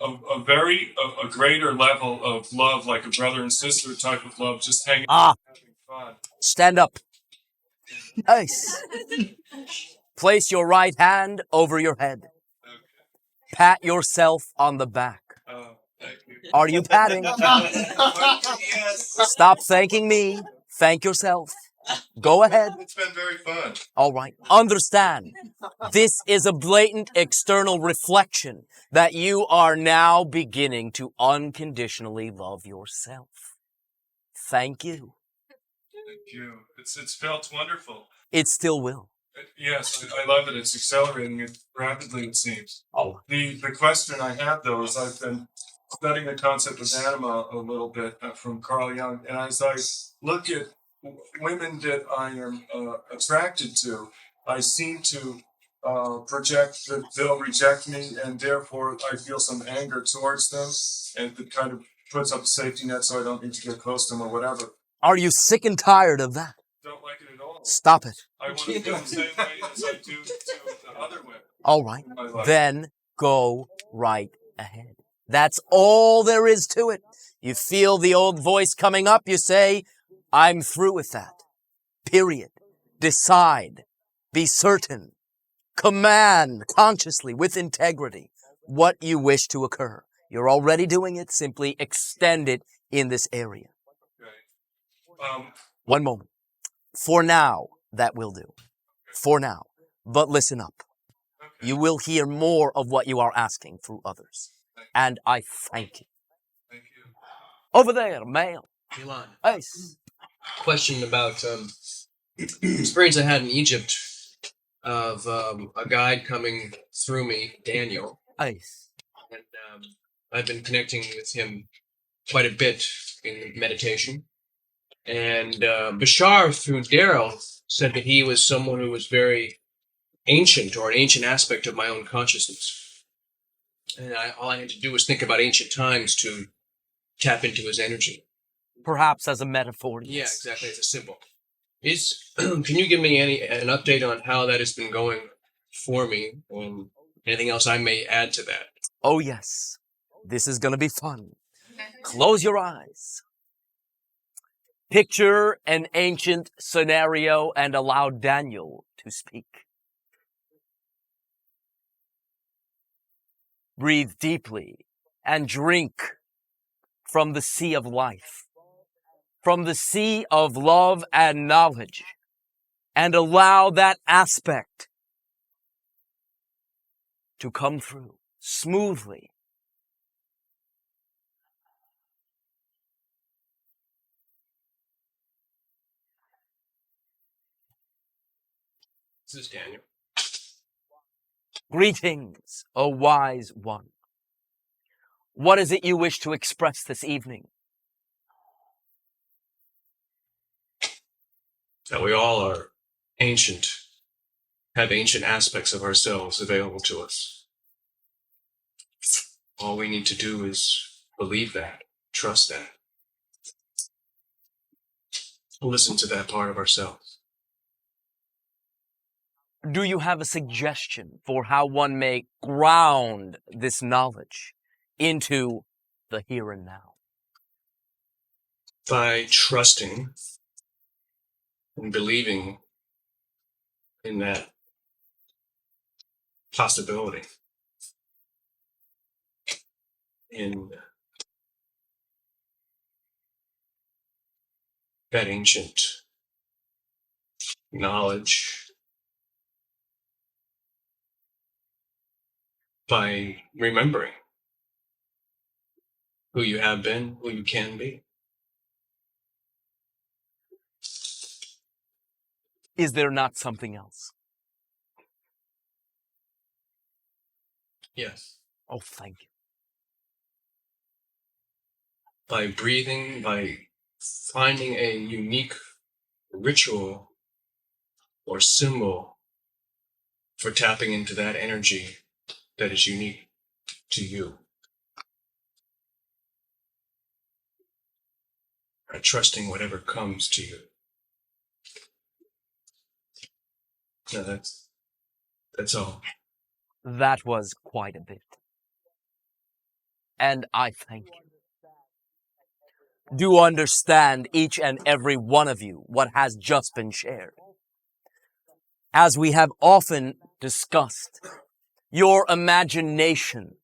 a greater level of love, like a brother and sister type of love, just hanging out, having fun. Stand up. Nice. Place your right hand over your head. Pat yourself on the back. Thank you. Are you patting? Yes. Stop thanking me. Thank yourself. Go ahead. It's been very fun. All right. Understand. This is a blatant external reflection that you are now beginning to unconditionally love yourself. Thank you. Thank you. It's felt wonderful. It still will. Yes, I love it. It's accelerating it rapidly, it seems. Oh. The question I have, though, is I've been studying the concept of anima a little bit from Carl Jung, and as I look at women that I am attracted to, I seem to project that they'll reject me, and therefore I feel some anger towards them, and it kind of puts up a safety net so I don't need to get close to them or whatever. Are you sick and tired of that? Don't like it at all. Stop it. I want to feel the same way as I do to the other women. All right. in my life. Then go right ahead. That's all there is to it. You feel the old voice coming up, you say, I'm through with that. Period. Decide. Be certain. Command consciously with integrity what you wish to occur. You're already doing it. Simply extend it in this area. Okay. One moment. For now, that will do. For now. But listen up. Okay. You will hear more of what you are asking through others. And I thank you. Thank you. Over there, male. Elan, Ice. question about experience I had in Egypt of a guide coming through me, Daniel, Ice. and I've been connecting with him quite a bit in meditation. And Bashar, through Daryl, said that he was someone who was very ancient, or an ancient aspect of my own consciousness. And all I had to do was think about ancient times to tap into his energy. Perhaps as a metaphor. Yeah, exactly. It's a symbol. Can you give me an update on how that has been going for me, and anything else I may add to that? Oh, yes. This is going to be fun. Close your eyes. Picture an ancient scenario and allow Daniel to speak. Breathe deeply and drink from the sea of life, from the sea of love and knowledge, and allow that aspect to come through smoothly. This is Daniel. Greetings, O wise one. What is it you wish to express this evening? That we all are ancient, have ancient aspects of ourselves available to us. All we need to do is believe that, trust that. Listen to that part of ourselves. Do you have a suggestion for how one may ground this knowledge into the here and now? By trusting and believing in that possibility, in that ancient knowledge by remembering who you have been, who you can be. Is there not something else? Yes. Oh, thank you. By breathing, by finding a unique ritual or symbol for tapping into that energy that is unique to you. By trusting whatever comes to you. No, that's all. That was quite a bit. And I thank you. Do understand, each and every one of you, what has just been shared. As we have often discussed, your imagination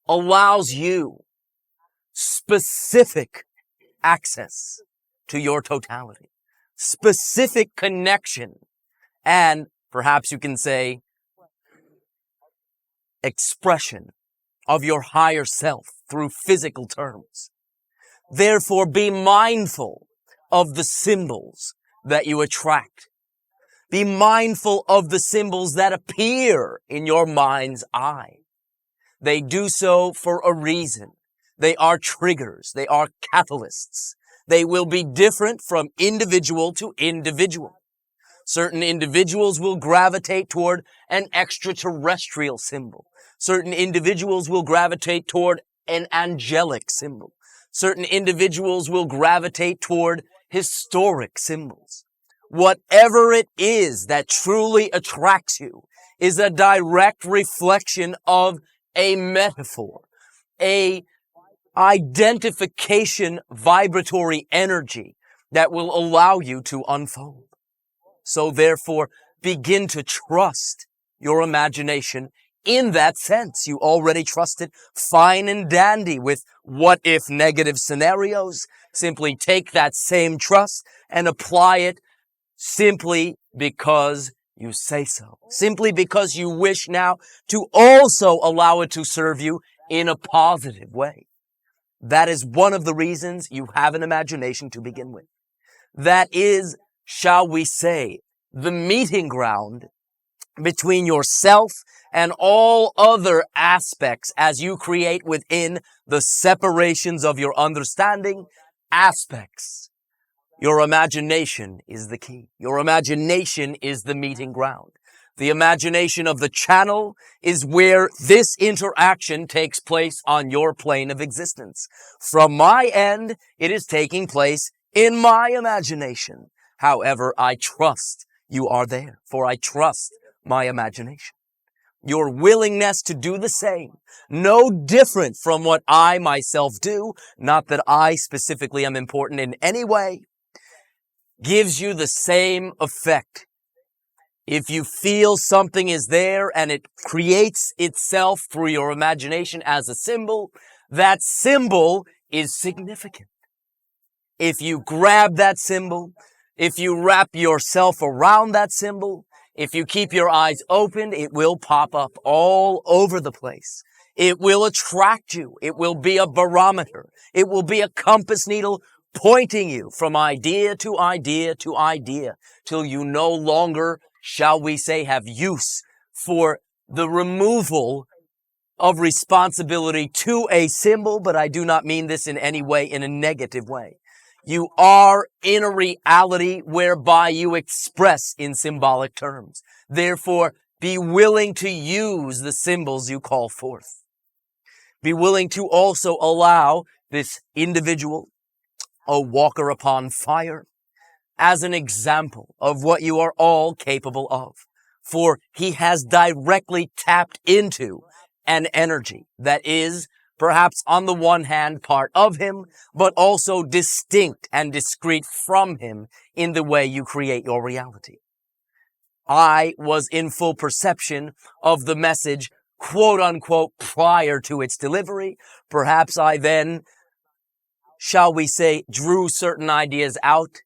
allows you specific access to your totality, specific connection, and perhaps you can say expression of your higher self through physical terms. Therefore, be mindful of the symbols that you attract. Be mindful of the symbols that appear in your mind's eye. They do so for a reason. They are triggers. They are catalysts. They will be different from individual to individual. Certain individuals will gravitate toward an extraterrestrial symbol. Certain individuals will gravitate toward an angelic symbol. Certain individuals will gravitate toward historic symbols. Whatever it is that truly attracts you is a direct reflection of a metaphor, a identification vibratory energy that will allow you to unfold. So therefore, begin to trust your imagination in that sense. You already trust it fine and dandy with what if negative scenarios. Simply take that same trust and apply it simply because you say so. Simply because you wish now to also allow it to serve you in a positive way. That is one of the reasons you have an imagination to begin with. That is, shall we say, the meeting ground between yourself and all other aspects as you create within the separations of your understanding aspects. Your imagination is the key. Your imagination is the meeting ground. The imagination of the channel is where this interaction takes place on your plane of existence. From my end, it is taking place in my imagination. However, I trust you are there, for I trust my imagination. Your willingness to do the same, no different from what I myself do, not that I specifically am important in any way, gives you the same effect. If you feel something is there and it creates itself through your imagination as a symbol, that symbol is significant. If you grab that symbol, if you wrap yourself around that symbol, if you keep your eyes open, it will pop up all over the place. It will attract you. It will be a barometer. It will be a compass needle pointing you from idea to idea to idea till you no longer, shall we say, have use for the removal of responsibility to a symbol, but I do not mean this in any way in a negative way. You are in a reality whereby you express in symbolic terms. Therefore, be willing to use the symbols you call forth. Be willing to also allow this individual, a walker upon fire, as an example of what you are all capable of. For he has directly tapped into an energy that is perhaps on the one hand part of him, but also distinct and discrete from him in the way you create your reality. I was in full perception of the message, quote unquote, prior to its delivery. Perhaps I then shall we say, drew certain ideas out,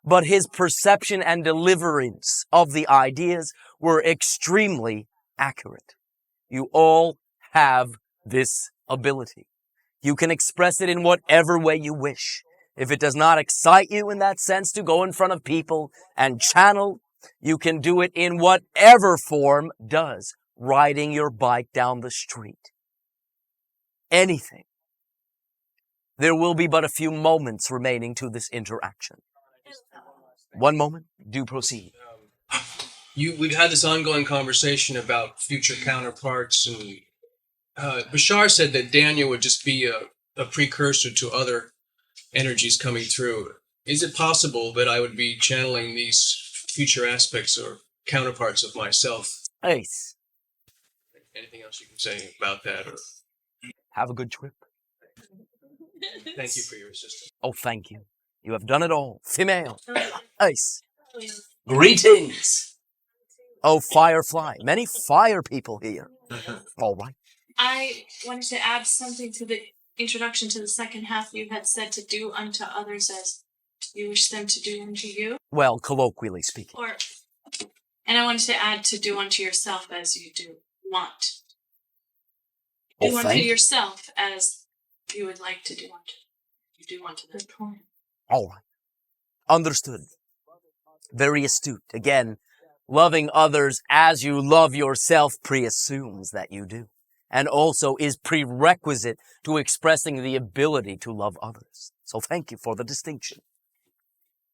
but his perception and deliverance of the ideas were extremely accurate. You all have this ability. You can express it in whatever way you wish. If it does not excite you in that sense to go in front of people and channel, you can do it in whatever form does. Riding your bike down the street. Anything. There will be but a few moments remaining to this interaction. One moment. Do proceed. We've had this ongoing conversation about future counterparts, and Bashar said that Daniel would just be a precursor to other energies coming through. Is it possible that I would be channeling these future aspects or counterparts of myself? Ace. Anything else you can say about that? Or have a good trip. Thank you for your assistance. Oh, thank you. You have done it all. Female. Ace. Greetings. Oh, Firefly. Many fire people here. All right. I wanted to add something to the introduction to the second half. You had said to do unto others as you wish them to do unto you. Well, colloquially speaking. And I wanted to add to do unto yourself as you do want. Oh, Do unto thank you. yourself as you would like to do unto you do unto them. All right. Understood. Very astute. Again, loving others as you love yourself preassumes that you do, and also is prerequisite to expressing the ability to love others. So thank you for the distinction.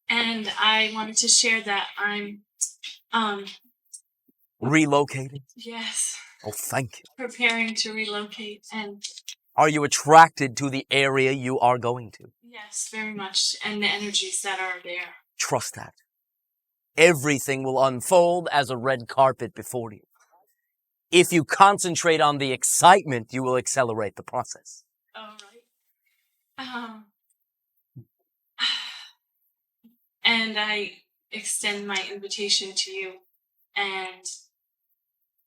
And I wanted to share that I'm Relocated? yes, Oh, thank you. preparing to relocate, and Are you attracted to the area you are going to? yes, very much, and the energies that are there. Trust that. Everything will unfold as a red carpet before you. If you concentrate on the excitement, you will accelerate the process. All right. And I extend my invitation to you and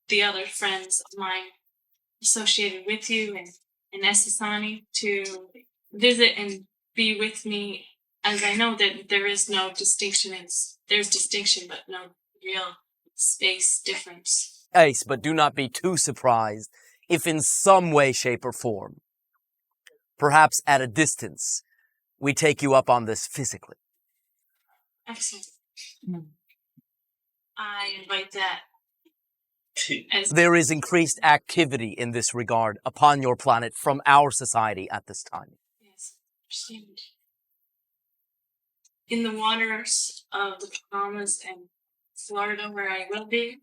the other friends of mine associated with you and Esasani to visit and be with me, as I know that there is no distinction. There's distinction, but no real space difference. Ace, but do not be too surprised if in some way, shape, or form, perhaps at a distance, we take you up on this physically. Excellent. I invite that. There is increased activity in this regard upon your planet from our society at this time. Yes, understand. In the waters of the Bahamas and Florida, where I will be,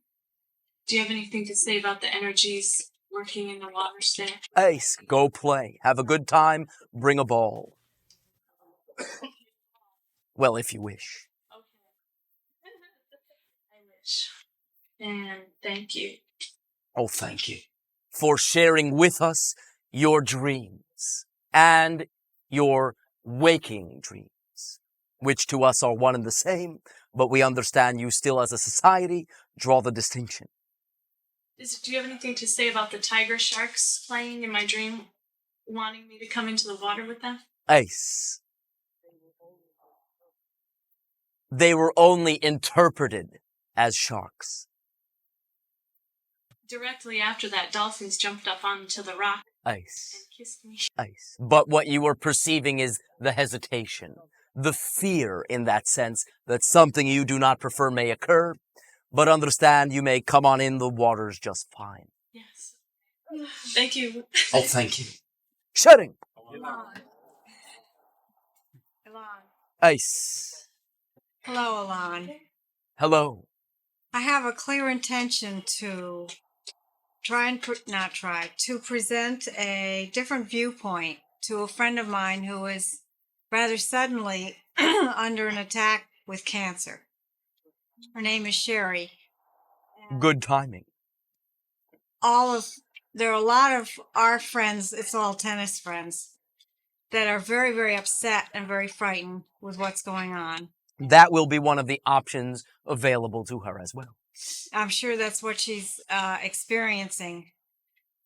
do you have anything to say about the energies working in the waters there? Ace, go play. Have a good time. Bring a ball. Well, if you wish. Okay. I wish. And thank you. Oh, thank you for sharing with us your dreams and your waking dreams, which to us are one and the same, but we understand you still as a society draw the distinction. Do you have anything to say about the tiger sharks playing in my dream, wanting me to come into the water with them? Ace. They were only interpreted as sharks. Directly after that, dolphins jumped up onto the rock Ace. and kissed me. Ace. But what you were perceiving is the hesitation, the fear in that sense that something you do not prefer may occur, but understand you may come on in the waters just fine. Yes. Thank you. Oh, thank you. Shutting. Elan. Ace. Hello, Elan. Hello. I have a clear intention to to present a different viewpoint to a friend of mine who is rather suddenly under an attack with cancer. Her name is Sherry. Good timing. There are a lot of our friends, it's all tennis friends, that are very, very upset and very frightened with what's going on. That will be one of the options available to her as well. I'm sure that's what she's experiencing.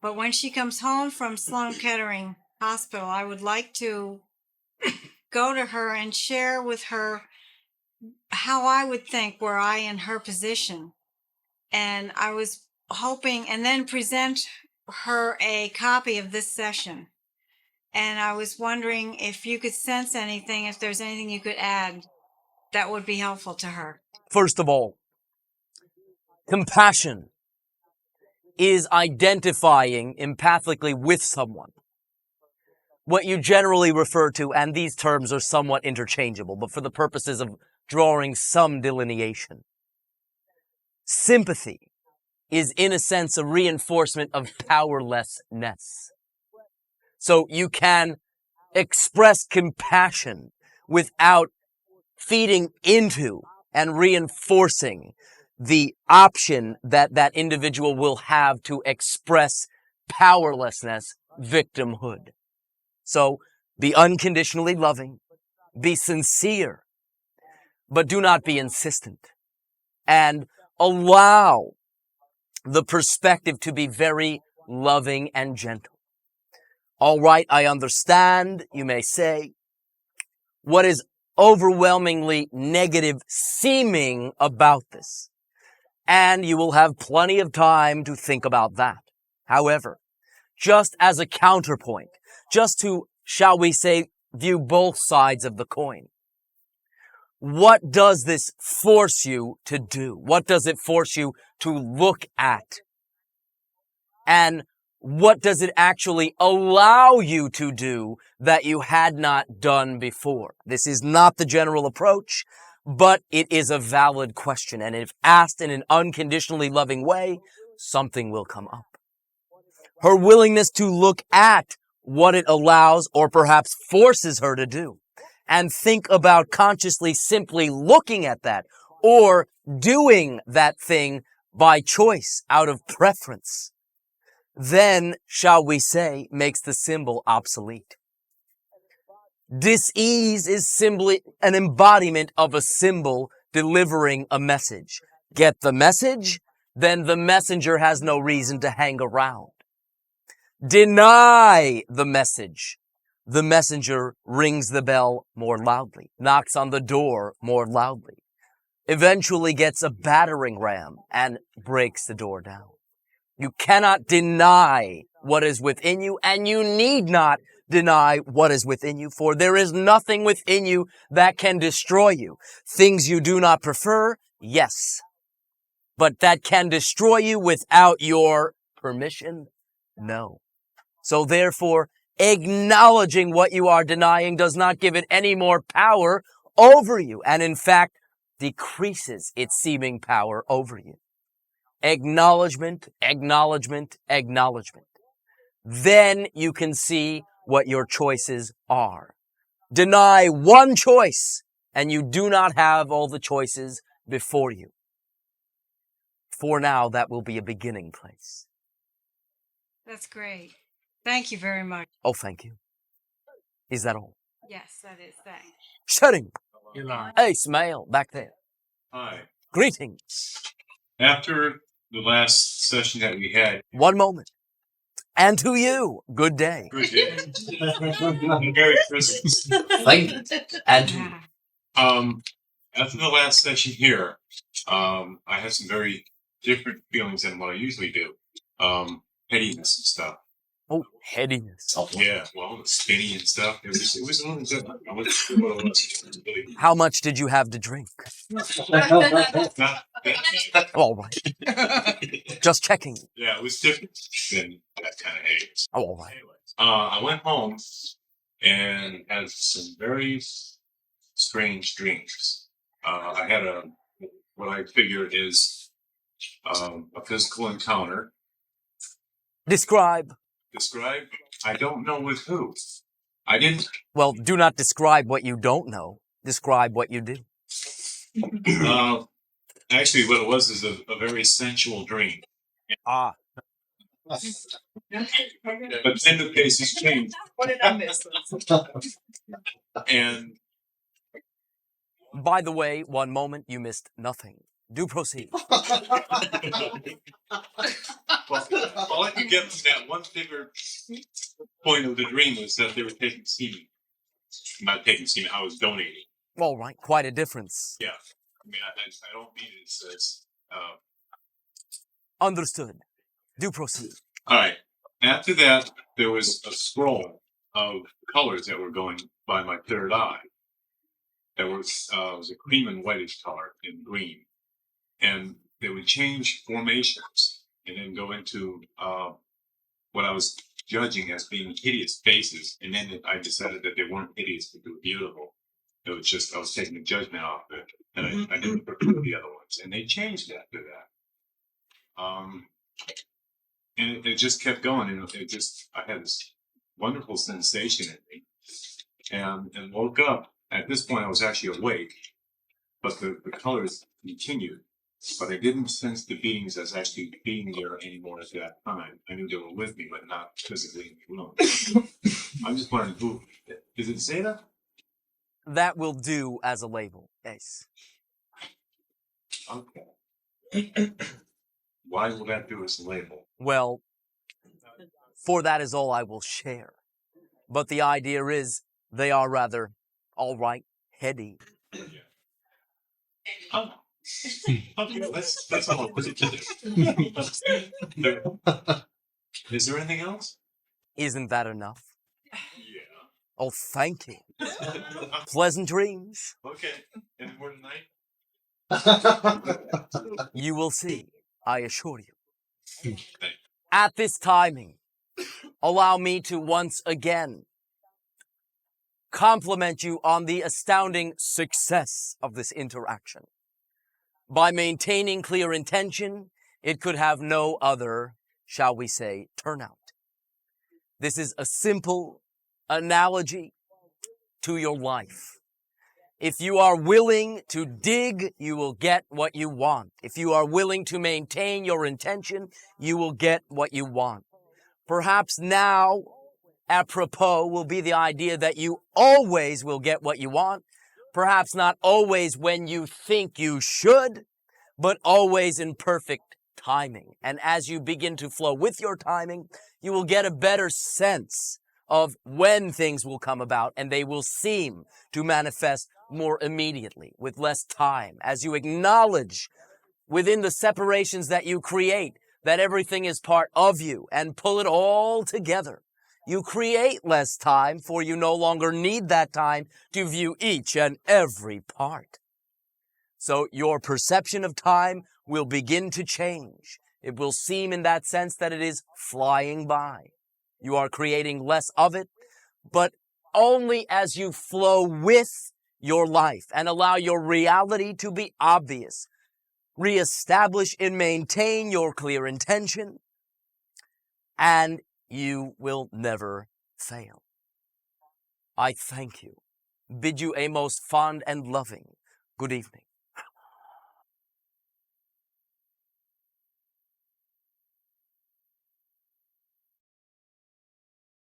But when she comes home from Sloan Kettering Hospital, I would like to go to her and share with her how I would think were I in her position. And I was hoping, and then present her a copy of this session. And I was wondering if you could sense anything, if there's anything you could add that would be helpful to her. First of all, compassion is identifying empathically with someone. What you generally refer to, and these terms are somewhat interchangeable, but for the purposes of drawing some delineation, sympathy is in a sense a reinforcement of powerlessness. So you can express compassion without feeding into and reinforcing the option that that individual will have to express powerlessness, victimhood. So be unconditionally loving, be sincere, but do not be insistent, and allow the perspective to be very loving and gentle. All right, I understand, you may say. What is overwhelmingly negative seeming about this? And you will have plenty of time to think about that. However, just as a counterpoint, just to, shall we say, view both sides of the coin, what does this force you to do? What does it force you to look at? And what does it actually allow you to do that you had not done before? This is not the general approach, but it is a valid question. And if asked in an unconditionally loving way, something will come up. Her willingness to look at what it allows or perhaps forces her to do, and think about consciously simply looking at that or doing that thing by choice out of preference, then, shall we say, makes the symbol obsolete. Dis-ease is simply an embodiment of a symbol delivering a message. Get the message? Then the messenger has no reason to hang around. Deny the message. The messenger rings the bell more loudly, knocks on the door more loudly, eventually gets a battering ram and breaks the door down. You cannot deny what is within you, and you need not deny what is within you, for there is nothing within you that can destroy you. Things you do not prefer, yes, but that can destroy you without your permission, no. So therefore, acknowledging what you are denying does not give it any more power over you, and in fact, decreases its seeming power over you. Acknowledgement, acknowledgement, acknowledgement. Then you can see what your choices are. Deny one choice, and you do not have all the choices before you. For now, that will be a beginning place. That's great. Thank you very much. Oh, thank you. Is that all? Yes, that is. Thanks. Shutting. Elan. Hey, Smail, back there. Hi. Greetings. After the last session that we had, One moment. And to you, good day. good day. Merry Christmas. Thank you. And to you. After the last session here, I had some very different feelings than what I usually do. Headiness and stuff. Oh, headiness. Oh, yeah, well, spinny and stuff. It was a little different. I wasn't sure what it was. Really. How much did you have to drink? All right. Just checking. Yeah, it was different than that kind of haze. Oh, all right. I went home and had some very strange dreams. I had what I figure is a physical encounter. Describe. Describe? I don't know with who. I didn't. Well, do not describe what you don't know. Describe what you do. Actually, what it was is a very sensual dream. Ah. But then the faces changed. What did I miss? And by the way, one moment, you missed nothing. Do proceed. Well, all I could get from that one bigger point of the dream was that they were taking semen. not taking semen. I was donating. All right, quite a difference. Yeah. I mean, I don't mean it as Understood. Do proceed. all right. After that, there was a scroll of colors that were going by my third eye. That was a cream and whitish color in green, and they would change formations and then go into what I was judging as being hideous faces, and then I decided that they weren't hideous, but they were beautiful. It was just I was taking the judgment off it, and I didn't prefer the other ones, and they changed after that. And it just kept going, and it just I had this wonderful sensation in me, and woke up. At this point, I was actually awake, but the colors continued. But I didn't sense the beings as actually being there anymore at that time. I knew they were with me, but not physically in the room. I'm just wondering who is it? Zeta? That will do as a label. Yes. Okay. Why will that do as a label? Well, for that is all I will share. But the idea is they are rather, all right, heady. Oh. Okay, that's all I'll put it together. Is there anything else? Isn't that enough? Yeah. Oh, thank you. Pleasant dreams. Okay. Any more tonight? You will see, I assure you. Thanks. At this timing, allow me to once again compliment you on the astounding success of this interaction. By maintaining clear intention, it could have no other, shall we say, turnout. This is a simple analogy to your life. If you are willing to dig, you will get what you want. If you are willing to maintain your intention, you will get what you want. Perhaps now, apropos, will be the idea that you always will get what you want. Perhaps not always when you think you should, but always in perfect timing. And as you begin to flow with your timing, you will get a better sense of when things will come about, and they will seem to manifest more immediately with less time. As you acknowledge within the separations that you create that everything is part of you and pull it all together, you create less time, for you no longer need that time to view each and every part. So your perception of time will begin to change. It will seem in that sense that it is flying by. You are creating less of it, but only as you flow with your life and allow your reality to be obvious. Reestablish and maintain your clear intention, and you will never fail. I thank you. Bid you a most fond and loving good evening.